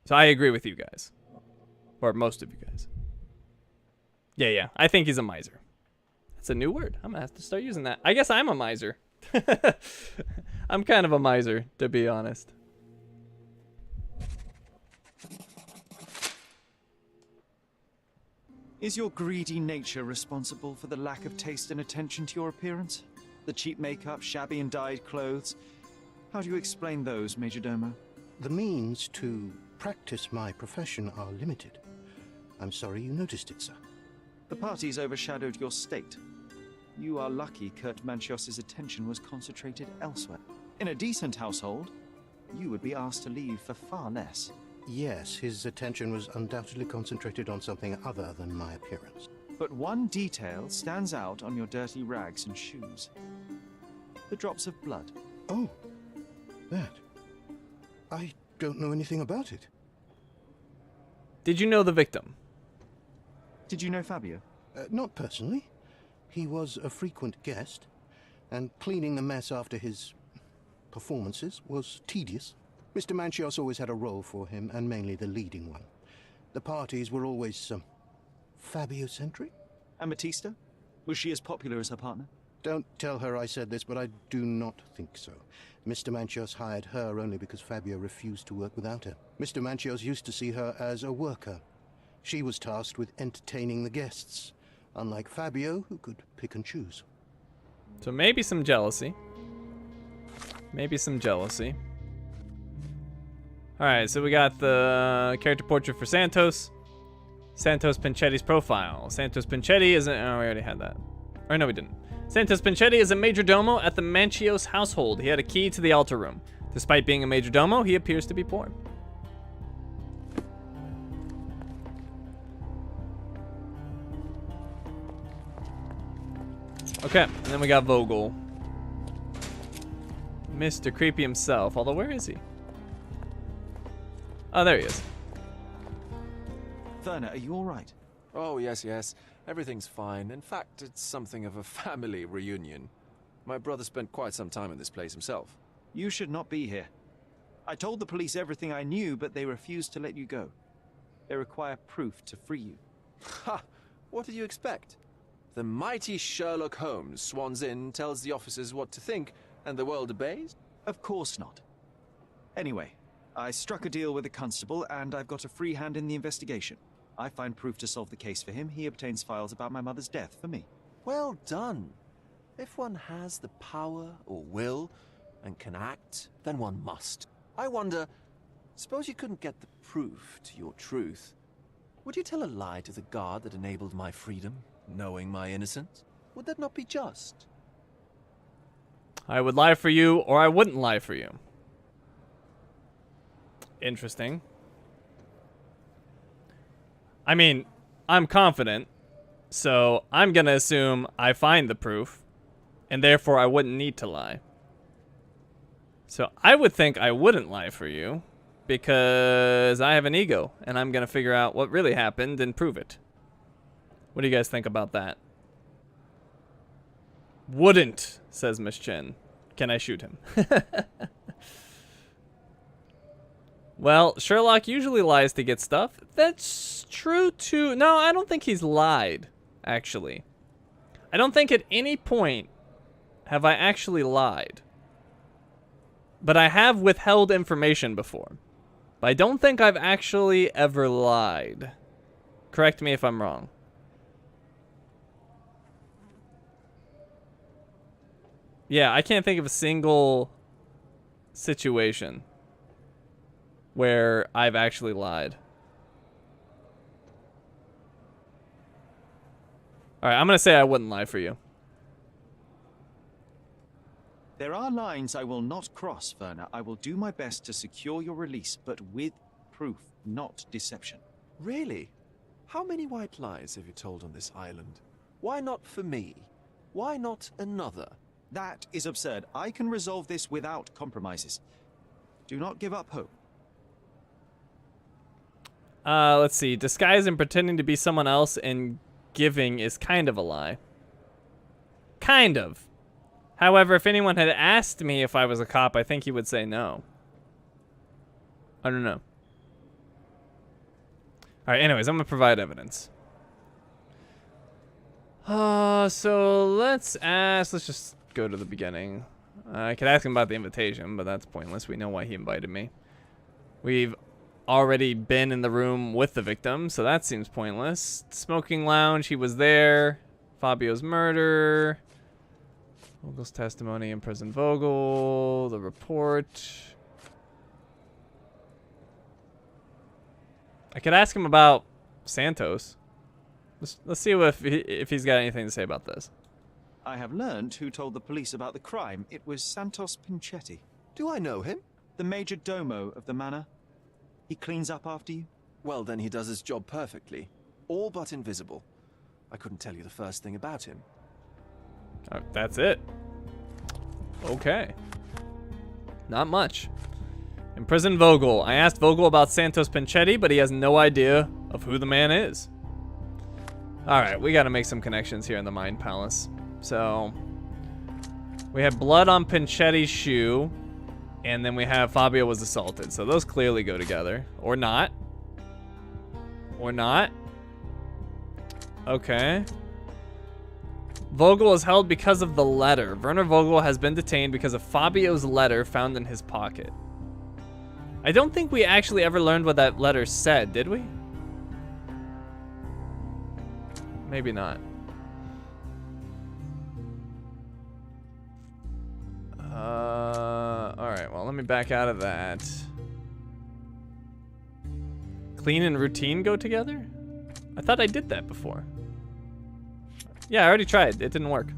[SPEAKER 1] So I agree with you guys. Or most of you guys. Yeah, I think he's a miser. That's a new word. I'm gonna have to start using that. I guess I'm a miser. I'm kind of a miser, to be honest.
[SPEAKER 5] Is your greedy nature responsible for the lack of taste and attention to your appearance? The cheap makeup, shabby and dyed clothes? How do you explain those, Major Domo?
[SPEAKER 10] The means to practice my profession are limited. I'm sorry you noticed it, sir.
[SPEAKER 5] The parties overshadowed your state. You are lucky Kurt Manchios' attention was concentrated elsewhere. In a decent household, you would be asked to leave for far less.
[SPEAKER 10] Yes, his attention was undoubtedly concentrated on something other than my appearance.
[SPEAKER 5] But one detail stands out on your dirty rags and shoes. The drops of blood.
[SPEAKER 10] Oh, that. I don't know anything about it.
[SPEAKER 1] Did you know the victim?
[SPEAKER 5] Did you know Fabio?
[SPEAKER 10] Not personally. He was a frequent guest, and cleaning the mess after his performances was tedious. Mr. Manchios always had a role for him, and mainly the leading one. The parties were always, Fabio-centric?
[SPEAKER 5] And Batista? Was she as popular as her partner?
[SPEAKER 10] Don't tell her I said this, but I do not think so. Mr. Manchios hired her only because Fabio refused to work without her. Mr. Manchios used to see her as a worker. She was tasked with entertaining the guests, unlike Fabio, who could pick and choose.
[SPEAKER 1] So maybe some jealousy. Maybe some jealousy. Alright, so we got the character portrait for Santos. Santos Pinchetti's profile. Santos Pinchetti is an... Oh, we already had that. Or no, we didn't. Santos Pinchetti is a major domo at the Manchios household. He had a key to the altar room. Despite being a major domo, he appears to be poor. Okay, and then we got Vogel. Mr. Creepy himself. Although, where is he? Oh, there he is.
[SPEAKER 5] Werner, are you all right?
[SPEAKER 7] Oh, yes. Everything's fine. In fact, it's something of a family reunion. My brother spent quite some time in this place himself.
[SPEAKER 5] You should not be here. I told the police everything I knew, but they refused to let you go. They require proof to free you.
[SPEAKER 7] Ha! What did you expect? The mighty Sherlock Holmes swans in, tells the officers what to think, and the world obeys?
[SPEAKER 5] Of course not. Anyway, I struck a deal with the constable, and I've got a free hand in the investigation. I find proof to solve the case for him. He obtains files about my mother's death for me.
[SPEAKER 7] Well done. If one has the power or will and can act, then one must. I wonder, suppose you couldn't get the proof to your truth. Would you tell a lie to the guard that enabled my freedom, knowing my innocence? Would that not be just?
[SPEAKER 1] I would lie for you, or I wouldn't lie for you. Interesting. I mean, I'm confident, so I'm gonna assume I find the proof, and therefore I wouldn't need to lie. So I would think I wouldn't lie for you, because I have an ego, and I'm gonna figure out what really happened and prove it. What do you guys think about that? Wouldn't, says Miss Chen. Can I shoot him? Well, Sherlock usually lies to get stuff. That's true too. No, I don't think he's lied, actually. I don't think at any point have I actually lied. But I have withheld information before. But I don't think I've actually ever lied. Correct me if I'm wrong. Yeah, I can't think of a single situation where I've actually lied. Alright, I'm gonna say I wouldn't lie for you.
[SPEAKER 5] There are lines I will not cross, Werner. I will do my best to secure your release, but with proof, not deception.
[SPEAKER 7] Really? How many white lies have you told on this island? Why not for me? Why not another?
[SPEAKER 5] That is absurd. I can resolve this without compromises. Do not give up hope.
[SPEAKER 1] Let's see. Disguise and pretending to be someone else and giving is kind of a lie. Kind of. However, if anyone had asked me if I was a cop, I think he would say no. I don't know. Alright, anyways, I'm going to provide evidence. So let's just go to the beginning. I could ask him about the invitation, but that's pointless. We know why he invited me. We've already been in the room with the victim, so that seems pointless. Smoking lounge, he was there. Fabio's murder. Vogel's testimony in prison. Vogel. The report. I could ask him about Santos. Let's see if he's got anything to say about this.
[SPEAKER 5] I have learned who told the police about the crime. It was Santos Pinchetti.
[SPEAKER 7] Do I know him?
[SPEAKER 5] The major domo of the manor. He cleans up after you?
[SPEAKER 7] Well, then he does his job perfectly. All but invisible. I couldn't tell you the first thing about him.
[SPEAKER 1] Oh, that's it. Okay. Not much. Imprison Vogel. I asked Vogel about Santos Pinchetti, but he has no idea of who the man is. Alright, we gotta make some connections here in the Mind Palace. So, we have blood on Pinchetti's shoe, and then we have Fabio was assaulted. So those clearly go together. Or not. Or not. Okay. Vogel is held because of the letter. Werner Vogel has been detained because of Fabio's letter found in his pocket. I don't think we actually ever learned what that letter said, did we? Maybe not. Alright, well, let me back out of that. Clean and routine go together? I thought I did that before. Yeah, I already tried. It didn't work.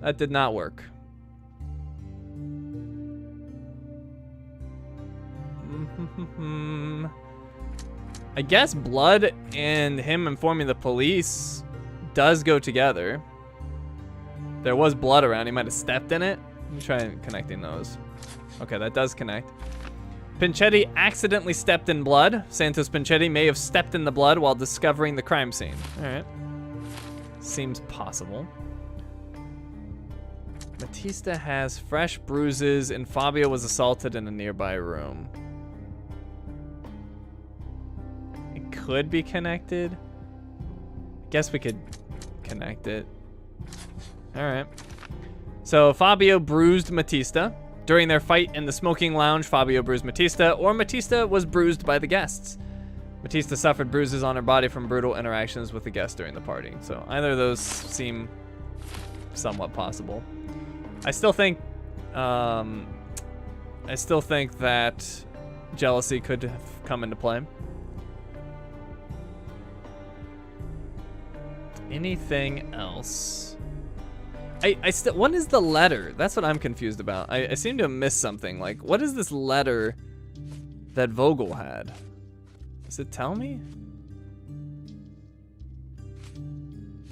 [SPEAKER 1] That did not work. I guess blood and him informing the police does go together. There was blood around. He might have stepped in it. Let me try connecting those. Okay, that does connect. Pinchetti accidentally stepped in blood. Santos Pinchetti may have stepped in the blood while discovering the crime scene. All right. Seems possible. Batista has fresh bruises and Fabio was assaulted in a nearby room. It could be connected. Guess we could connect it. All right. So Fabio bruised Batista. During their fight in the smoking lounge, Fabio bruised Batista, or Batista was bruised by the guests. Batista suffered bruises on her body from brutal interactions with the guests during the party. So either of those seem somewhat possible. I still think that jealousy could have come into play. Anything else? What is the letter? That's what I'm confused about. I seem to have missed something. Like, what is this letter that Vogel had? Does it tell me?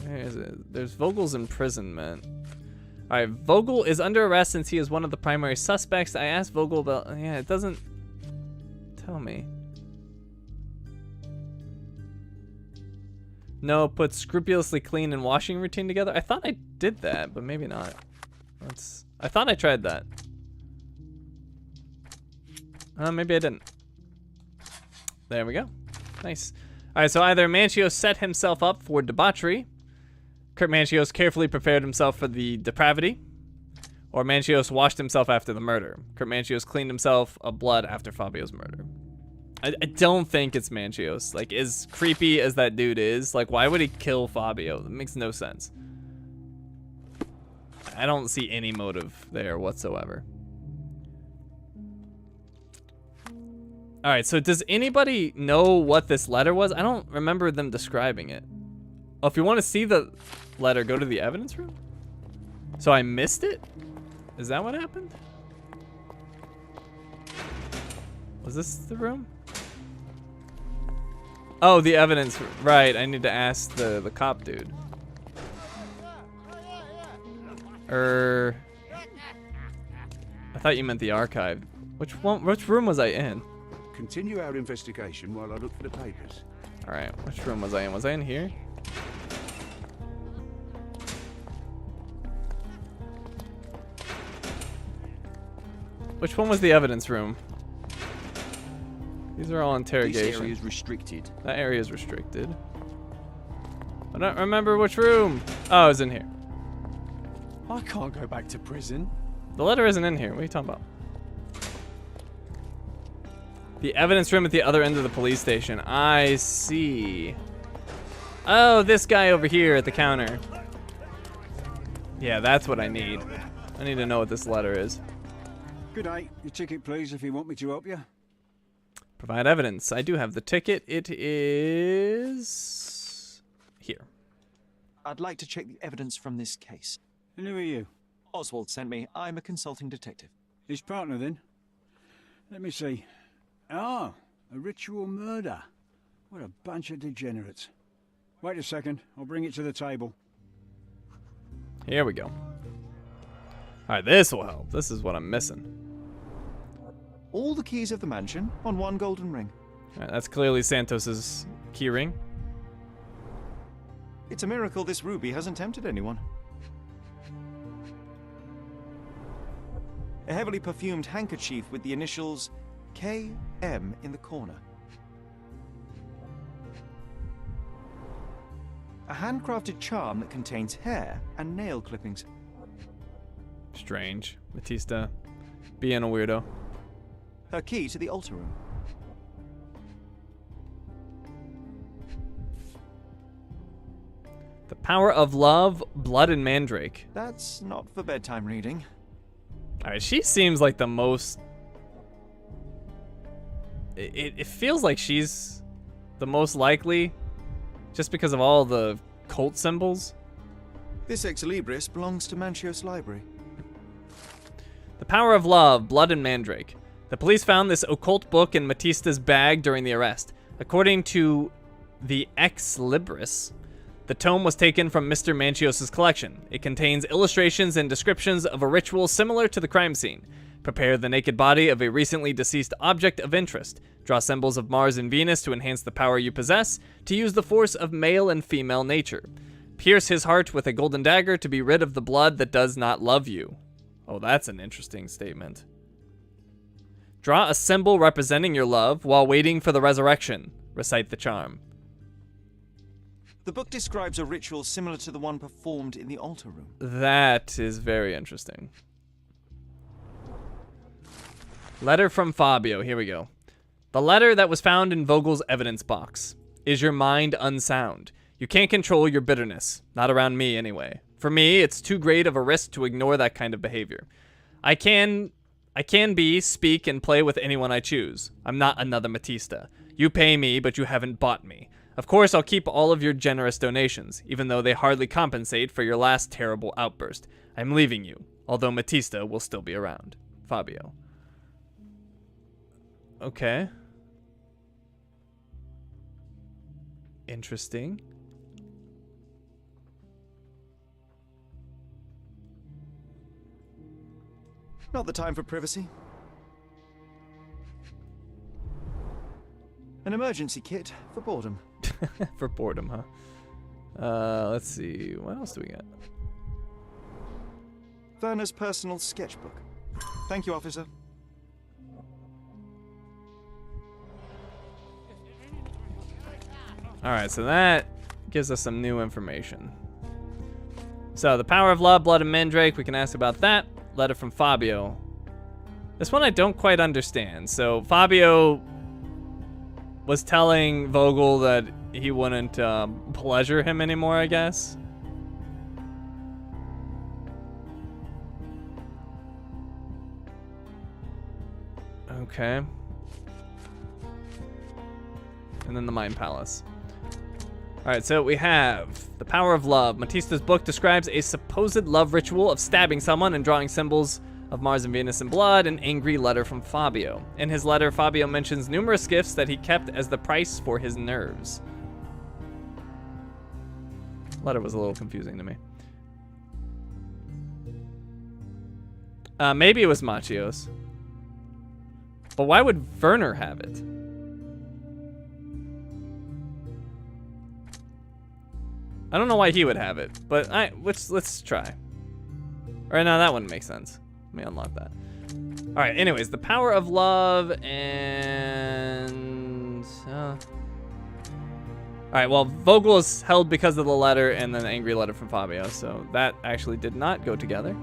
[SPEAKER 1] Where is it? There's Vogel's imprisonment. All right, Vogel is under arrest since he is one of the primary suspects. I asked Vogel about, yeah, it doesn't tell me. No, put scrupulously clean and washing routine together. I thought I did that, but maybe not. I thought I tried that. Maybe I didn't. There we go. Nice. All right, so either Manchios set himself up for debauchery, Kurt Manchios carefully prepared himself for the depravity, or Manchios washed himself after the murder. Kurt Manchios cleaned himself of blood after Fabio's murder. I don't think it's Manchios. Like, as creepy as that dude is, like, why would he kill Fabio? That makes no sense. I don't see any motive there whatsoever. All right, so does anybody know what this letter was? I don't remember them describing it. Oh, if you want to see the letter, go to the evidence room? So I missed it? Is that what happened? Was this the room? Oh, the evidence, right. I need to ask the cop dude. I thought you meant the archive. Which room was I in?
[SPEAKER 3] Continue our investigation while I look for the papers.
[SPEAKER 1] All right, which room was I in? Was I in here? Which one was the evidence room? These are all interrogation.
[SPEAKER 7] This area is restricted.
[SPEAKER 1] That area is restricted. I don't remember which room. Oh, it was in here.
[SPEAKER 4] I can't go back to prison.
[SPEAKER 1] The letter isn't in here. What are you talking about? The evidence room at the other end of the police station. I see. Oh, this guy over here at the counter. Yeah, that's what I need. I need to know what this letter is.
[SPEAKER 11] Good day. Your ticket, please, if you want me to help you.
[SPEAKER 1] Provide evidence. I do have the ticket. It is here.
[SPEAKER 5] I'd like to check the evidence from this case.
[SPEAKER 11] And who are you?
[SPEAKER 5] Oswald sent me. I'm a consulting detective.
[SPEAKER 11] His partner, then? Let me see. Ah, a ritual murder. What a bunch of degenerates. Wait a second. I'll bring it to the table.
[SPEAKER 1] Here we go. All right, this will help. This is what I'm missing.
[SPEAKER 5] All the keys of the mansion on one golden ring.
[SPEAKER 1] All right, that's clearly Santos's key ring.
[SPEAKER 5] It's a miracle this ruby hasn't tempted anyone. A heavily perfumed handkerchief with the initials KM in the corner. A handcrafted charm that contains hair and nail clippings.
[SPEAKER 1] Strange. Batista being a weirdo.
[SPEAKER 5] Her key to the altar room.
[SPEAKER 1] The power of love, blood, and mandrake.
[SPEAKER 5] That's not for bedtime reading.
[SPEAKER 1] All right, she seems like the most... It feels like she's the most likely, just because of all the cult symbols.
[SPEAKER 5] This ex libris belongs to Manchios Library.
[SPEAKER 1] The power of love, blood, and mandrake. The police found this occult book in Batista's bag during the arrest. According to the ex libris, the tome was taken from Mr. Manchios' collection. It contains illustrations and descriptions of a ritual similar to the crime scene. Prepare the naked body of a recently deceased object of interest. Draw symbols of Mars and Venus to enhance the power you possess, to use the force of male and female nature. Pierce his heart with a golden dagger to be rid of the blood that does not love you. Oh, that's an interesting statement. Draw a symbol representing your love while waiting for the resurrection. Recite the charm.
[SPEAKER 5] The book describes a ritual similar to the one performed in the altar room.
[SPEAKER 1] That is very interesting. Letter from Fabio. Here we go. The letter that was found in Vogel's evidence box. Is your mind unsound? You can't control your bitterness. Not around me, anyway. For me, it's too great of a risk to ignore that kind of behavior. I can speak, and play with anyone I choose. I'm not another Batista. You pay me, but you haven't bought me. Of course, I'll keep all of your generous donations, even though they hardly compensate for your last terrible outburst. I'm leaving you, although Batista will still be around. Fabio. Okay. Interesting.
[SPEAKER 5] Not the time for privacy. An emergency kit for boredom.
[SPEAKER 1] For boredom, huh? Let's see. What else do we got?
[SPEAKER 5] Werner's personal sketchbook. Thank you, officer.
[SPEAKER 1] Alright, so that gives us some new information. So, the power of love, blood, and mandrake. We can ask about that. Letter from Fabio. This one I don't quite understand. So, Fabio was telling Vogel that he wouldn't pleasure him anymore, I guess. Okay. And then the Mind Palace. Alright, so we have the power of love. Batista's book describes a supposed love ritual of stabbing someone and drawing symbols of Mars and Venus and blood, an angry letter from Fabio. In his letter, Fabio mentions numerous gifts that he kept as the price for his nerves. Letter was a little confusing to me. Maybe it was Machios. But why would Werner have it? I don't know why he would have it, but let's try. Alright, now that wouldn't make sense. Let me unlock that. Alright, anyways, the power of love and... Alright, well, Vogel is held because of the letter and then the angry letter from Fabio, so that actually did not go together.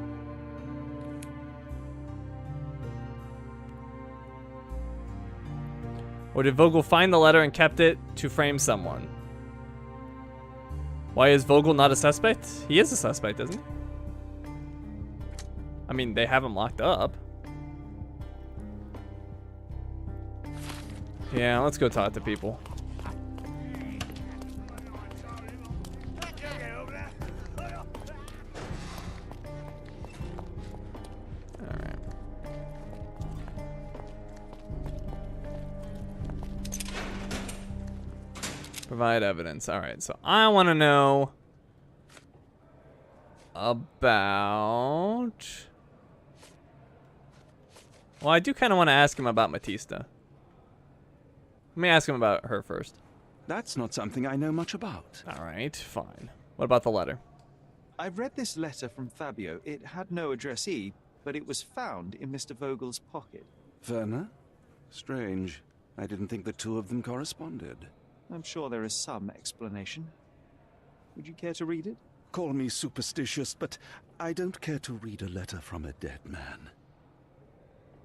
[SPEAKER 1] Or did Vogel find the letter and kept it to frame someone? Why is Vogel not a suspect? He is a suspect, isn't he? I mean, they have him locked up. Yeah, let's go talk to people. Alright. Provide evidence. Alright, so I want to know about... Well, I do kind of want to ask him about Matista. Let me ask him about her first.
[SPEAKER 8] That's not something I know much about.
[SPEAKER 1] All right, fine. What about the letter?
[SPEAKER 5] I've read this letter from Fabio. It had no addressee, but it was found in Mr. Vogel's pocket.
[SPEAKER 8] Werner? Strange. I didn't think the two of them corresponded.
[SPEAKER 5] I'm sure there is some explanation. Would you care to read it?
[SPEAKER 8] Call me superstitious, but I don't care to read a letter from a dead man.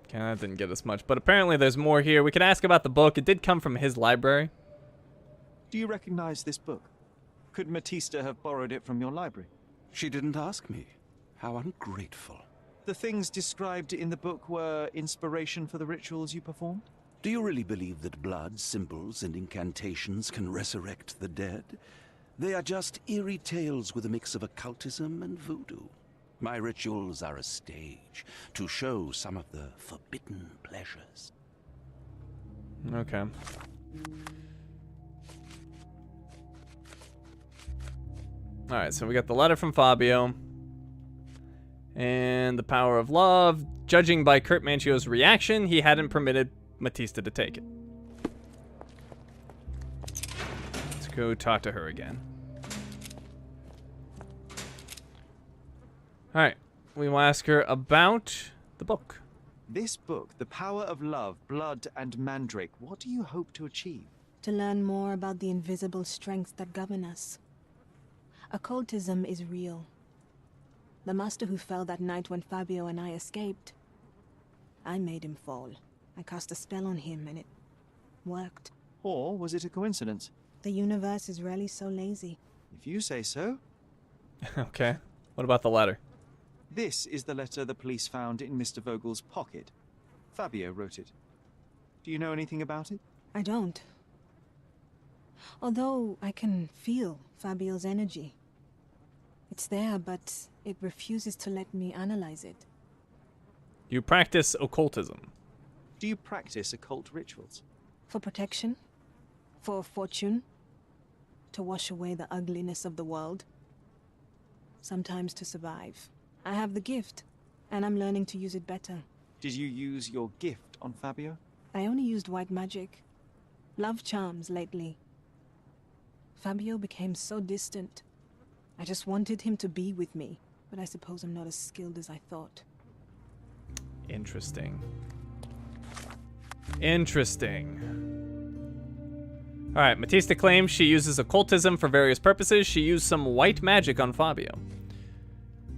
[SPEAKER 1] Okay, that didn't get us much, but apparently there's more here. We could ask about the book. It did come from his library.
[SPEAKER 5] Do you recognize this book? Could Matista have borrowed it from your library?
[SPEAKER 8] She didn't ask me. How ungrateful.
[SPEAKER 5] The things described in the book were inspiration for the rituals you performed?
[SPEAKER 8] Do you really believe that blood, symbols, and incantations can resurrect the dead? They are just eerie tales with a mix of occultism and voodoo. My rituals are a stage to show some of the forbidden pleasures.
[SPEAKER 1] Okay. Alright, so we got the letter from Fabio. And the power of love. Judging by Kurt Mancio's reaction, he hadn't permitted Matista to take it. Let's go talk to her again. Alright, we will ask her about the book.
[SPEAKER 5] This book, The Power of Love, Blood, and Mandrake, what do you hope to achieve?
[SPEAKER 9] To learn more about the invisible strengths that govern us. Occultism is real. The master who fell that night when Fabio and I escaped, I made him fall. I cast a spell on him and it worked.
[SPEAKER 5] Or was it a coincidence?
[SPEAKER 9] The universe is rarely so lazy.
[SPEAKER 5] If you say so.
[SPEAKER 1] Okay, what about the letter?
[SPEAKER 5] This is the letter the police found in Mr. Vogel's pocket. Fabio wrote it. Do you know anything about it?
[SPEAKER 9] I don't. Although I can feel Fabio's energy. It's there, but it refuses to let me analyze it.
[SPEAKER 1] You practice occultism.
[SPEAKER 5] Do you practice occult rituals?
[SPEAKER 9] For protection? For fortune? To wash away the ugliness of the world? Sometimes to survive. I have the gift, and I'm learning to use it better.
[SPEAKER 5] Did you use your gift on Fabio?
[SPEAKER 9] I only used white magic. Love charms lately. Fabio became so distant. I just wanted him to be with me, but I suppose I'm not as skilled as I thought.
[SPEAKER 1] Interesting. Interesting. Alright, Matista claims she uses occultism for various purposes. She used some white magic on Fabio.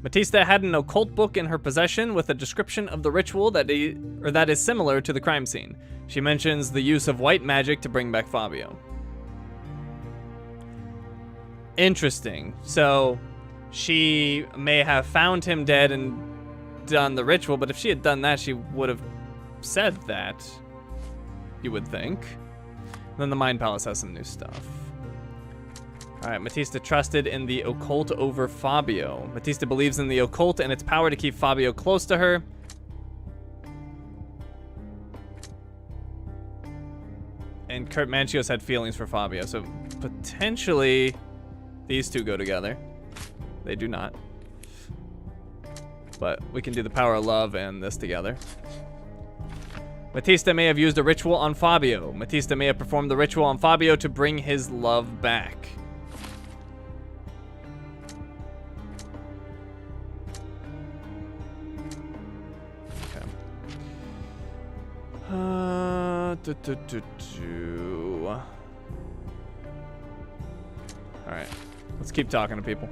[SPEAKER 1] Matista had an occult book in her possession with a description of the ritual that is similar to the crime scene. She mentions the use of white magic to bring back Fabio. Interesting. So, she may have found him dead and done the ritual, but if she had done that, she would have said that, you would think. Then the Mind Palace has some new stuff. Alright, Matista trusted in the occult over Fabio. Matista believes in the occult and its power to keep Fabio close to her. And Kurt Mancios had feelings for Fabio, so potentially these two go together. They do not. But we can do the power of love and this together. Matista may have used a ritual on Fabio. Matista may have performed the ritual on Fabio to bring his love back. Okay. Alright. Let's keep talking to people.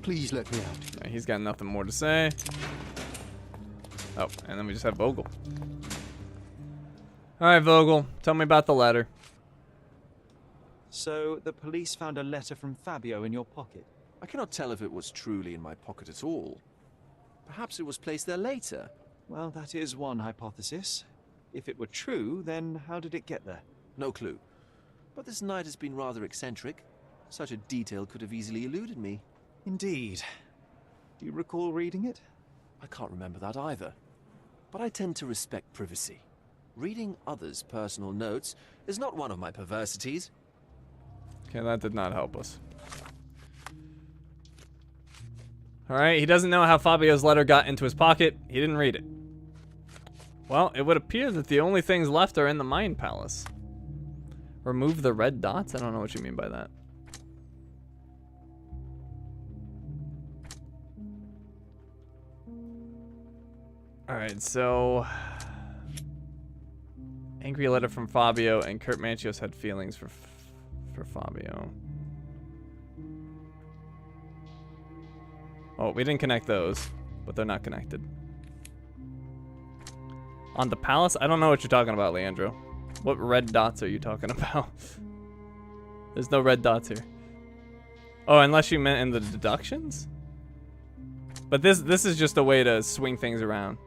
[SPEAKER 10] Please let me out.
[SPEAKER 1] He's got nothing more to say. Oh, and then we just have Vogel. Alright, Vogel. Tell me about the letter.
[SPEAKER 5] So, the police found a letter from Fabio in your pocket.
[SPEAKER 7] I cannot tell if it was truly in my pocket at all. Perhaps it was placed there later.
[SPEAKER 5] Well, that is one hypothesis. If it were true, then how did it get there?
[SPEAKER 7] No clue. But this night has been rather eccentric. Such a detail could have easily eluded me.
[SPEAKER 5] Indeed. Do you recall reading it?
[SPEAKER 7] I can't remember that either. But I tend to respect privacy. Reading others' personal notes is not one of my perversities.
[SPEAKER 1] Okay, that did not help us. Alright, he doesn't know how Fabio's letter got into his pocket. He didn't read it. Well, it would appear that the only things left are in the Mind Palace. Remove the red dots? I don't know what you mean by that. Alright, so... Angry letter from Fabio, and Kurt Manchios had feelings for Fabio. Oh, we didn't connect those, but they're not connected. On the palace? I don't know what you're talking about, Leandro. What red dots are you talking about? There's no red dots here. Oh, unless you meant in the deductions? But this is just a way to swing things around.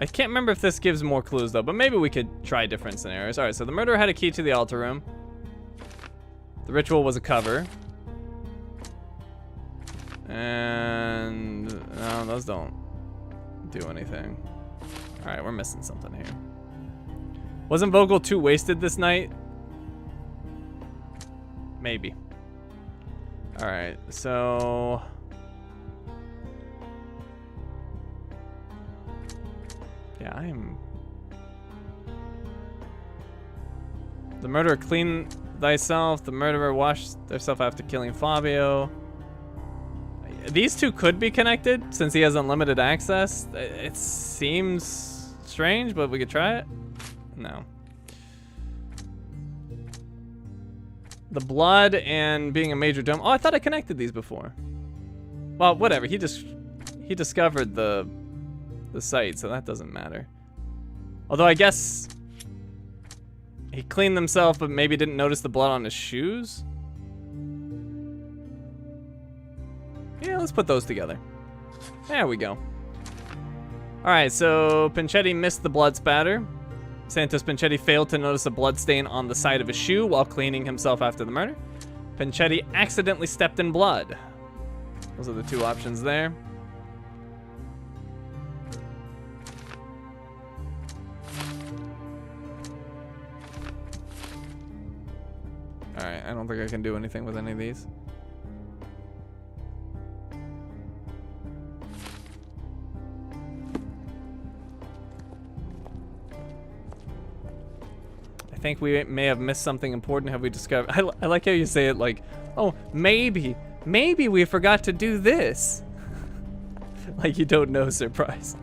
[SPEAKER 1] I can't remember if this gives more clues though, but maybe we could try different scenarios. Alright, so the murderer had a key to the altar room. The ritual was a cover. And no, those don't do anything. Alright, we're missing something here. Wasn't Vogel too wasted this night? Maybe. Alright, so... Yeah, I am... The murderer cleaned thyself. The murderer washed thyself after killing Fabio. These two could be connected since he has unlimited access. It seems strange, but we could try it. No. The blood and being a major dome. Oh, I thought I connected these before. Well, whatever. He discovered the site, so that doesn't matter. Although I guess he cleaned himself, but maybe didn't notice the blood on his shoes. Yeah, let's put those together. There we go. Alright, so Pinchetti missed the blood spatter. Santos Pinchetti failed to notice a blood stain on the side of his shoe while cleaning himself after the murder. Pinchetti accidentally stepped in blood. Those are the two options there. Alright, I don't think I can do anything with any of these. I think we may have missed something important. Have we discovered? I like how you say it like, oh, maybe we forgot to do this. Like you don't know, surprise.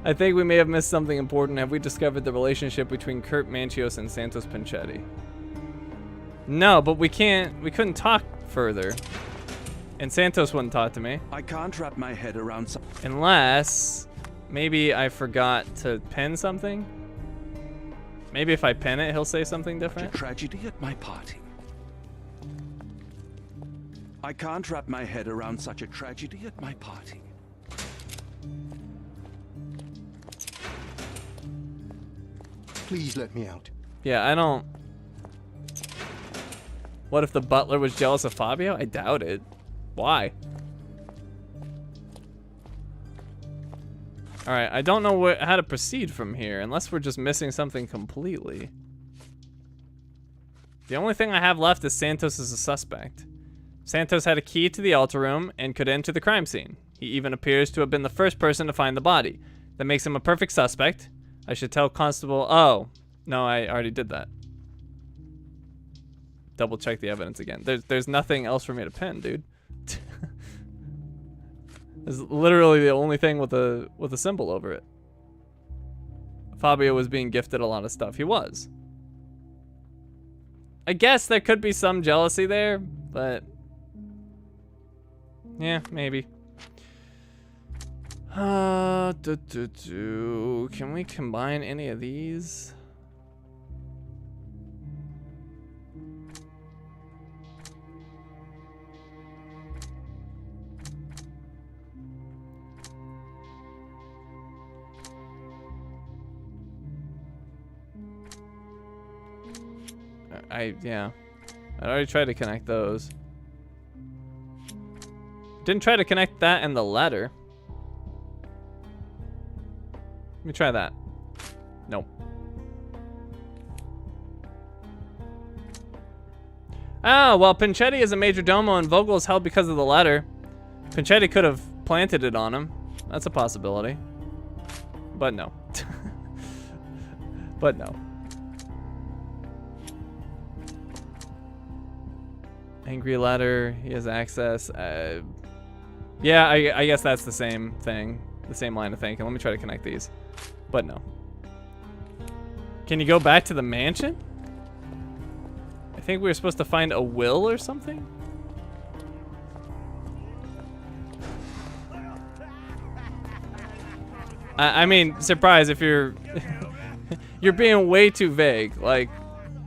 [SPEAKER 1] I think we may have missed something important. Have we discovered the relationship between Kurt Manchios and Santos Pinchetti? No, but we couldn't talk further. And Santos wouldn't talk to me.
[SPEAKER 8] I can't wrap my head around
[SPEAKER 1] unless maybe I forgot to pin something. Maybe if I pin it, he'll say something different.
[SPEAKER 8] A tragedy at my party. I can't wrap my head around such a tragedy at my party.
[SPEAKER 10] Please let me out.
[SPEAKER 1] Yeah, I don't... What if the butler was jealous of Fabio? I doubt it. Why? Alright, I don't know how to proceed from here, unless we're just missing something completely. The only thing I have left is Santos as a suspect. Santos had a key to the altar room and could enter the crime scene. He even appears to have been the first person to find the body. That makes him a perfect suspect. I should tell Constable... Oh, no, I already did that. Double check the evidence again. There's nothing else for me to pin, dude. It's literally the only thing with a symbol over it. Fabio was being gifted a lot of stuff. He was. I guess there could be some jealousy there, but yeah, maybe. Can we combine any of these? Yeah. I already tried to connect those. Didn't try to connect that and the letter. Let me try that. Nope. Ah, well, Pinchetti is a major domo and Vogel is held because of the letter. Pinchetti could have planted it on him. That's a possibility. But no. But no. Angry letter, he has access. Yeah, I guess that's the same thing. The same line of thinking. Let me try to connect these. But no. Can you go back to the mansion? I think we were supposed to find a will or something? I mean, surprise if you're... you're being way too vague. Like,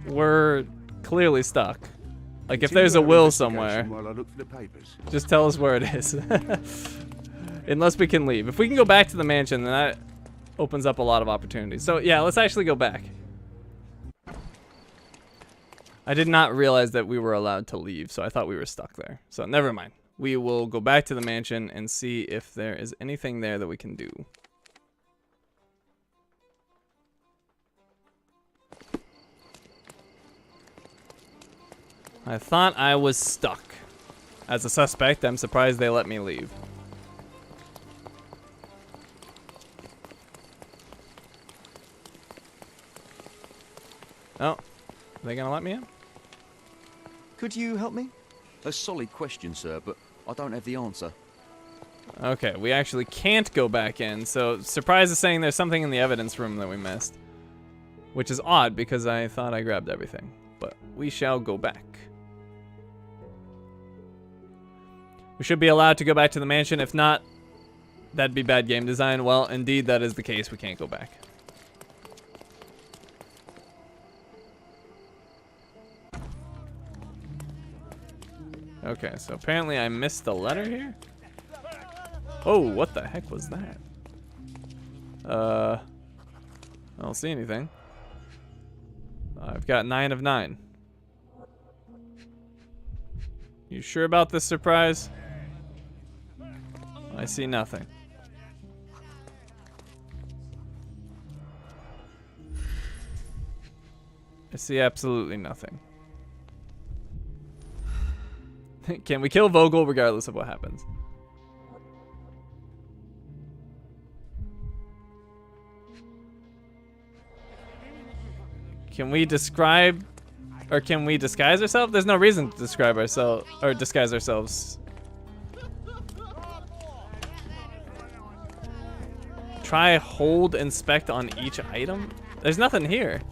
[SPEAKER 1] we're clearly stuck. Like, if there's a will somewhere, just tell us where it is. Unless we can leave. If we can go back to the mansion, then that opens up a lot of opportunities. So, yeah, let's actually go back. I did not realize that we were allowed to leave, so I thought we were stuck there. So, never mind. We will go back to the mansion and see if there is anything there that we can do. I thought I was stuck. As a suspect, I'm surprised they let me leave. Oh, are they gonna let me in?
[SPEAKER 5] Could you help me?
[SPEAKER 12] A solid question, sir, but I don't have the answer.
[SPEAKER 1] Okay, we actually can't go back in, so Surprise is saying there's something in the evidence room that we missed. Which is odd, because I thought I grabbed everything. But we shall go back. We should be allowed to go back to the mansion. If not, that'd be bad game design. Well, indeed, that is the case. We can't go back. Okay, so apparently I missed the letter here. Oh, what the heck was that? I don't see anything. I've got 9 of 9. You sure about this, Surprise? I see nothing. I see absolutely nothing. Can we kill Vogel regardless of what happens? Can we describe, or can we disguise ourselves? There's no reason to describe ourselves, or disguise ourselves. Try hold inspect on each item? There's nothing here.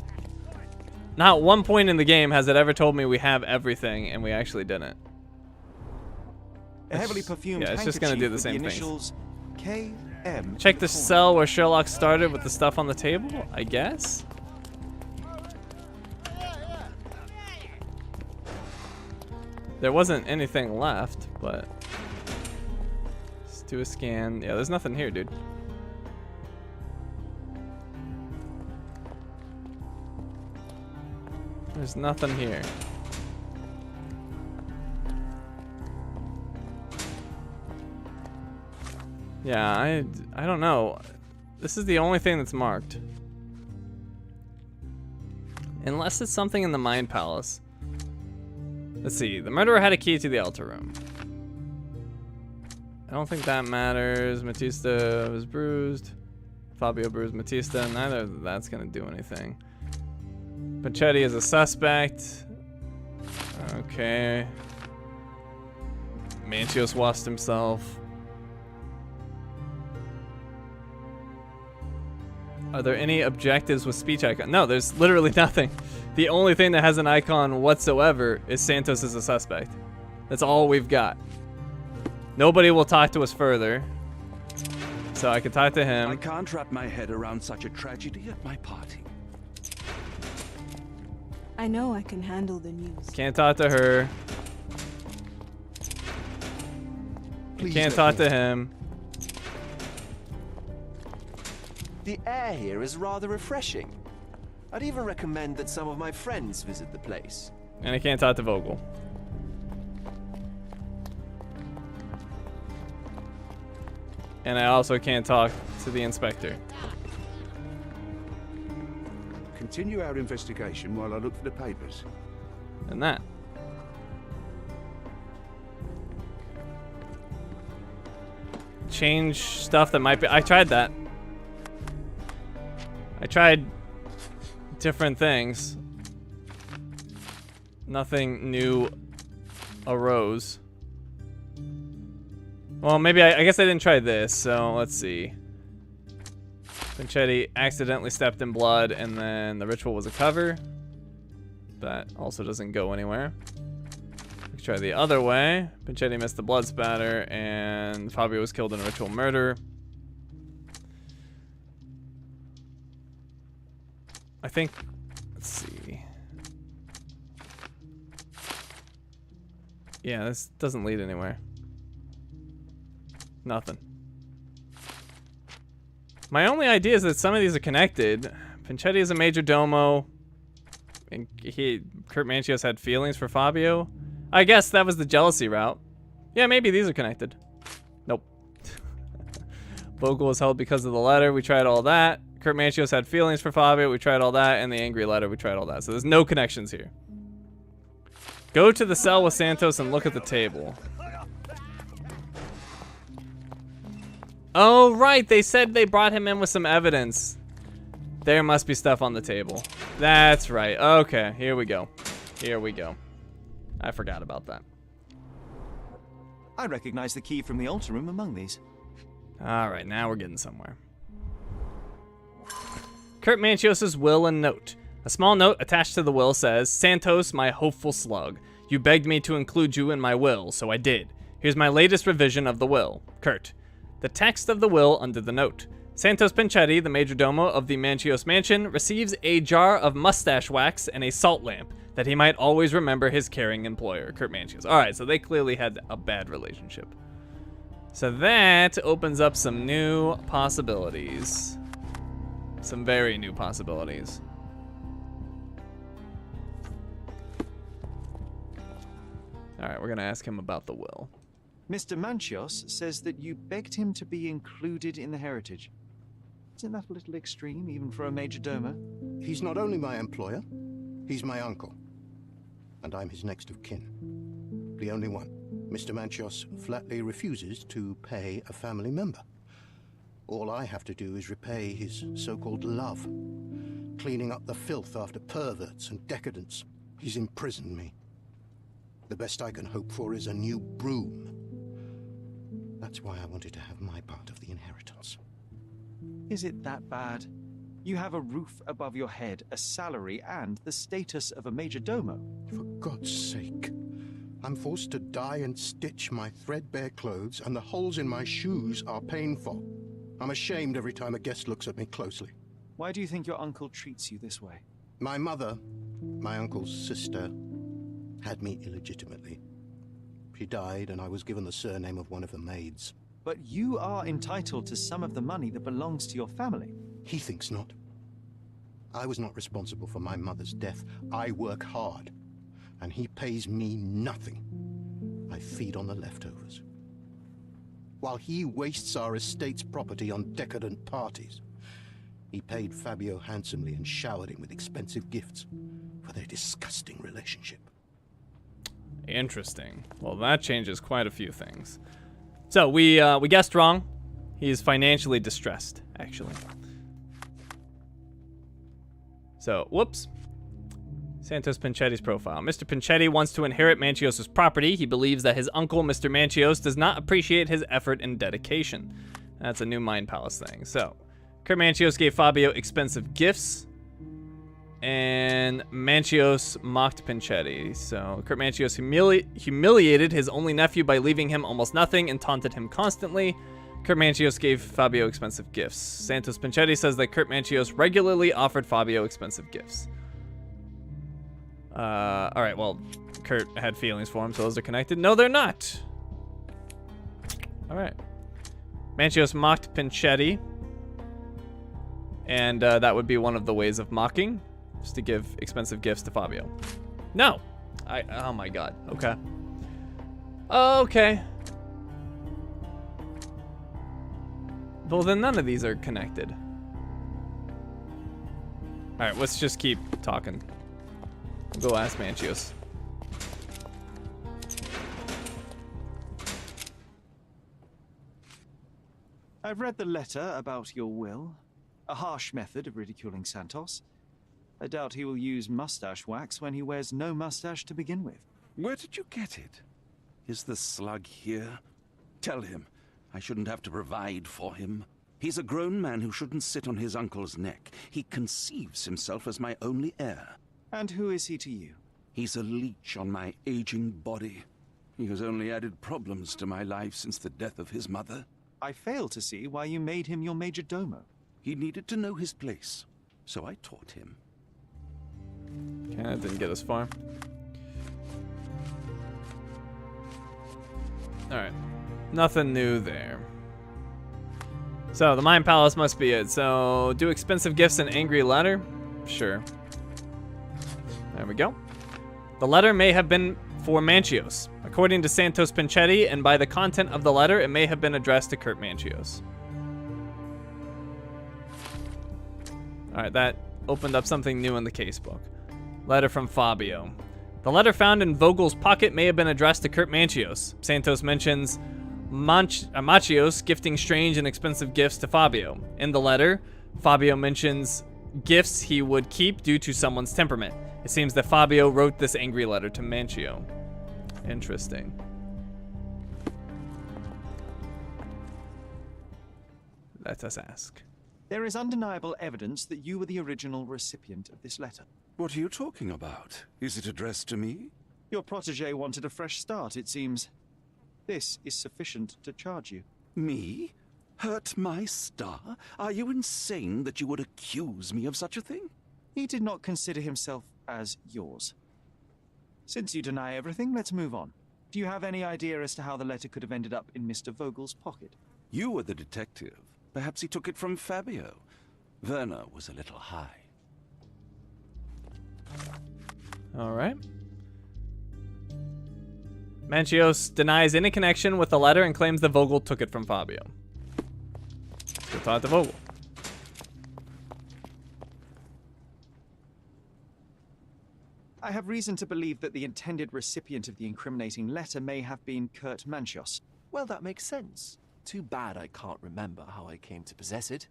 [SPEAKER 1] Not one point in the game has it ever told me we have everything and we actually didn't.
[SPEAKER 5] A heavily perfumed
[SPEAKER 1] yeah, it's just gonna do the same
[SPEAKER 5] things. KM.
[SPEAKER 1] Check the cell where Sherlock started with the stuff on the table, I guess? There wasn't anything left, but let's do a scan. Yeah, there's nothing here, dude. There's nothing here. Yeah, I don't know. This is the only thing that's marked. Unless it's something in the Mind Palace. Let's see. The murderer had a key to the altar room. I don't think that matters. Matista was bruised. Fabio bruised Matista. Neither of that's gonna do anything. Pinchetti is a suspect. Okay. Manchios washed himself. Are there any objectives with speech icon? No, there's literally nothing. The only thing that has an icon whatsoever is Santos as a suspect. That's all we've got. Nobody will talk to us further. So I can talk to him.
[SPEAKER 8] I can't wrap my head around such a tragedy at my party.
[SPEAKER 9] I know I can handle the news.
[SPEAKER 1] Can't talk to her. Can't talk to him.
[SPEAKER 7] The air here is rather refreshing. I'd even recommend that some of my friends visit the place.
[SPEAKER 1] And I can't talk to Vogel. And I also can't talk to the inspector.
[SPEAKER 3] Continue our investigation while I look for the papers.
[SPEAKER 1] And that. change stuff that might be... I tried that. I tried different things. Nothing new arose. Well, maybe I guess I didn't try this, so let's see. Pinchetti accidentally stepped in blood, and then the ritual was a cover. That also doesn't go anywhere. Let's try the other way. Pinchetti missed the blood spatter, and Fabio was killed in a ritual murder. I think, let's see. Yeah, this doesn't lead anywhere. Nothing. My only idea is that some of these are connected. Pinchetti is a major domo. And Kurt Manchios had feelings for Fabio. I guess that was the jealousy route. Yeah, maybe these are connected. Nope. Vogel was held because of the letter. We tried all that. Kurt Manchios had feelings for Fabio. We tried all that. And the angry letter. We tried all that. So there's no connections here. Go to the cell with Santos and look at the table. Oh, right. They said they brought him in with some evidence. There must be stuff on the table. That's right. Okay, here we go. Here we go. I forgot about that.
[SPEAKER 5] I recognize the key from the altar room among these.
[SPEAKER 1] All right, now we're getting somewhere. Kurt Manchios' will and note. A small note attached to the will says, Santos, my hopeful slug. You begged me to include you in my will, so I did. Here's my latest revision of the will. Kurt. The text of the will under the note. Santos Pinchetti, the majordomo of the Manchios mansion, receives a jar of mustache wax and a salt lamp that he might always remember his caring employer, Kurt Manchios. All right, so they clearly had a bad relationship. So that opens up some new possibilities. Some very new possibilities. All right, we're gonna ask him about the will.
[SPEAKER 5] Mr. Manchios says that you begged him to be included in the heritage. Isn't that a little extreme, even for a majordomo?
[SPEAKER 10] He's not only my employer, he's my uncle. And I'm his next of kin. The only one. Mr. Manchios flatly refuses to pay a family member. All I have to do is repay his so-called love. Cleaning up the filth after perverts and decadents. He's imprisoned me. The best I can hope for is a new broom. That's why I wanted to have my part of the inheritance.
[SPEAKER 5] Is it that bad? You have a roof above your head, a salary, and the status of a majordomo.
[SPEAKER 10] For God's sake. I'm forced to dye and stitch my threadbare clothes, and the holes in my shoes are painful. I'm ashamed every time a guest looks at me closely.
[SPEAKER 5] Why do you think your uncle treats you this way?
[SPEAKER 10] My mother, my uncle's sister, had me illegitimately. She died, and I was given the surname of one of the maids.
[SPEAKER 5] But you are entitled to some of the money that belongs to your family.
[SPEAKER 10] He thinks not. I was not responsible for my mother's death. I work hard, and he pays me nothing. I feed on the leftovers. While he wastes our estate's property on decadent parties, he paid Fabio handsomely and showered him with expensive gifts for their disgusting relationship.
[SPEAKER 1] Interesting. Well, that changes quite a few things. So we guessed wrong. He's financially distressed, actually. So, whoops. Santos Pinchetti's profile. Mr. Pinchetti wants to inherit Manchios' property. He believes that his uncle, Mr. Manchios, does not appreciate his effort and dedication. That's a new Mind Palace thing. So, Kurt Manchios gave Fabio expensive gifts. And Manchios mocked Pinchetti. So Kurt Manchios humiliated his only nephew by leaving him almost nothing and taunted him constantly. Kurt Manchios gave Fabio expensive gifts. Santos Pinchetti says that Kurt Manchios regularly offered Fabio expensive gifts. All right, well, Kurt had feelings for him, so those are connected. No, they're not. All right. Manchios mocked Pinchetti. And that would be one of the ways of mocking. Just to give expensive gifts to Fabio. No. Oh my god. Okay. Okay. Well, then none of these are connected. Alright, let's just keep talking. We'll go ask Manchios.
[SPEAKER 5] I've read the letter about your will. A harsh method of ridiculing Santos. I doubt he will use mustache wax when he wears no mustache to begin with.
[SPEAKER 8] Where did you get it? Is the slug here? Tell him I shouldn't have to provide for him. He's a grown man who shouldn't sit on his uncle's neck. He conceives himself as my only heir.
[SPEAKER 5] And who is he to you?
[SPEAKER 8] He's a leech on my aging body. He has only added problems to my life since the death of his mother.
[SPEAKER 5] I fail to see why you made him your major domo.
[SPEAKER 8] He needed to know his place, so I taught him.
[SPEAKER 1] Okay, that didn't get us far. Alright. Nothing new there. So, the Mind Palace must be it. So, do expensive gifts and angry letter? Sure. There we go. The letter may have been for Manchios. According to Santos Pinchetti, and by the content of the letter, it may have been addressed to Kurt Manchios. Alright, that opened up something new in the casebook. Letter from Fabio. The letter found in Vogel's pocket may have been addressed to Kurt Manchios. Santos mentions Manchios gifting strange and expensive gifts to Fabio. In the letter, Fabio mentions gifts he would keep due to someone's temperament. It seems that Fabio wrote this angry letter to Manchio. Interesting. Let us ask.
[SPEAKER 5] There is undeniable evidence that you were the original recipient of this letter.
[SPEAKER 8] What are you talking about? Is it addressed to me?
[SPEAKER 5] Your protege wanted a fresh start, it seems. This is sufficient to charge you.
[SPEAKER 8] Me? Hurt my star? Are you insane that you would accuse me of such a thing?
[SPEAKER 5] He did not consider himself as yours. Since you deny everything, let's move on. Do you have any idea as to how the letter could have ended up in Mr. Vogel's pocket?
[SPEAKER 8] You were the detective. Perhaps he took it from Fabio. Werner was a little high.
[SPEAKER 1] All right. Manchios denies any connection with the letter and claims that Vogel took it from Fabio. Let's go talk to Vogel.
[SPEAKER 5] I have reason to believe that the intended recipient of the incriminating letter may have been Kurt Manchios.
[SPEAKER 7] Well, that makes sense. Too bad I can't remember how I came to possess it.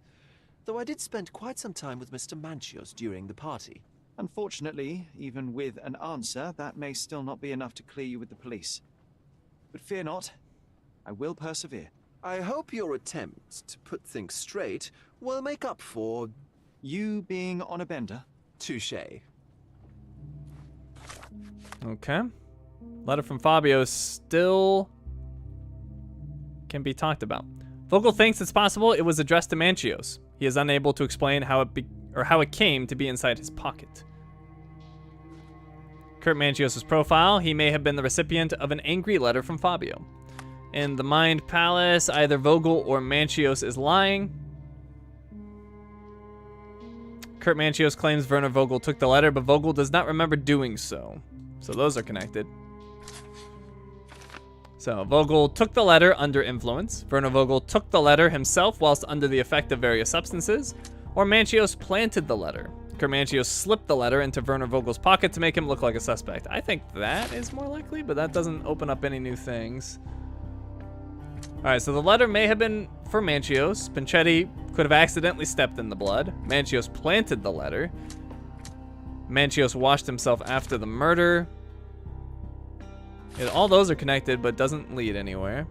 [SPEAKER 7] Though I did spend quite some time with Mr. Manchios during the party.
[SPEAKER 5] Unfortunately, even with an answer, that may still not be enough to clear you with the police. But fear not, I will persevere.
[SPEAKER 7] I hope your attempt to put things straight will make up for...
[SPEAKER 5] you being on a bender?
[SPEAKER 7] Touché.
[SPEAKER 1] Okay. Letter from Fabio still can be talked about. Vogel thinks it's possible it was addressed to Manchios. He is unable to explain how it came to be inside his pocket. Kurt Manchios' profile, he may have been the recipient of an angry letter from Fabio. In the Mind Palace, either Vogel or Manchios is lying. Kurt Manchios claims Werner Vogel took the letter, but Vogel does not remember doing so. So those are connected. So Vogel took the letter under influence. Werner Vogel took the letter himself whilst under the effect of various substances. Or Manchios planted the letter. Kurt Manchios slipped the letter into Werner Vogel's pocket to make him look like a suspect. I think that is more likely, but that doesn't open up any new things. Alright, so the letter may have been for Manchios. Pinchetti could have accidentally stepped in the blood. Manchios planted the letter. Manchios washed himself after the murder. All those are connected, but doesn't lead anywhere.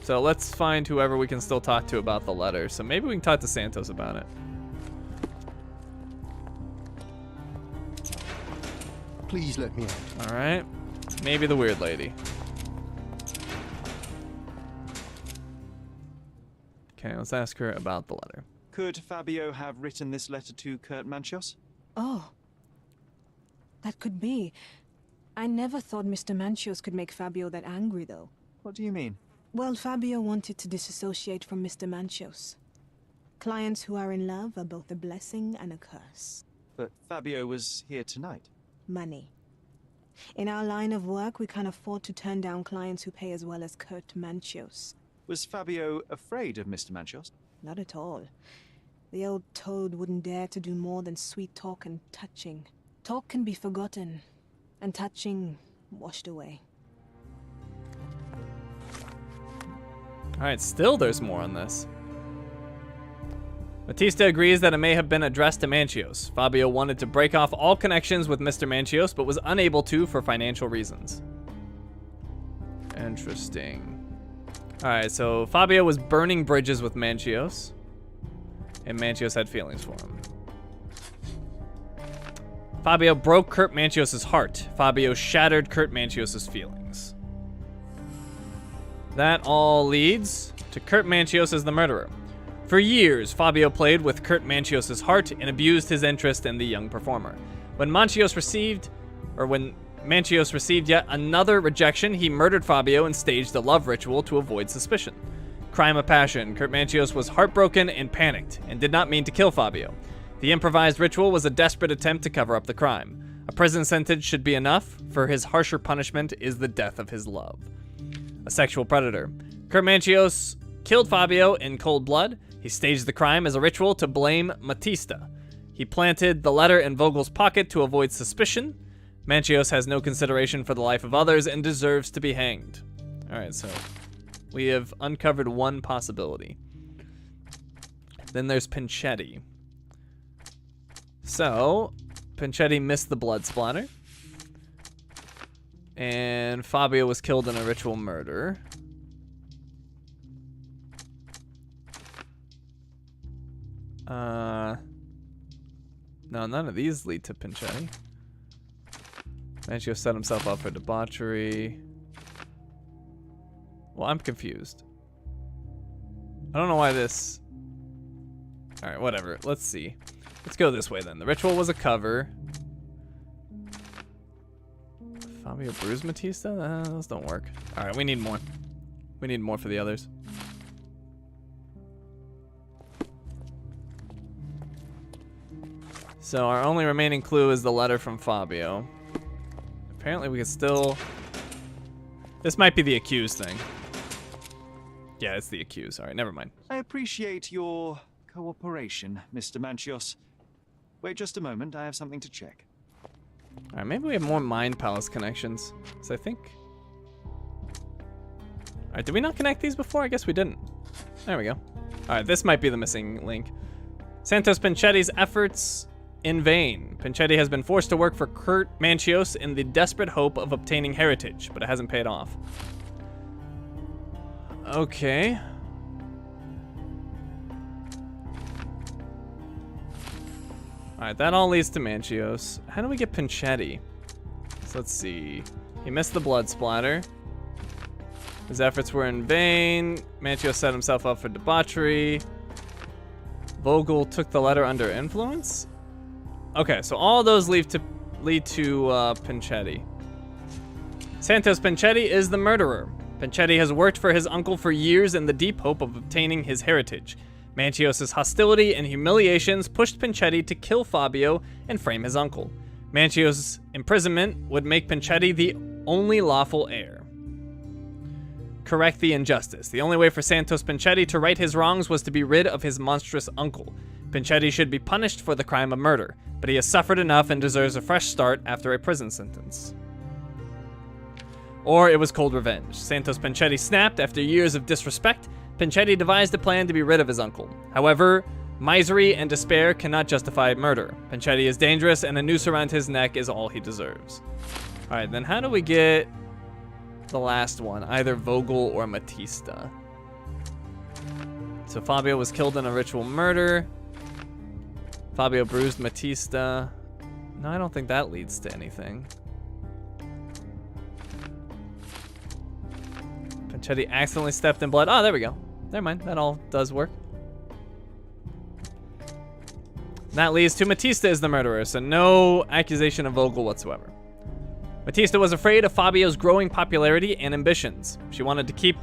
[SPEAKER 1] So let's find whoever we can still talk to about the letter. So maybe we can talk to Santos about it.
[SPEAKER 10] Please let me out.
[SPEAKER 1] All right. Maybe the weird lady. Okay, let's ask her about the letter.
[SPEAKER 5] Could Fabio have written this letter to Kurt Manchios?
[SPEAKER 9] Oh. That could be. I never thought Mr. Manchios could make Fabio that angry, though.
[SPEAKER 5] What do you mean?
[SPEAKER 9] Well, Fabio wanted to disassociate from Mr. Manchios. Clients who are in love are both a blessing and a curse.
[SPEAKER 5] But Fabio was here tonight.
[SPEAKER 9] Money. In our line of work, we can't afford to turn down clients who pay as well as Kurt Manchios.
[SPEAKER 5] Was Fabio afraid of Mr. Manchios?
[SPEAKER 9] Not at all. The old toad wouldn't dare to do more than sweet talk and touching. Talk can be forgotten, and touching washed away.
[SPEAKER 1] Alright, still there's more on this. Matista agrees that it may have been addressed to Manchios. Fabio wanted to break off all connections with Mr. Manchios, but was unable to for financial reasons. Interesting. Alright, so Fabio was burning bridges with Manchios, and Manchios had feelings for him. Fabio broke Kurt Manchios' heart. Fabio shattered Kurt Manchios' feelings. That all leads to Kurt Manchios as the murderer. For years, Fabio played with Kurt Manchios' heart and abused his interest in the young performer. When Manchios received yet another rejection, he murdered Fabio and staged a love ritual to avoid suspicion. Crime of passion. Kurt Manchios was heartbroken and panicked, and did not mean to kill Fabio. The improvised ritual was a desperate attempt to cover up the crime. A prison sentence should be enough, for his harsher punishment is the death of his love. A sexual predator. Kurt Manchios killed Fabio in cold blood. He staged the crime as a ritual to blame Matista. He planted the letter in Vogel's pocket to avoid suspicion. Manchios has no consideration for the life of others and deserves to be hanged. Alright, so we have uncovered one possibility. Then there's Pinchetti. So, Pinchetti missed the blood splatter. And Fabio was killed in a ritual murder. No, none of these lead to Pinchetti. Manchio set himself up for debauchery. Well, I'm confused. I don't know why this... Alright, whatever. Let's see. Let's go this way then. The ritual was a cover. Fabio bruised Matista? Those don't work. Alright, we need more. We need more for the others. So our only remaining clue is the letter from Fabio. Apparently we can still... This might be the accused thing. Yeah, it's the accused. Alright, never mind.
[SPEAKER 5] I appreciate your cooperation, Mr. Manchios. Wait just a moment, I have something to check.
[SPEAKER 1] Alright, maybe we have more Mind Palace connections. So I think... Alright, did we not connect these before? I guess we didn't. There we go. Alright, this might be the missing link. Santos Pinchetti's efforts in vain. Pinchetti has been forced to work for Kurt Manchios in the desperate hope of obtaining heritage, but it hasn't paid off. Okay. Alright, that all leads to Manchios. How do we get Pinchetti? So let's see. He missed the blood splatter. His efforts were in vain. Manchios set himself up for debauchery. Vogel took the letter under influence? Okay, so all those lead to Pinchetti. Santos Pinchetti is the murderer. Pinchetti has worked for his uncle for years in the deep hope of obtaining his heritage. Manchios' hostility and humiliations pushed Pinchetti to kill Fabio and frame his uncle. Manchios' imprisonment would make Pinchetti the only lawful heir. Correct the injustice. The only way for Santos Pinchetti to right his wrongs was to be rid of his monstrous uncle. Pinchetti should be punished for the crime of murder, but he has suffered enough and deserves a fresh start after a prison sentence. Or it was cold revenge. Santos Pinchetti snapped after years of disrespect. Pinchetti devised a plan to be rid of his uncle. However, misery and despair cannot justify murder. Pinchetti is dangerous, and a noose around his neck is all he deserves. Alright, then how do we get the last one? Either Vogel or Matista. So Fabio was killed in a ritual murder. Fabio bruised Matista. No, I don't think that leads to anything. Pinchetti accidentally stepped in blood. Oh, there we go. Never mind. That all does work. That leads to Matista is the murderer, so no accusation of Vogel whatsoever. Matista was afraid of Fabio's growing popularity and ambitions. She wanted to keep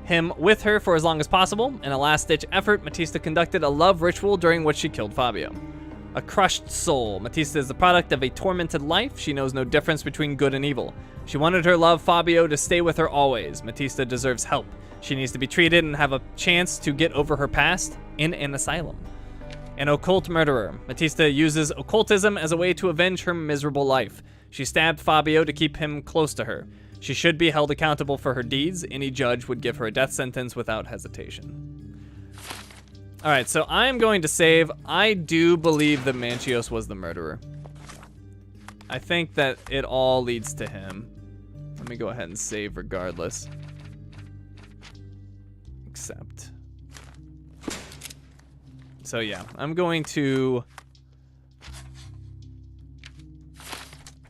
[SPEAKER 1] him with her for as long as possible. In a last-ditch effort, Matista conducted a love ritual during which she killed Fabio. A crushed soul. Matista is the product of a tormented life. She knows no difference between good and evil. She wanted her love, Fabio, to stay with her always. Matista deserves help. She needs to be treated and have a chance to get over her past in an asylum. An occult murderer. Matista uses occultism as a way to avenge her miserable life. She stabbed Fabio to keep him close to her. She should be held accountable for her deeds. Any judge would give her a death sentence without hesitation. All right, so I'm going to save. I do believe that Manchios was the murderer. I think that it all leads to him. Let me go ahead and save regardless. Accept. So yeah, I'm going to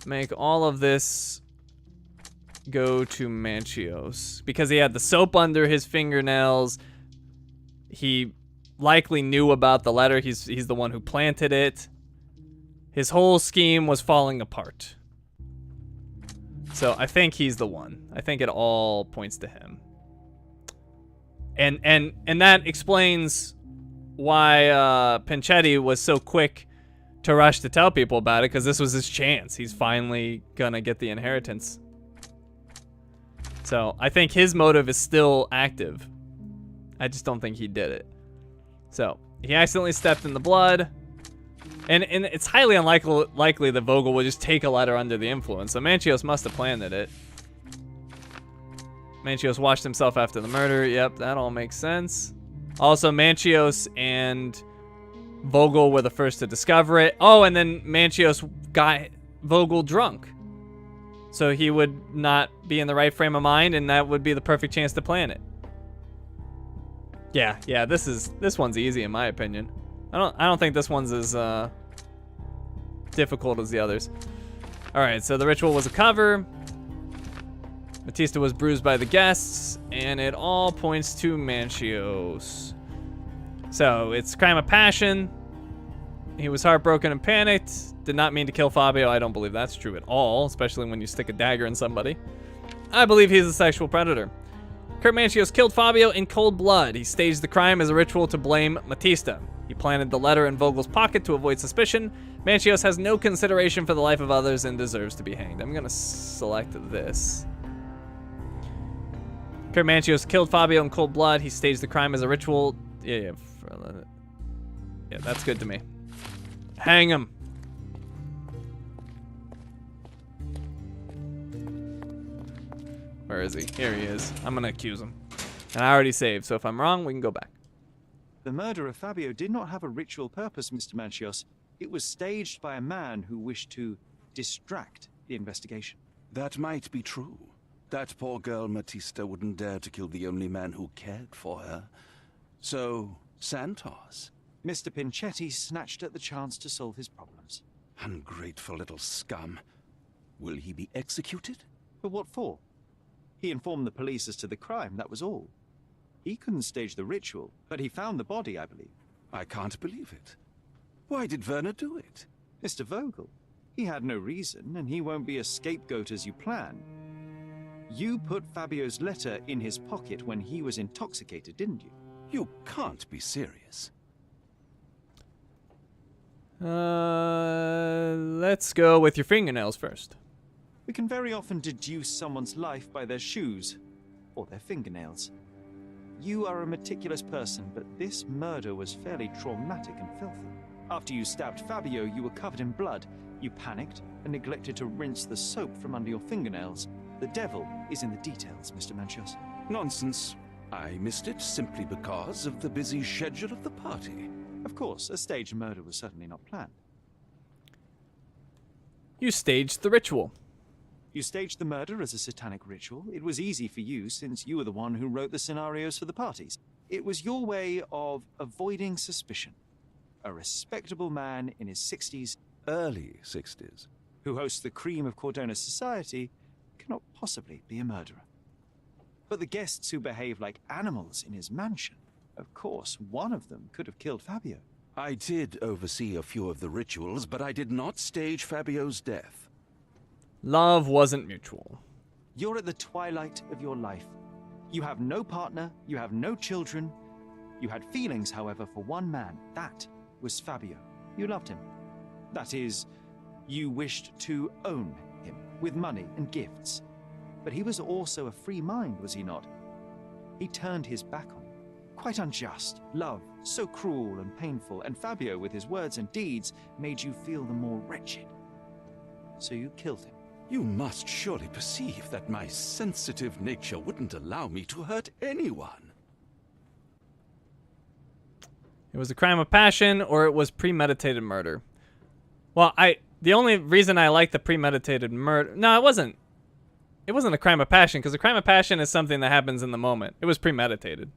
[SPEAKER 1] make all of this go to Manchios because he had the soap under his fingernails. He likely knew about the letter. He's the one who planted it. His whole scheme was falling apart. So I think he's the one. I think it all points to him. And that explains why Pinchetti was so quick to rush to tell people about it, because this was his chance. He's finally gonna get the inheritance. So I think his motive is still active. I just don't think he did it. So he accidentally stepped in the blood. And it's highly unlikely that Vogel would just take a letter under the influence. So Manchios must have planted it. Manchios washed himself after the murder. Yep, that all makes sense. Also, Manchios and Vogel were the first to discover it. Oh, and then Manchios got Vogel drunk. So he would not be in the right frame of mind, and that would be the perfect chance to plan it. Yeah, this one's easy in my opinion. I don't think this one's as difficult as the others. All right, so the ritual was a cover. Batista was bruised by the guests, and it all points to Manchios. So it's crime of passion. He was heartbroken and panicked. Did not mean to kill Fabio. I don't believe that's true at all, especially when you stick a dagger in somebody. I believe he's a sexual predator. Kurt Manchios killed Fabio in cold blood. He staged the crime as a ritual to blame Batista. He planted the letter in Vogel's pocket to avoid suspicion. Manchios has no consideration for the life of others and deserves to be hanged. I'm gonna select this. Kurt Manchios killed Fabio in cold blood. He staged the crime as a ritual. Yeah, that's good to me. Hang him. Where is he? Here he is. I'm gonna accuse him. And I already saved, so if I'm wrong, we can go back.
[SPEAKER 5] The murder of Fabio did not have a ritual purpose, Mr. Manchios. It was staged by a man who wished to distract the investigation.
[SPEAKER 8] That might be true. That poor girl Batista wouldn't dare to kill the only man who cared for her. So, Santos.
[SPEAKER 5] Mr. Pinchetti snatched at the chance to solve his problems.
[SPEAKER 8] Ungrateful little scum. Will he be executed?
[SPEAKER 5] But what for? He informed the police as to the crime, that was all. He couldn't stage the ritual, but he found the body, I believe.
[SPEAKER 8] I can't believe it. Why did Werner do it?
[SPEAKER 5] Mr. Vogel. He had no reason, and he won't be a scapegoat as you plan. You put Fabio's letter in his pocket when he was intoxicated, didn't you?
[SPEAKER 8] You can't be serious.
[SPEAKER 1] Let's go with your fingernails first.
[SPEAKER 5] We can very often deduce someone's life by their shoes or their fingernails. You are a meticulous person, but this murder was fairly traumatic and filthy. After you stabbed Fabio, you were covered in blood. You panicked and neglected to rinse the soap from under your fingernails. The devil is in the details, Mr. Manchios.
[SPEAKER 8] Nonsense. I missed it simply because of the busy schedule of the party.
[SPEAKER 5] Of course, a staged murder was certainly not planned.
[SPEAKER 1] You staged the ritual.
[SPEAKER 5] You staged the murder as a satanic ritual. It was easy for you since you were the one who wrote the scenarios for the parties. It was your way of avoiding suspicion. A respectable man in his 60s,
[SPEAKER 8] Early 60s.
[SPEAKER 5] who hosts the cream of Cordona's society, cannot possibly be a murderer. But the guests who behave like animals in his mansion, of course, one of them could have killed Fabio.
[SPEAKER 8] I did oversee a few of the rituals, but I did not stage Fabio's death.
[SPEAKER 1] Love wasn't mutual.
[SPEAKER 5] You're at the twilight of your life. You have no partner, you have no children. You had feelings, however, for one man. That was Fabio. You loved him. That is, you wished to own him with money and gifts. But he was also a free mind, was he not? He turned his back on you. Quite unjust. Love, so cruel and painful, and Fabio, with his words and deeds, made you feel the more wretched. So you killed him.
[SPEAKER 8] You must surely perceive that my sensitive nature wouldn't allow me to hurt anyone.
[SPEAKER 1] It was a crime of passion, or it was premeditated murder. Well, the only reason I like the premeditated murder... No, it wasn't. It wasn't a crime of passion, because a crime of passion is something that happens in the moment. It was premeditated.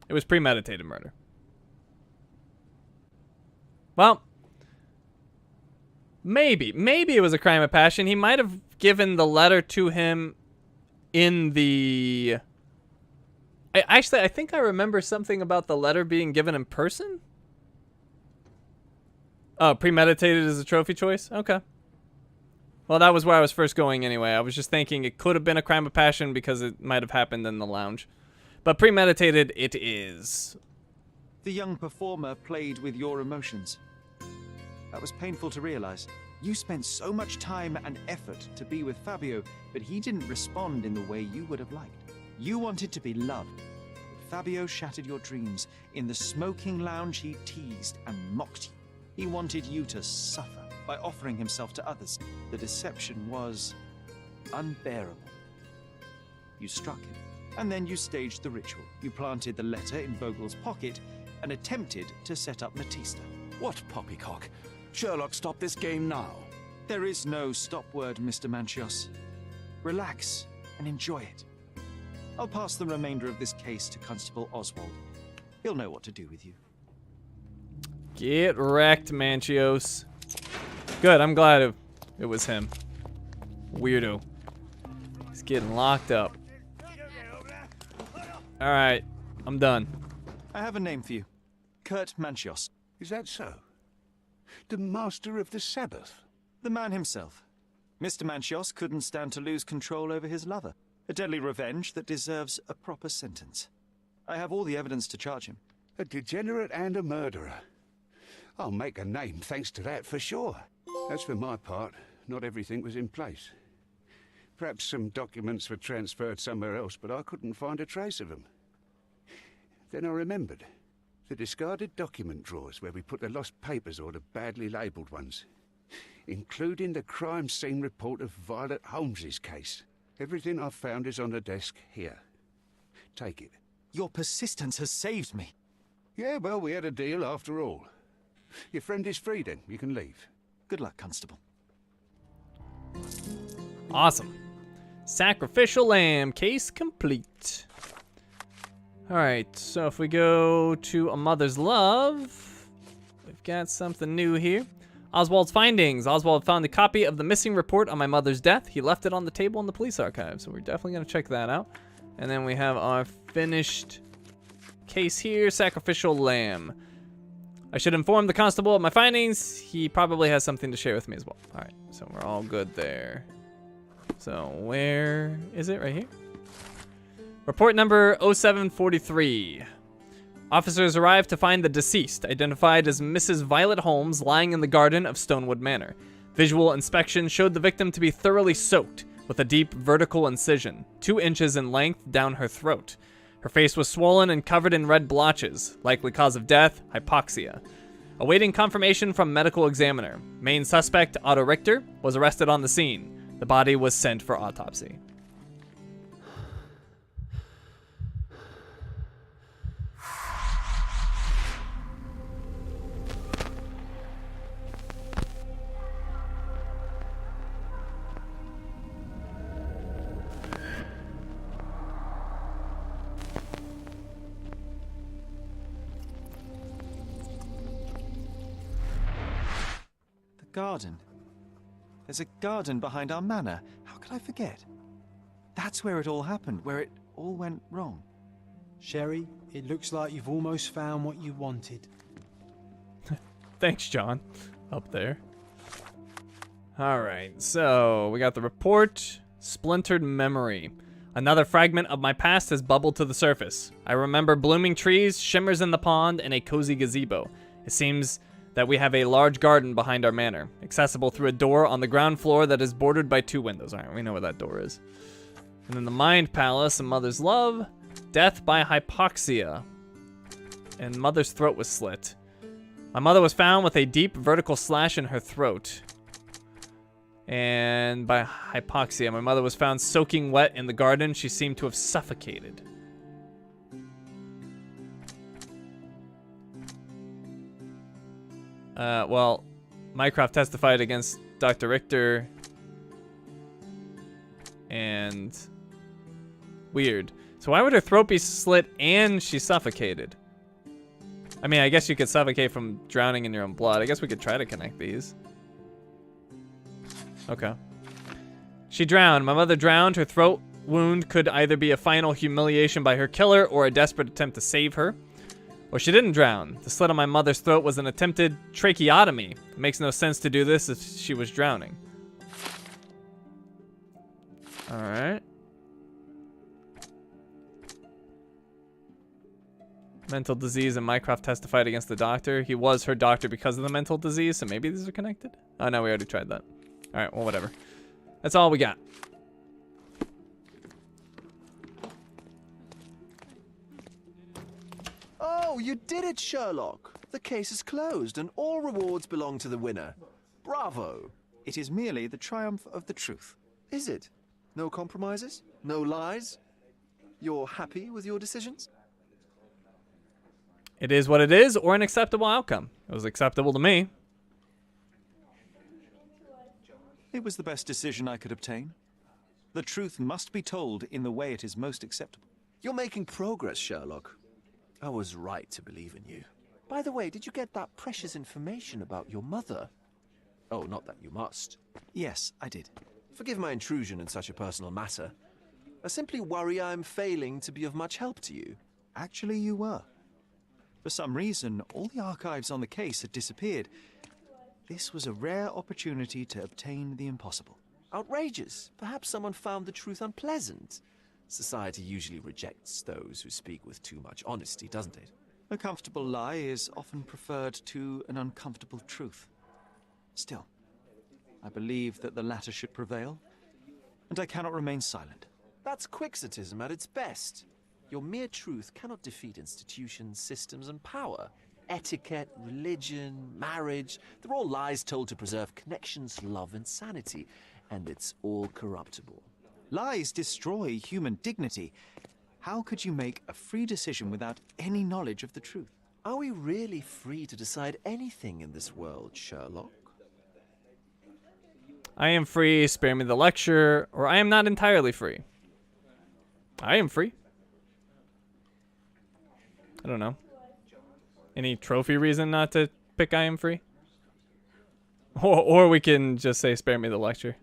[SPEAKER 1] It was premeditated murder. Well, maybe it was a crime of passion. He might have given the letter to him in the... I think I remember something about the letter being given in person. Oh, premeditated as a trophy choice? Okay. Well, that was where I was first going anyway. I was just thinking it could have been a crime of passion because it might have happened in the lounge. But premeditated it is.
[SPEAKER 5] The young performer played with your emotions. That was painful to realize. You spent so much time and effort to be with Fabio, but he didn't respond in the way you would have liked. You wanted to be loved, but Fabio shattered your dreams. In the smoking lounge, he teased and mocked you. He wanted you to suffer by offering himself to others. The deception was unbearable. You struck him, and then you staged the ritual. You planted the letter in Vogel's pocket and attempted to set up Matista.
[SPEAKER 8] What poppycock? Sherlock, stop this game now.
[SPEAKER 5] There is no stop word, Mr. Manchios. Relax and enjoy it. I'll pass the remainder of this case to Constable Oswald. He'll know what to do with you.
[SPEAKER 1] Get wrecked, Manchios. Good, I'm glad it was him. Weirdo. He's getting locked up. Alright, I'm done.
[SPEAKER 5] I have a name for you. Kurt Manchios.
[SPEAKER 3] Is that so? The master of the Sabbath?
[SPEAKER 5] The man himself. Mr. Manchios couldn't stand to lose control over his lover. A deadly revenge that deserves a proper sentence. I have all the evidence to charge him.
[SPEAKER 3] A degenerate and a murderer. I'll make a name thanks to that for sure. As for my part, not everything was in place. Perhaps some documents were transferred somewhere else, but I couldn't find a trace of them. Then I remembered. The discarded document drawers where we put the lost papers or the badly labelled ones. Including the crime scene report of Violet Holmes's case. Everything I've found is on the desk here. Take it.
[SPEAKER 5] Your persistence has saved me.
[SPEAKER 3] Yeah, well, we had a deal after all. Your friend is free then. You can leave.
[SPEAKER 5] Good luck, Constable.
[SPEAKER 1] Awesome. Sacrificial lamb. Case complete. Alright, so if we go to A Mother's Love, we've got something new here. Oswald's findings. Oswald found a copy of the missing report on my mother's death. He left it on the table in the police archive, so we're definitely going to check that out. And then we have our finished case here, Sacrificial Lamb. I should inform the constable of my findings. He probably has something to share with me as well. All right, so we're all good there. So where is it? Right here? Report number 0743. Officers arrived to find the deceased, identified as Mrs. Violet Holmes, lying in the garden of Stonewood Manor. Visual inspection showed the victim to be thoroughly soaked, with a deep vertical incision, 2 inches in length down her throat. Her face was swollen and covered in red blotches. Likely cause of death, hypoxia. Awaiting confirmation from medical examiner. Main suspect, Otto Richter, was arrested on the scene. The body was sent for autopsy.
[SPEAKER 5] Garden. There's a garden behind our manor. How could I forget? That's where it all happened, where it all went wrong.
[SPEAKER 4] Sherry, it looks like you've almost found what you wanted.
[SPEAKER 1] Thanks, John. Up there. Alright, so we got the report. Splintered memory. Another fragment of my past has bubbled to the surface. I remember blooming trees, shimmers in the pond, and a cozy gazebo. It seems that we have a large garden behind our manor, accessible through a door on the ground floor that is bordered by 2 windows. All right, we know where that door is. And then the Mind Palace, A Mother's Love, death by hypoxia, and mother's throat was slit. My mother was found with a deep vertical slash in her throat. And by hypoxia, my mother was found soaking wet in the garden. She seemed to have suffocated. Well, Mycroft testified against Dr. Richter. And weird. So why would her throat be slit and she suffocated? I mean, I guess you could suffocate from drowning in your own blood. I guess we could try to connect these. Okay. She drowned. My mother drowned. Her throat wound could either be a final humiliation by her killer or a desperate attempt to save her. Or she didn't drown. The slit on my mother's throat was an attempted tracheotomy. It makes no sense to do this if she was drowning. Alright. Mental disease, and Mycroft testified against the doctor. He was her doctor because of the mental disease, so maybe these are connected? Oh no, we already tried that. Alright, well, whatever. That's all we got.
[SPEAKER 7] Oh, you did it, Sherlock. The case is closed and all rewards belong to the winner. Bravo.
[SPEAKER 5] It is merely the triumph of the truth.
[SPEAKER 7] Is it? No compromises? No lies? You're happy with your decisions?
[SPEAKER 1] It is what it is, or an acceptable outcome. It was acceptable to me.
[SPEAKER 5] It was the best decision I could obtain. The truth must be told in the way it is most acceptable.
[SPEAKER 7] You're making progress, Sherlock. I was right to believe in you. By the way, did you get that precious information about your mother? Oh, not that you must.
[SPEAKER 5] Yes, I did.
[SPEAKER 7] Forgive my intrusion in such a personal matter. I simply worry I'm failing to be of much help to you.
[SPEAKER 5] Actually, you were. For some reason, all the archives on the case had disappeared. This was a rare opportunity to obtain the impossible.
[SPEAKER 7] Outrageous. Perhaps someone found the truth unpleasant. Society usually rejects those who speak with too much honesty, doesn't it?
[SPEAKER 5] A comfortable lie is often preferred to an uncomfortable truth. Still, I believe that the latter should prevail, and I cannot remain silent.
[SPEAKER 7] That's quixotism at its best. Your mere truth cannot defeat institutions, systems, and power. Etiquette, religion, marriage, they're all lies told to preserve connections, love, and sanity, and it's all corruptible.
[SPEAKER 5] Lies destroy human dignity. How could you make a free decision without any knowledge of the truth?
[SPEAKER 7] Are we really free to decide anything in this world, Sherlock?
[SPEAKER 1] I am free, spare me the lecture, or I am not entirely free. I am free. I don't know. Any trophy reason not to pick I am free? Or we can just say spare me the lecture.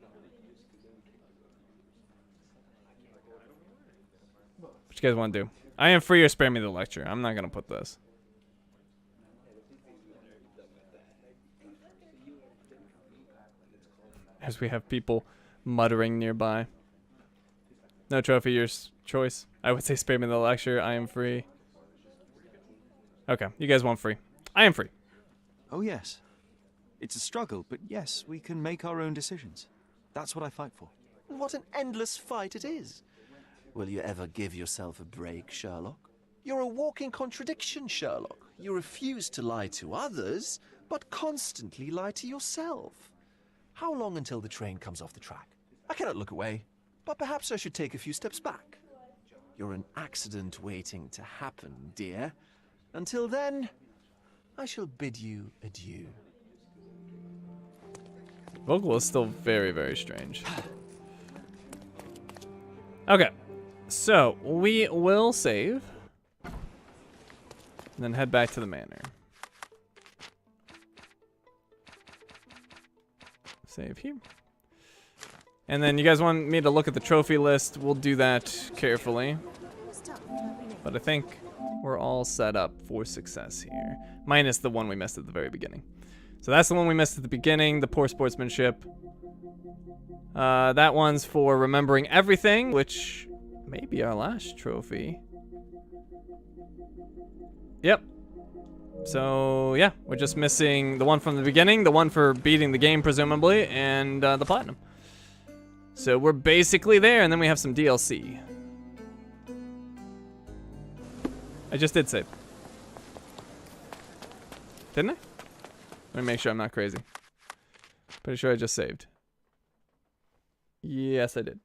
[SPEAKER 1] What you guys want to do? I am free or spare me the lecture. I'm not going to put this. As we have people muttering nearby. No trophy, your choice. I would say spare me the lecture. I am free. Okay, you guys want free. I am free.
[SPEAKER 5] Oh, yes. It's a struggle, but yes, we can make our own decisions. That's what I fight for.
[SPEAKER 7] What an endless fight it is. Will you ever give yourself a break, Sherlock? You're a walking contradiction, Sherlock. You refuse to lie to others, but constantly lie to yourself. How long until the train comes off the track? I cannot look away, but perhaps I should take a few steps back. You're an accident waiting to happen, dear. Until then, I shall bid you adieu.
[SPEAKER 1] Vogel is still very, very strange. Okay, so we will save. And then head back to the manor. Save here. And then you guys want me to look at the trophy list. We'll do that carefully. But I think we're all set up for success here. Minus the one we missed at the very beginning. So that's the one we missed at the beginning, the poor sportsmanship. That one's for remembering everything, which may be our last trophy. Yep. So, yeah, we're just missing the one from the beginning, the one for beating the game, presumably, and the platinum. So we're basically there, and then we have some DLC. I just did save. Didn't I? Let me make sure I'm not crazy. Pretty sure I just saved. Yes, I did.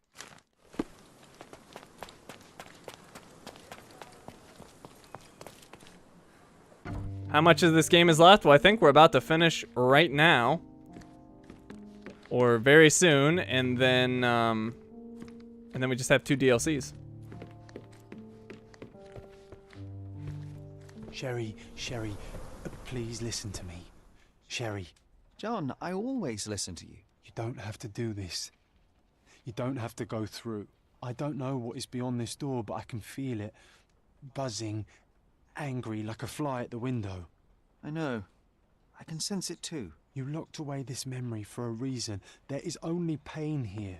[SPEAKER 1] How much of this game is left? Well, I think we're about to finish right now. Or very soon, and then we just have 2 DLCs.
[SPEAKER 4] Sherry, please listen to me. Sherry.
[SPEAKER 5] John, I always listen to you.
[SPEAKER 4] You don't have to do this. You don't have to go through. I don't know what is beyond this door, but I can feel it. Buzzing, angry, like a fly at the window.
[SPEAKER 5] I know. I can sense it too.
[SPEAKER 4] You locked away this memory for a reason. There is only pain here.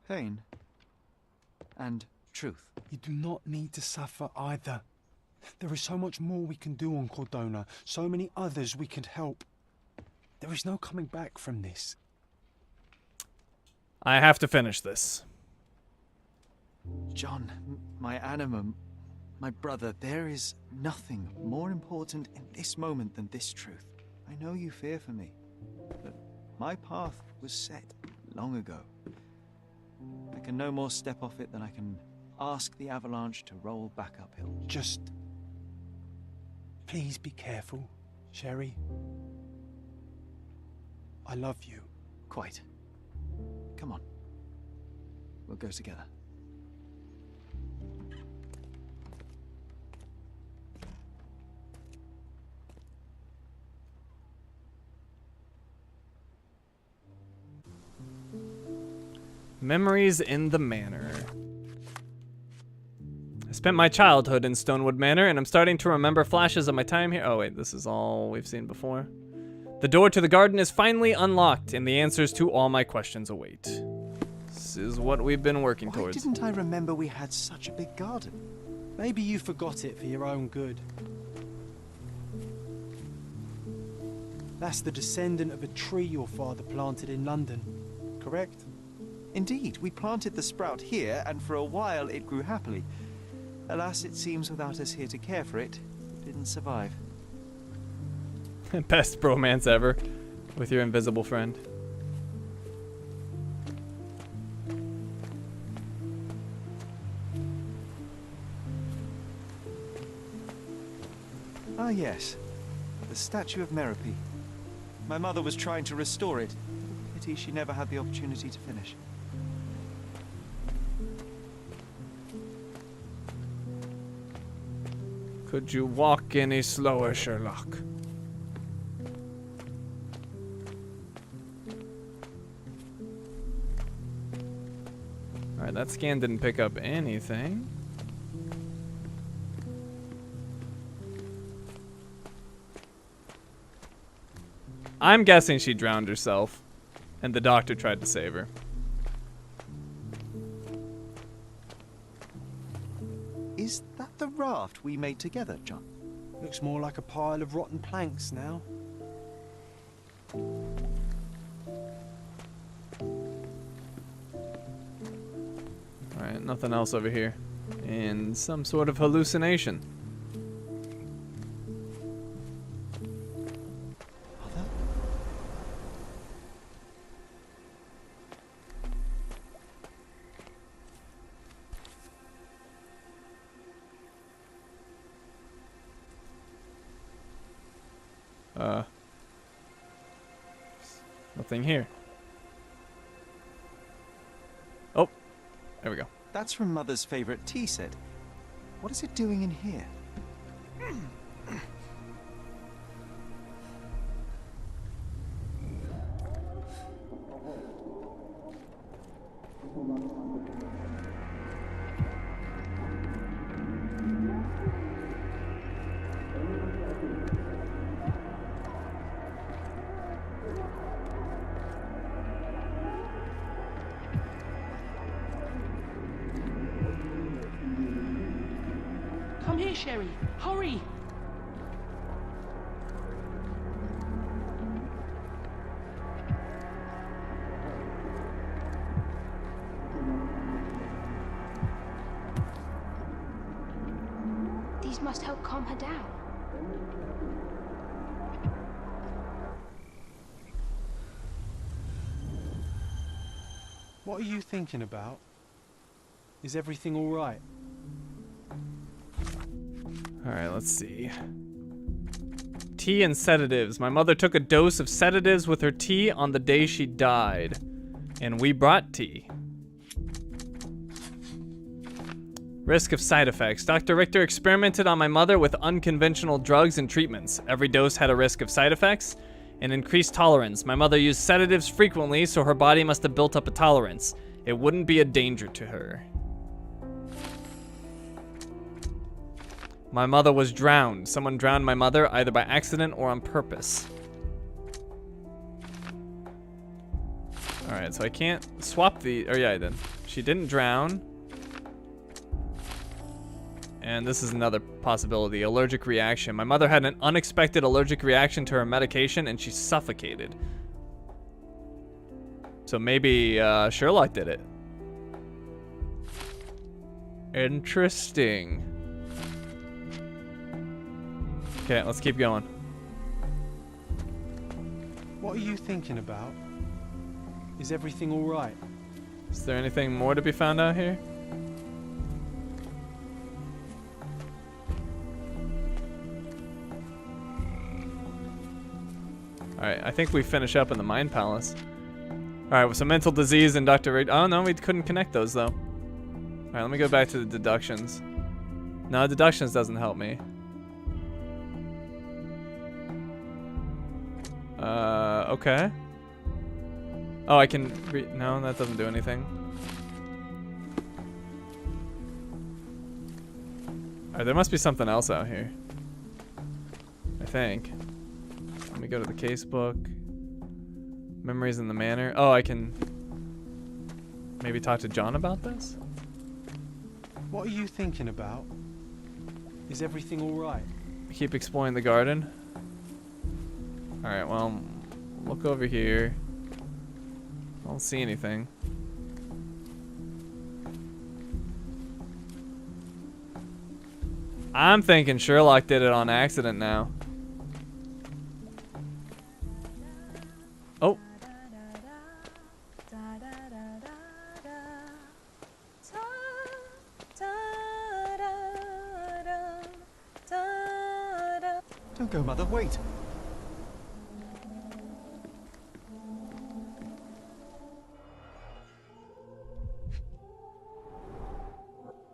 [SPEAKER 5] Pain? And truth.
[SPEAKER 4] You do not need to suffer either. There is so much more we can do on Cordona, so many others we can help. There is no coming back from this.
[SPEAKER 1] I have to finish this.
[SPEAKER 5] John, my animum, my brother, there is nothing more important in this moment than this truth. I know you fear for me, but my path was set long ago. I can no more step off it than I can ask the avalanche to roll back uphill.
[SPEAKER 4] Just please be careful, Sherry. I love you.
[SPEAKER 5] Quite. Come on. We'll go together.
[SPEAKER 1] Memories in the Manor. I spent my childhood in Stonewood Manor, and I'm starting to remember flashes of my time here. Oh wait, this is all we've seen before. The door to the garden is finally unlocked, and the answers to all my questions await. This is what we've been working towards.
[SPEAKER 5] Why didn't I remember we had such a big garden?
[SPEAKER 4] Maybe you forgot it for your own good. That's the descendant of a tree your father planted in London, correct?
[SPEAKER 5] Indeed, we planted the sprout here, and for a while it grew happily. Alas, it seems without us here to care for it, it didn't survive.
[SPEAKER 1] Best bromance ever with your invisible friend.
[SPEAKER 5] Ah yes, the Statue of Merapi. My mother was trying to restore it. Pity she never had the opportunity to finish.
[SPEAKER 1] Could you walk any slower, Sherlock? Alright, that scan didn't pick up anything. I'm guessing she drowned herself, and the doctor tried to save her.
[SPEAKER 5] Is that the raft we made together, John?
[SPEAKER 4] Looks more like a pile of rotten planks now.
[SPEAKER 1] Alright, nothing else over here. And some sort of hallucination. Nothing here. Oh, there we go.
[SPEAKER 5] That's from Mother's favorite tea set. What is it doing in here?
[SPEAKER 13] Come here, Sherry. Hurry!
[SPEAKER 14] These must help calm her down.
[SPEAKER 4] What are you thinking about? Is everything all right?
[SPEAKER 1] All right, let's see. Tea and sedatives. My mother took a dose of sedatives with her tea on the day she died. And we brought tea. Risk of side effects. Dr. Richter experimented on my mother with unconventional drugs and treatments. Every dose had a risk of side effects and increased tolerance. My mother used sedatives frequently, so her body must have built up a tolerance. It wouldn't be a danger to her. My mother was drowned. Someone drowned my mother either by accident or on purpose. Alright, so I can't swap the... Oh yeah, I did. She didn't drown. And this is another possibility. Allergic reaction. My mother had an unexpected allergic reaction to her medication and she suffocated. So maybe Sherlock did it. Interesting. Okay, let's keep going.
[SPEAKER 4] What are you thinking about? Is everything all right?
[SPEAKER 1] Is there anything more to be found out here? Alright, I think we finish up in the Mind Palace. Alright, with some mental disease and Dr. Richter. Oh no, we couldn't connect those though. Alright, let me go back to the deductions. No, deductions doesn't help me. Okay. Oh, I can no, that doesn't do anything. Alright, there must be something else out here. I think. Let me go to the casebook. Memories in the Manor. Oh, I can maybe talk to John about this?
[SPEAKER 4] What are you thinking about? Is everything all right?
[SPEAKER 1] Keep exploring the garden. Alright, well, look over here. I don't see anything. I'm thinking Sherlock did it on accident now. Oh.
[SPEAKER 5] Don't go, Mother, wait.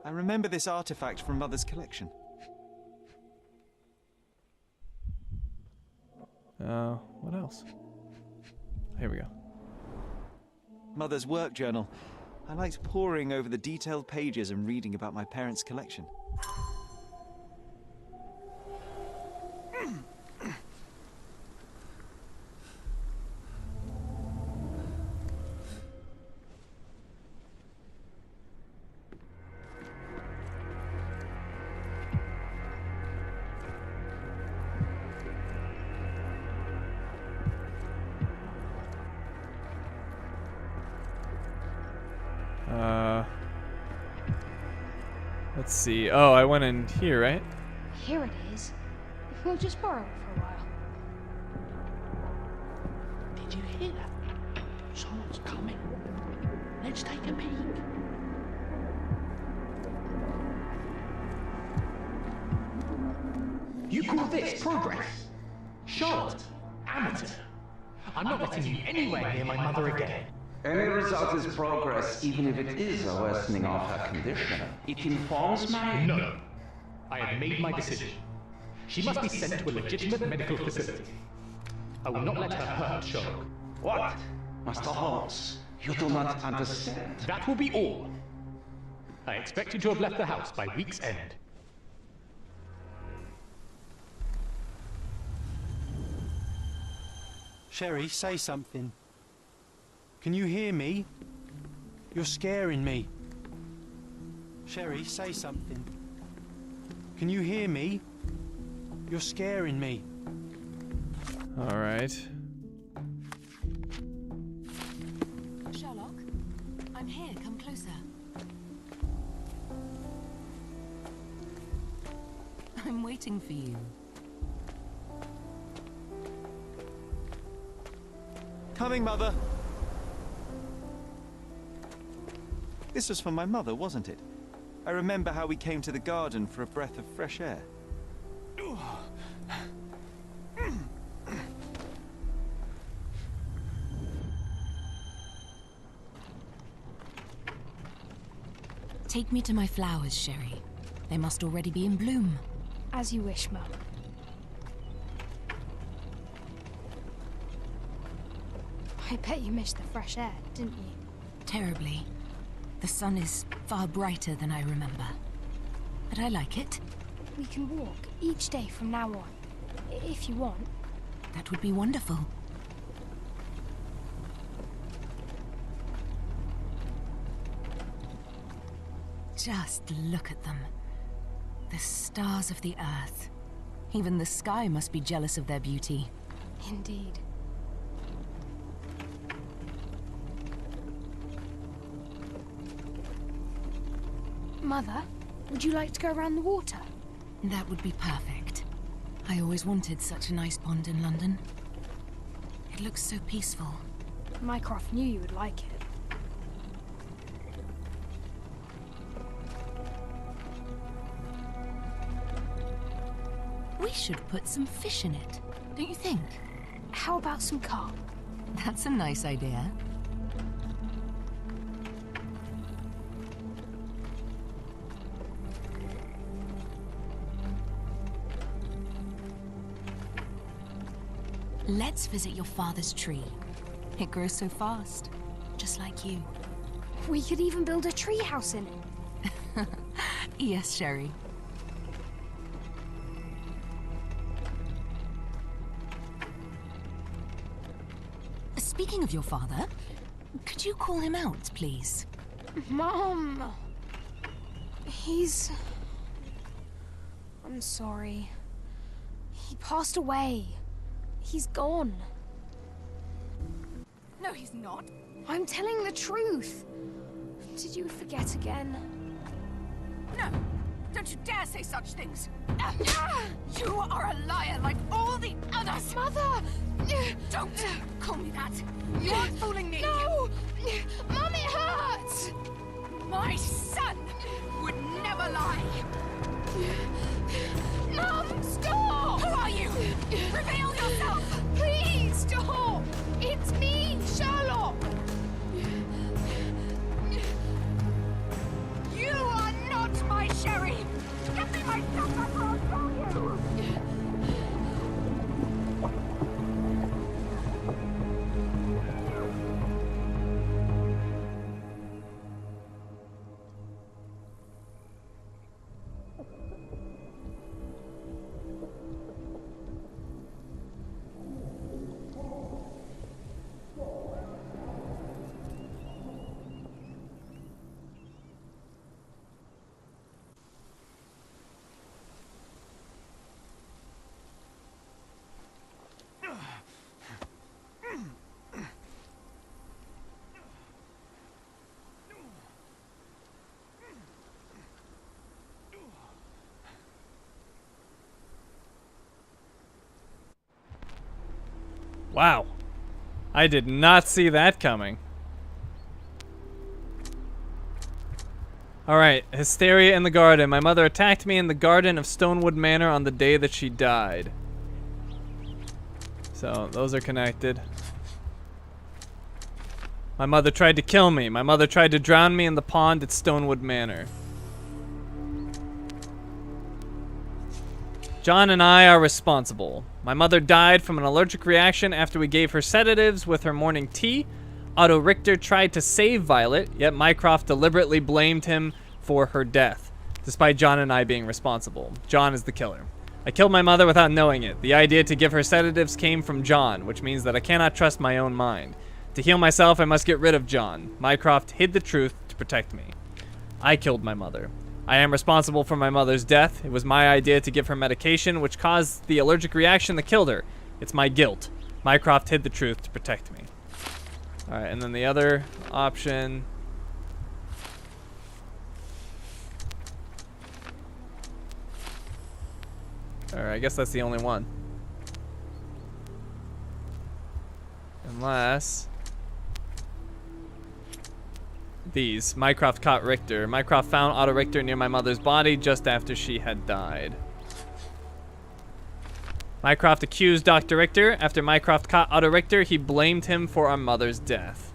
[SPEAKER 5] I remember this artifact from Mother's collection.
[SPEAKER 1] What else? Here we go.
[SPEAKER 5] Mother's work journal. I liked poring over the detailed pages and reading about my parents' collection.
[SPEAKER 1] Let's see. Oh, I went in here, right?
[SPEAKER 14] Here it is. If we'll just borrow it for a while.
[SPEAKER 13] Did you hear that? Someone's coming. Let's take a peek.
[SPEAKER 15] You call this progress? Charlotte, amateur. I'm not letting you anywhere near my mother again.
[SPEAKER 16] Any result is progress, even if it is a worsening of her condition. It informs my...
[SPEAKER 15] No. I have made my decision. She must be sent to a legitimate medical facility. I will not let her hurt Sherlock.
[SPEAKER 16] What? Master Holmes, you do not understand.
[SPEAKER 15] That will be all. I expect you to have left the house by week's end.
[SPEAKER 4] Sherry, say something. Can you hear me? You're scaring me. Sherry, say something. Can you hear me? You're scaring me.
[SPEAKER 1] All right.
[SPEAKER 17] Sherlock, I'm here. Come closer. I'm waiting for you.
[SPEAKER 5] Coming, Mother. This was for my mother, wasn't it? I remember how we came to the garden for a breath of fresh air.
[SPEAKER 17] Take me to my flowers, Sherry. They must already be in bloom.
[SPEAKER 14] As you wish, Mum. I bet you missed the fresh air, didn't you?
[SPEAKER 17] Terribly. The sun is far brighter than I remember. But I like it.
[SPEAKER 14] We can walk each day from now on, if you want.
[SPEAKER 17] That would be wonderful. Just look at them. The stars of the earth. Even the sky must be jealous of their beauty.
[SPEAKER 14] Indeed. Mother, would you like to go around the water?
[SPEAKER 17] That would be perfect. I always wanted such a nice pond in London. It looks so peaceful.
[SPEAKER 14] Mycroft knew you would like it.
[SPEAKER 17] We should put some fish in it, don't you think?
[SPEAKER 14] How about some carp?
[SPEAKER 17] That's a nice idea. Let's visit your father's tree. It grows so fast, just like you.
[SPEAKER 14] We could even build a tree house in it.
[SPEAKER 17] Yes, Sherry. Speaking of your father, could you call him out, please?
[SPEAKER 14] Mom! I'm sorry. He passed away. He's gone.
[SPEAKER 17] No, he's not.
[SPEAKER 14] I'm telling the truth. Did you forget again?
[SPEAKER 17] No! Don't you dare say such things! You are a liar like all the others!
[SPEAKER 14] Mother!
[SPEAKER 17] Don't call me that! You aren't fooling me!
[SPEAKER 14] No! Mom, it hurts!
[SPEAKER 17] My son would never lie!
[SPEAKER 14] Mom, stop!
[SPEAKER 17] Who are you? Reveal yourself!
[SPEAKER 14] Please, stop! It's me, Sherlock!
[SPEAKER 17] You are not my Sherry! Give me my son before I kill you!
[SPEAKER 1] Wow. I did not see that coming. Alright, hysteria in the garden. My mother attacked me in the garden of Stonewood Manor on the day that she died. So, those are connected. My mother tried to kill me. My mother tried to drown me in the pond at Stonewood Manor. John and I are responsible. My mother died from an allergic reaction after we gave her sedatives with her morning tea. Otto Richter tried to save Violet, yet Mycroft deliberately blamed him for her death, despite John and I being responsible. John is the killer. I killed my mother without knowing it. The idea to give her sedatives came from John, which means that I cannot trust my own mind. To heal myself, I must get rid of John. Mycroft hid the truth to protect me. I killed my mother. I am responsible for my mother's death. It was my idea to give her medication, which caused the allergic reaction that killed her. It's my guilt. Mycroft hid the truth to protect me. Alright, and then the other option. Alright, I guess that's the only one. Unless these. Mycroft caught Richter. Mycroft found Otto Richter near my mother's body just after she had died. Mycroft accused Dr. Richter. After Mycroft caught Otto Richter, he blamed him for our mother's death.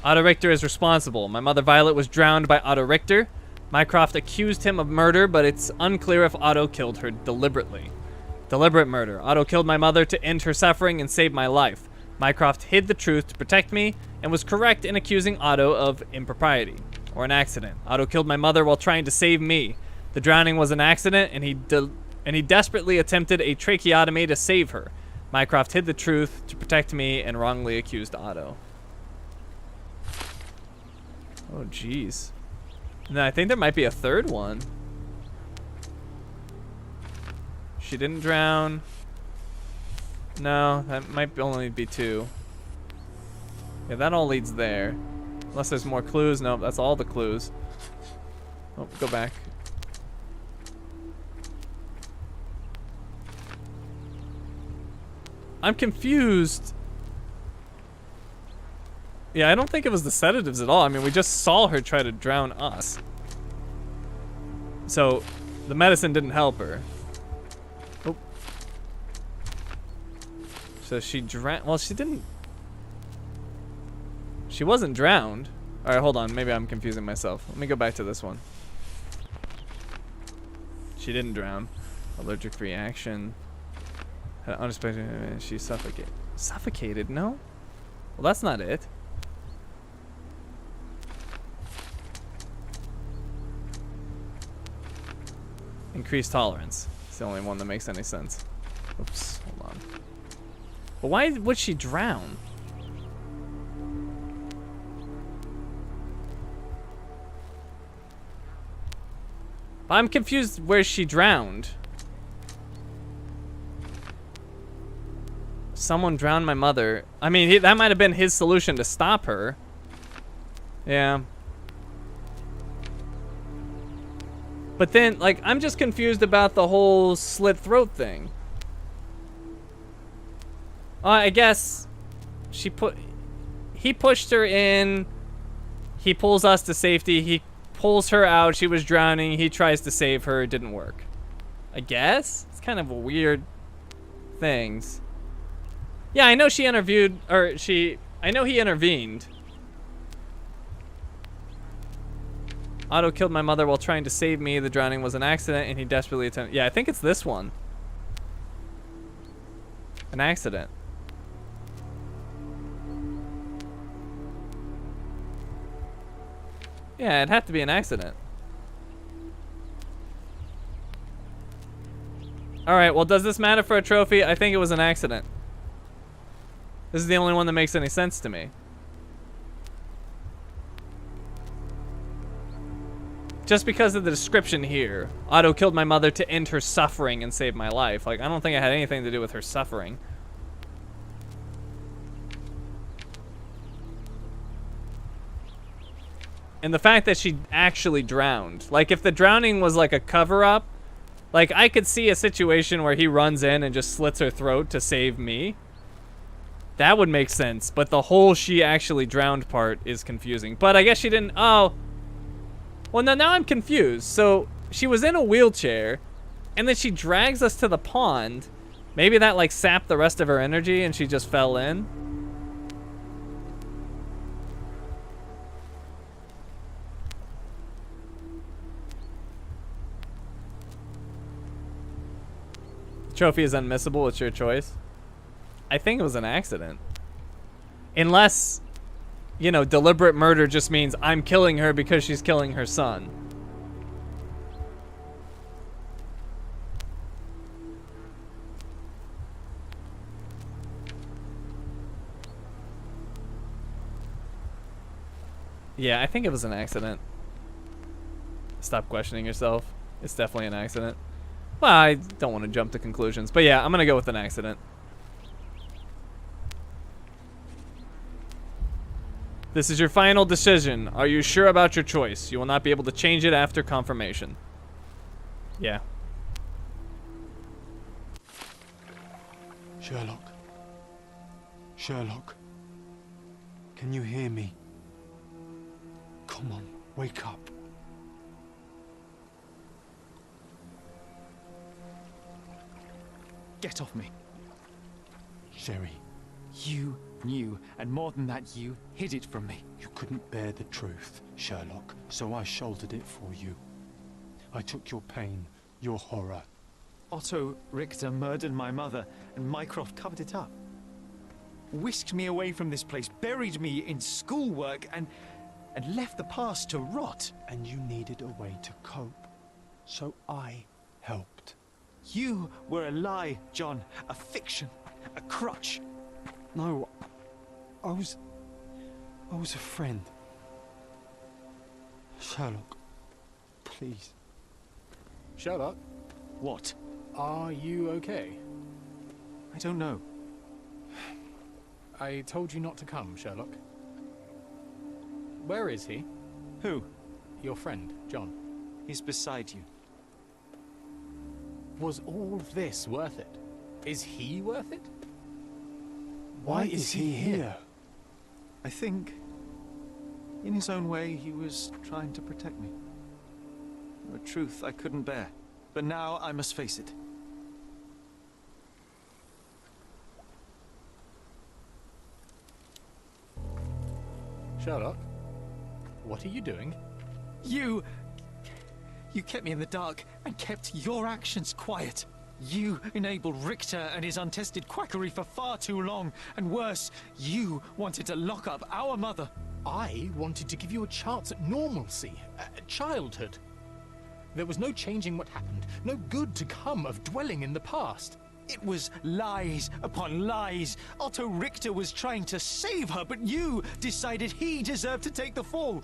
[SPEAKER 1] Otto Richter is responsible. My mother Violet was drowned by Otto Richter. Mycroft accused him of murder, but it's unclear if Otto killed her deliberately. Deliberate murder. Otto killed my mother to end her suffering and save my life. Mycroft hid the truth to protect me and was correct in accusing Otto of impropriety or an accident. Otto killed my mother while trying to save me. The drowning was an accident, and he desperately attempted a tracheotomy to save her. Mycroft hid the truth to protect me and wrongly accused Otto. Oh, jeez. No, I think there might be a third one. She didn't drown. No, that might only be two. Yeah, that all leads there. Unless there's more clues. Nope, that's all the clues. Oh, go back. I'm confused. Yeah, I don't think it was the sedatives at all. I mean, we just saw her try to drown us. So, the medicine didn't help her. Oh. So she drowned. Well, she didn't. She wasn't drowned. Alright, hold on. Maybe I'm confusing myself. Let me go back to this one. She didn't drown. Allergic reaction. Had an unexpected. She suffocated. Suffocated? No? Well, that's not it. Increased tolerance. It's the only one that makes any sense. Oops, hold on. But why would she drown? I'm confused where she drowned. Someone drowned my mother. I mean, that might have been his solution to stop her. Yeah. But then, like, I'm just confused about the whole slit throat thing. I guess he pushed her in. He pulls us to safety. He pulls her out. She was drowning. He tries to save her. It didn't work. I guess? It's kind of a weird things. Yeah, I know she interviewed, or I know he intervened. Otto killed my mother while trying to save me. The drowning was an accident, and he desperately attempted. Yeah, I think it's this one. An accident. Yeah, it'd have to be an accident. Alright, well, does this matter for a trophy? I think it was an accident. This is the only one that makes any sense to me. Just because of the description here. Otto killed my mother to end her suffering and save my life. Like, I don't think it had anything to do with her suffering. And the fact that she actually drowned. Like, if the drowning was like a cover-up, like, I could see a situation where he runs in and just slits her throat to save me. That would make sense. But the whole she actually drowned part is confusing. But I guess she didn't... Oh... Well, now I'm confused. So, she was in a wheelchair, and then she drags us to the pond. Maybe that, like, sapped the rest of her energy, and she just fell in. The trophy is unmissable. It's your choice. I think it was an accident. Unless... You know, deliberate murder just means I'm killing her because she's killing her son. Yeah, I think it was an accident. Stop questioning yourself. It's definitely an accident. Well, I don't want to jump to conclusions, but yeah, I'm gonna go with an accident. This is your final decision. Are you sure about your choice? You will not be able to change it after confirmation. Yeah.
[SPEAKER 4] Sherlock. Sherlock. Can you hear me? Come on, wake up.
[SPEAKER 5] Get off me.
[SPEAKER 4] Sherry,
[SPEAKER 5] You knew, and more than that, you hid it from me.
[SPEAKER 4] you couldn't bear the truth, Sherlock, so I shouldered it for you. I took your pain, your horror.
[SPEAKER 5] Otto Richter murdered my mother, and Mycroft covered it up. Whisked me away from this place, buried me in schoolwork, and left the past to rot.
[SPEAKER 4] And you needed a way to cope, so I helped.
[SPEAKER 5] You were a lie, John. A fiction. A crutch.
[SPEAKER 4] No, I was a friend. Sherlock, please.
[SPEAKER 18] Sherlock?
[SPEAKER 5] What?
[SPEAKER 18] Are you okay?
[SPEAKER 5] I don't know.
[SPEAKER 18] I told you not to come, Sherlock. Where is he?
[SPEAKER 5] Who?
[SPEAKER 18] Your friend, John.
[SPEAKER 5] He's beside you.
[SPEAKER 18] Was all this worth it? Is he worth it?
[SPEAKER 4] Why is he here?
[SPEAKER 5] I think, in his own way, he was trying to protect me. A truth I couldn't bear. But now I must face it.
[SPEAKER 18] Sherlock, what are you doing?
[SPEAKER 5] You kept me in the dark and kept your actions quiet. You enabled Richter and his untested quackery for far too long. And worse, you wanted to lock up our mother.
[SPEAKER 18] I wanted to give you a chance at normalcy, childhood. There was no changing what happened, no good to come of dwelling in the past.
[SPEAKER 5] It was lies upon lies. Otto Richter was trying to save her, but you decided he deserved to take the fall.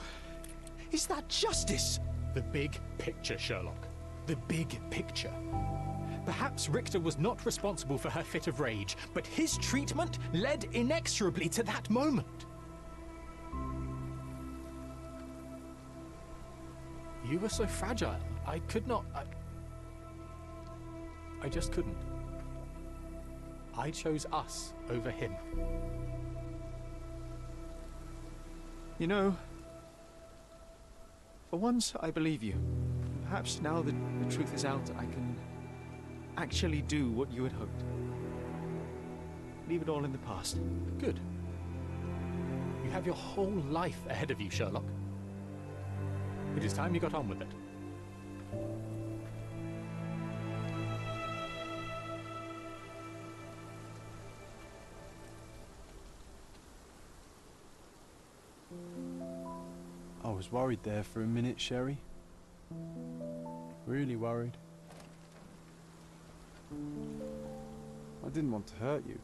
[SPEAKER 5] Is that justice?
[SPEAKER 18] The big picture, Sherlock. The big picture. Perhaps Richter was not responsible for her fit of rage, but his treatment led inexorably to that moment. You were so fragile. I could not... I just couldn't. I chose us over him.
[SPEAKER 5] You know, for once I believe you. Perhaps now that the truth is out, I can actually do what you had hoped. Leave it all in the past.
[SPEAKER 18] Good. You have your whole life ahead of you, Sherlock. It is time you got on with it.
[SPEAKER 4] I was worried there for a minute, Sherry. Really worried. I didn't want to hurt you.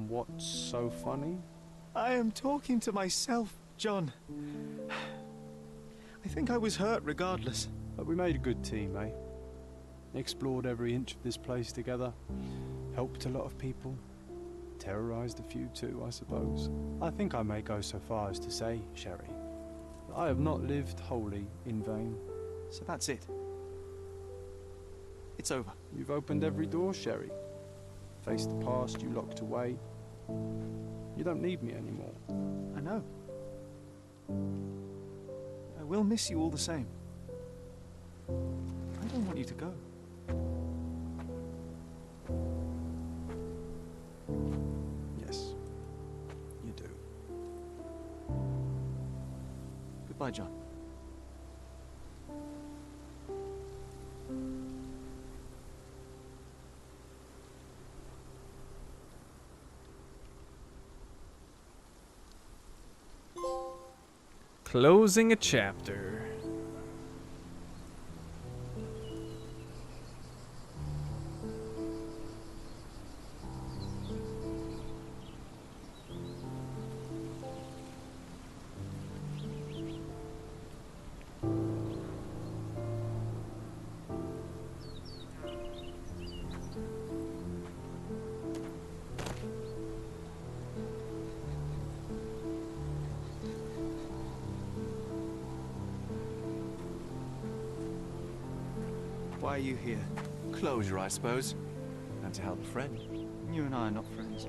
[SPEAKER 4] What's so funny?
[SPEAKER 5] I am talking to myself, John. I think I was hurt regardless.
[SPEAKER 4] But we made a good team, eh? Explored every inch of this place together. Helped a lot of people. Terrorized a few too, I suppose. I think I may go so far as to say, Sherry, that I have not lived wholly in vain.
[SPEAKER 5] So that's it. It's over.
[SPEAKER 4] You've opened every door, Sherry. Faced the past you locked away. You don't need me anymore.
[SPEAKER 5] I know. I will miss you all the same. I don't want you to go.
[SPEAKER 4] Yes, you do.
[SPEAKER 5] Goodbye, John.
[SPEAKER 1] Closing a chapter.
[SPEAKER 5] Why are you here?
[SPEAKER 7] Closure, I suppose. And to help a friend.
[SPEAKER 5] You and I are not friends.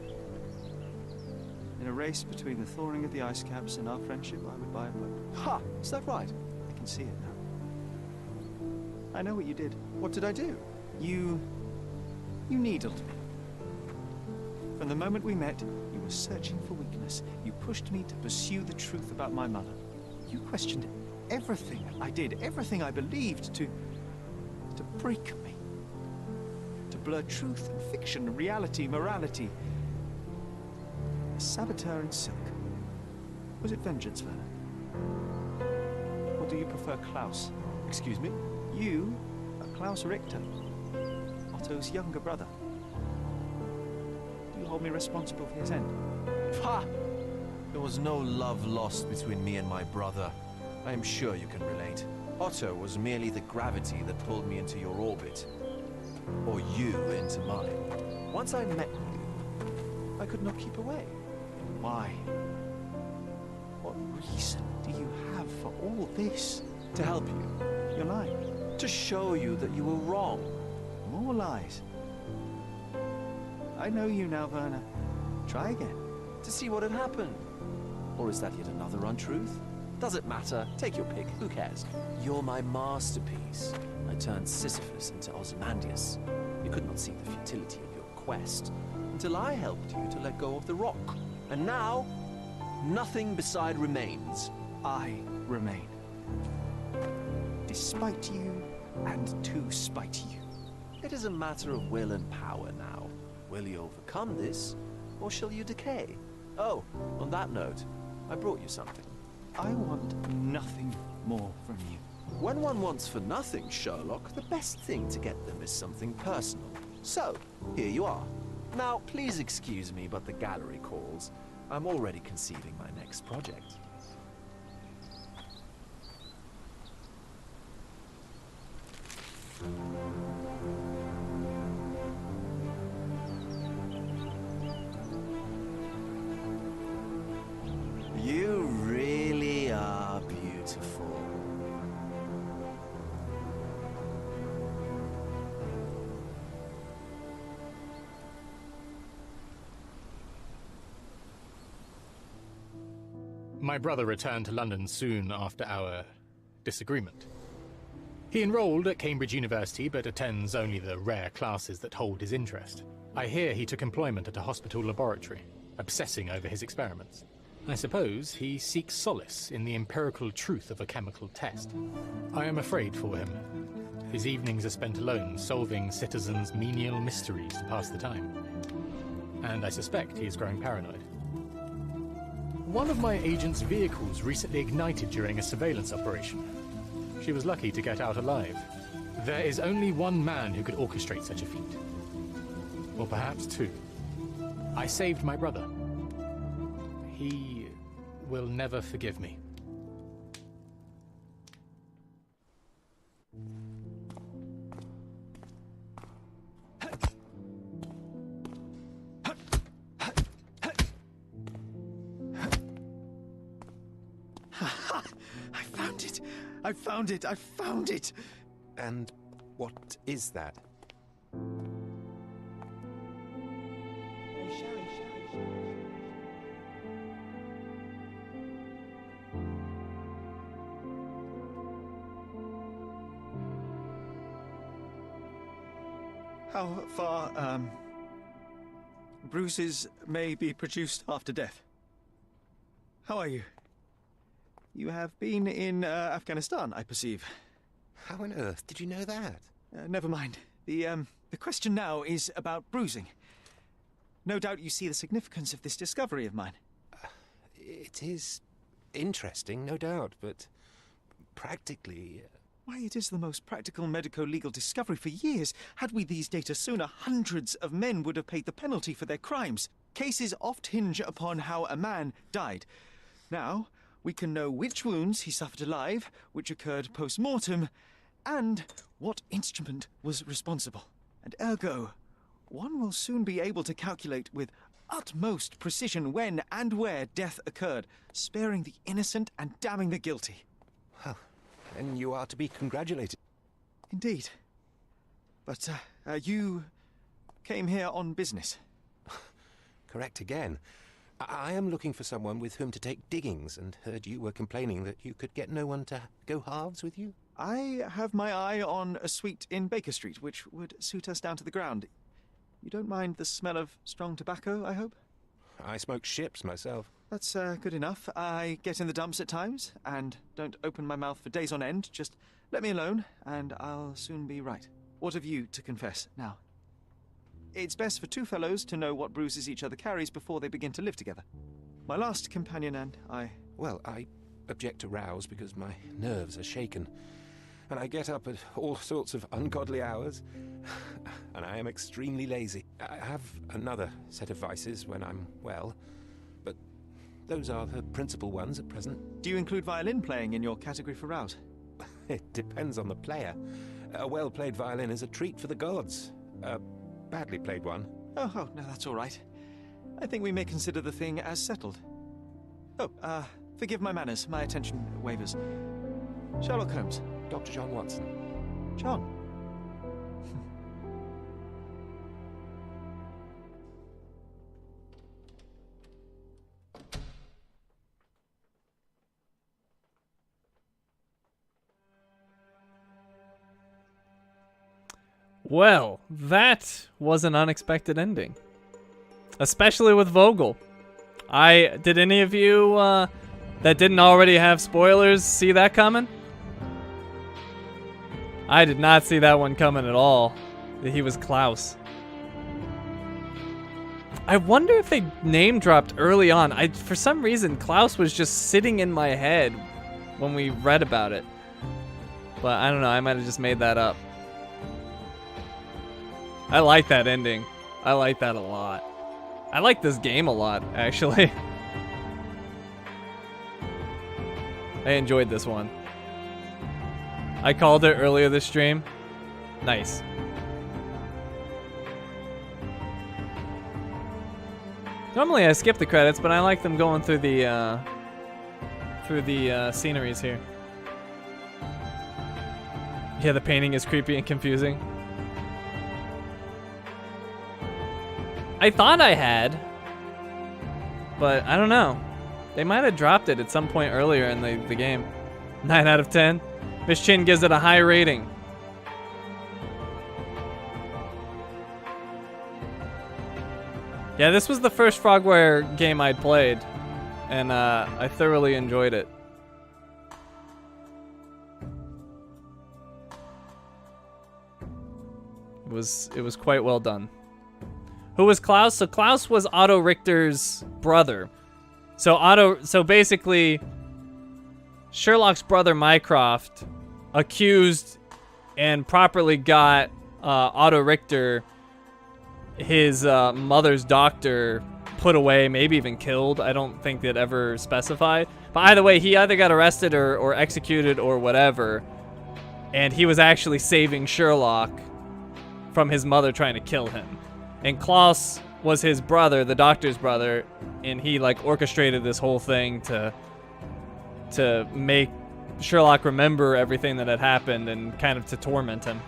[SPEAKER 5] In a race between the thawing of the ice caps and our friendship, I would buy a boat.
[SPEAKER 7] Ha! Is that right?
[SPEAKER 5] I can see it now. I know what you did.
[SPEAKER 7] What did I do?
[SPEAKER 5] You needled me. From the moment we met, you were searching for weakness. You pushed me to pursue the truth about my mother. You questioned everything I did, everything I believed, to break me. To blur truth and fiction, reality, morality. A saboteur in silk. Was it vengeance, Werner? Or do you prefer Klaus?
[SPEAKER 7] Excuse me?
[SPEAKER 5] You are Klaus Richter, Otto's younger brother. Do you hold me responsible for his end?
[SPEAKER 7] Ha! There was no love lost between me and my brother. I am sure you can relate. Otto was merely the gravity that pulled me into your orbit. Or you into mine. Once I met you, I could not keep away.
[SPEAKER 5] Why? What reason do you have for all this?
[SPEAKER 7] To help you.
[SPEAKER 5] You're lying.
[SPEAKER 7] To show you that you were wrong.
[SPEAKER 5] More lies. I know you now, Werner. Try again.
[SPEAKER 7] To see what had happened. Or is that yet another untruth? Does it matter? Take your pick. Who cares? You're my masterpiece. I turned Sisyphus into Ozymandias. You could not see the futility of your quest until I helped you to let go of the rock. And now, nothing beside remains.
[SPEAKER 5] I remain. Despite you, and to spite you.
[SPEAKER 7] It is a matter of will and power now. Will you overcome this, or shall you decay? Oh, on that note, I brought you something.
[SPEAKER 5] I want nothing more from you.
[SPEAKER 7] When one wants for nothing, Sherlock, the best thing to get them is something personal. So, here you are. Now, please excuse me, but the gallery calls. I'm already conceiving my next project. You really are beautiful.
[SPEAKER 15] My brother returned to London soon after our disagreement. He enrolled at Cambridge University, but attends only the rare classes that hold his interest. I hear he took employment at a hospital laboratory, obsessing over his experiments. I suppose he seeks solace in the empirical truth of a chemical test. I am afraid for him. His evenings are spent alone, solving citizens' menial mysteries to pass the time. And I suspect he is growing paranoid. One of my agent's vehicles recently ignited during a surveillance operation. She was lucky to get out alive. There is only one man who could orchestrate such a feat. Or perhaps two. I saved my brother. He will never forgive me.
[SPEAKER 5] I found it! I found it!
[SPEAKER 3] And what is that?
[SPEAKER 5] How far, bruises may be produced after death. How are you? You have been in Afghanistan, I perceive.
[SPEAKER 3] How on earth did you know that?
[SPEAKER 5] Never mind. The question now is about bruising. No doubt you see the significance of this discovery of mine.
[SPEAKER 3] It is interesting, no doubt, but practically...
[SPEAKER 5] Why, it is the most practical medico-legal discovery for years. Had we these data sooner, hundreds of men would have paid the penalty for their crimes. Cases oft hinge upon how a man died. Now, we can know which wounds he suffered alive, which occurred post-mortem, and what instrument was responsible. And ergo, one will soon be able to calculate with utmost precision when and where death occurred, sparing the innocent and damning the guilty.
[SPEAKER 3] Well, then you are to be congratulated.
[SPEAKER 5] Indeed. But, you came here on business.
[SPEAKER 19] Correct again. I am looking for someone with whom to take diggings, and heard you were complaining that you could get no one to go halves with you.
[SPEAKER 5] I have my eye on a suite in Baker Street, which would suit us down to the ground. You don't mind the smell of strong tobacco, I hope?
[SPEAKER 19] I smoke ships myself.
[SPEAKER 5] That's good enough. I get in the dumps at times, and don't open my mouth for days on end. Just let me alone, and I'll soon be right. What have you to confess now? It's best for two fellows to know what bruises each other carries before they begin to live together. My last companion and I...
[SPEAKER 19] Well, I object to rows because my nerves are shaken, and I get up at all sorts of ungodly hours, and I am extremely lazy. I have another set of vices when I'm well, but those are the principal ones at present.
[SPEAKER 5] Do you include violin playing in your category for rouse?
[SPEAKER 19] It depends on the player. A well-played violin is a treat for the gods. A badly played one.
[SPEAKER 5] Oh, no, that's all right. I think we may consider the thing as settled. Oh, forgive my manners. My attention wavers. Sherlock Holmes.
[SPEAKER 19] Dr. John Watson.
[SPEAKER 5] John.
[SPEAKER 1] Well, that was an unexpected ending. Especially with Vogel. Did any of you that didn't already have spoilers see that coming? I did not see that one coming at all. That he was Klaus. I wonder if they name dropped early on. For some reason, Klaus was just sitting in my head when we read about it. But I don't know, I might have just made that up. I like that ending. I like that a lot. I like this game a lot, actually. I enjoyed this one. I called it earlier this stream. Nice. Normally I skip the credits, but I like them going through the sceneries here. Yeah, the painting is creepy and confusing. I thought I had, but I don't know. They might have dropped it at some point earlier in the game. 9 out of 10. Miss Chin gives it a high rating. Yeah, this was the first Frogware game I'd played, and I thoroughly enjoyed it. It was quite well done. Who was Klaus? So Klaus was Otto Richter's brother. So basically, Sherlock's brother Mycroft accused and properly got Otto Richter, his mother's doctor, put away, maybe even killed. I don't think they'd ever specify. But either way, he either got arrested or executed or whatever. And he was actually saving Sherlock from his mother trying to kill him. And Klaus was his brother, the doctor's brother, and he like orchestrated this whole thing to make Sherlock remember everything that had happened and kind of to torment him.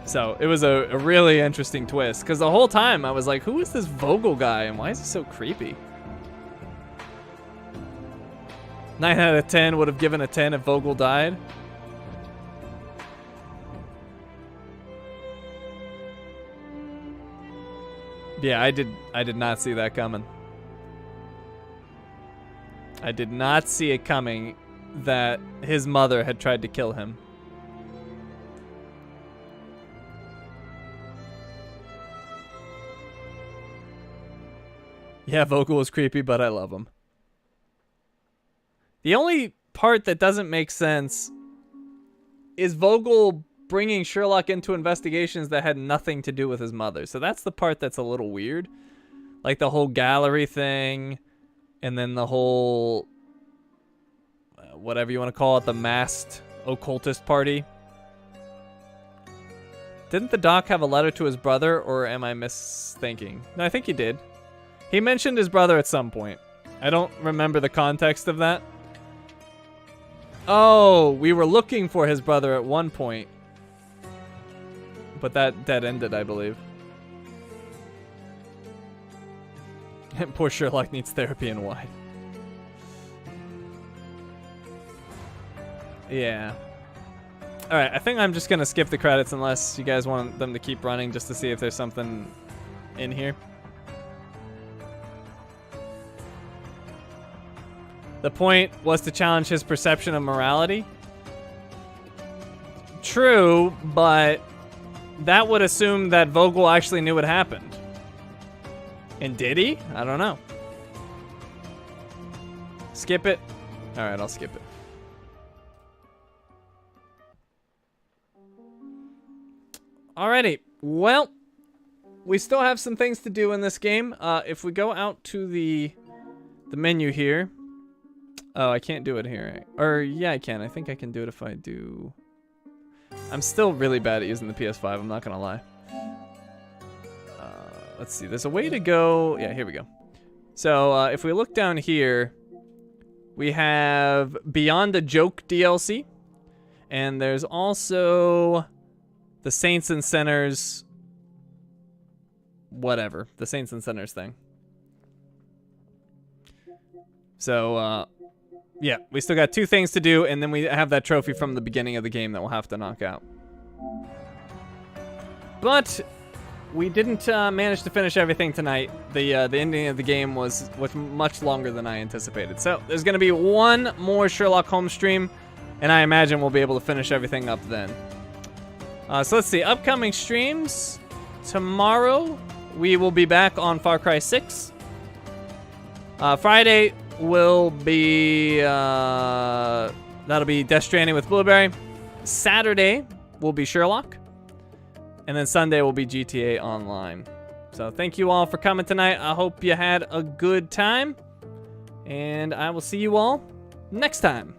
[SPEAKER 1] So it was a really interesting twist, because the whole time I was like, who is this Vogel guy and why is he so creepy? 9 out of 10 would have given a 10 if Vogel died. Yeah, I did not see that coming. I did not see it coming that his mother had tried to kill him. Yeah, Vogel was creepy, but I love him. The only part that doesn't make sense is Vogel bringing Sherlock into investigations that had nothing to do with his mother. So that's the part that's a little weird. Like the whole gallery thing, and then the whole, whatever you want to call it, the masked occultist party. Didn't the doc have a letter to his brother, or am I misthinking? No, I think he did. He mentioned his brother at some point. I don't remember the context of that. Oh, we were looking for his brother at one point. But that dead ended, I believe. And poor Sherlock needs therapy and why. Yeah. Alright, I think I'm just gonna skip the credits unless you guys want them to keep running just to see if there's something in here. The point was to challenge his perception of morality. True, but that would assume that Vogel actually knew what happened. And did he? I don't know. Skip it? Alright, I'll skip it. Alrighty, well, we still have some things to do in this game. If we go out to the menu here. Oh, I can't do it here. Or, yeah, I can. I think I can do it if I do... I'm still really bad at using the PS5, I'm not gonna lie. Let's see, there's a way to go... Yeah, here we go. So, if we look down here, we have Beyond a Joke DLC. And there's also the Saints and Sinners... Whatever. The Saints and Sinners thing. So, yeah, we still got 2 things to do, and then we have that trophy from the beginning of the game that we'll have to knock out. But we didn't manage to finish everything tonight. The ending of the game was much longer than I anticipated. So there's going to be one more Sherlock Holmes stream, and I imagine we'll be able to finish everything up then. So let's see, upcoming streams. Tomorrow, we will be back on Far Cry 6. Friday will be, that'll be Death Stranding with Blueberry. Saturday will be Sherlock. And then Sunday will be GTA Online. So thank you all for coming tonight. I hope you had a good time. And I will see you all next time.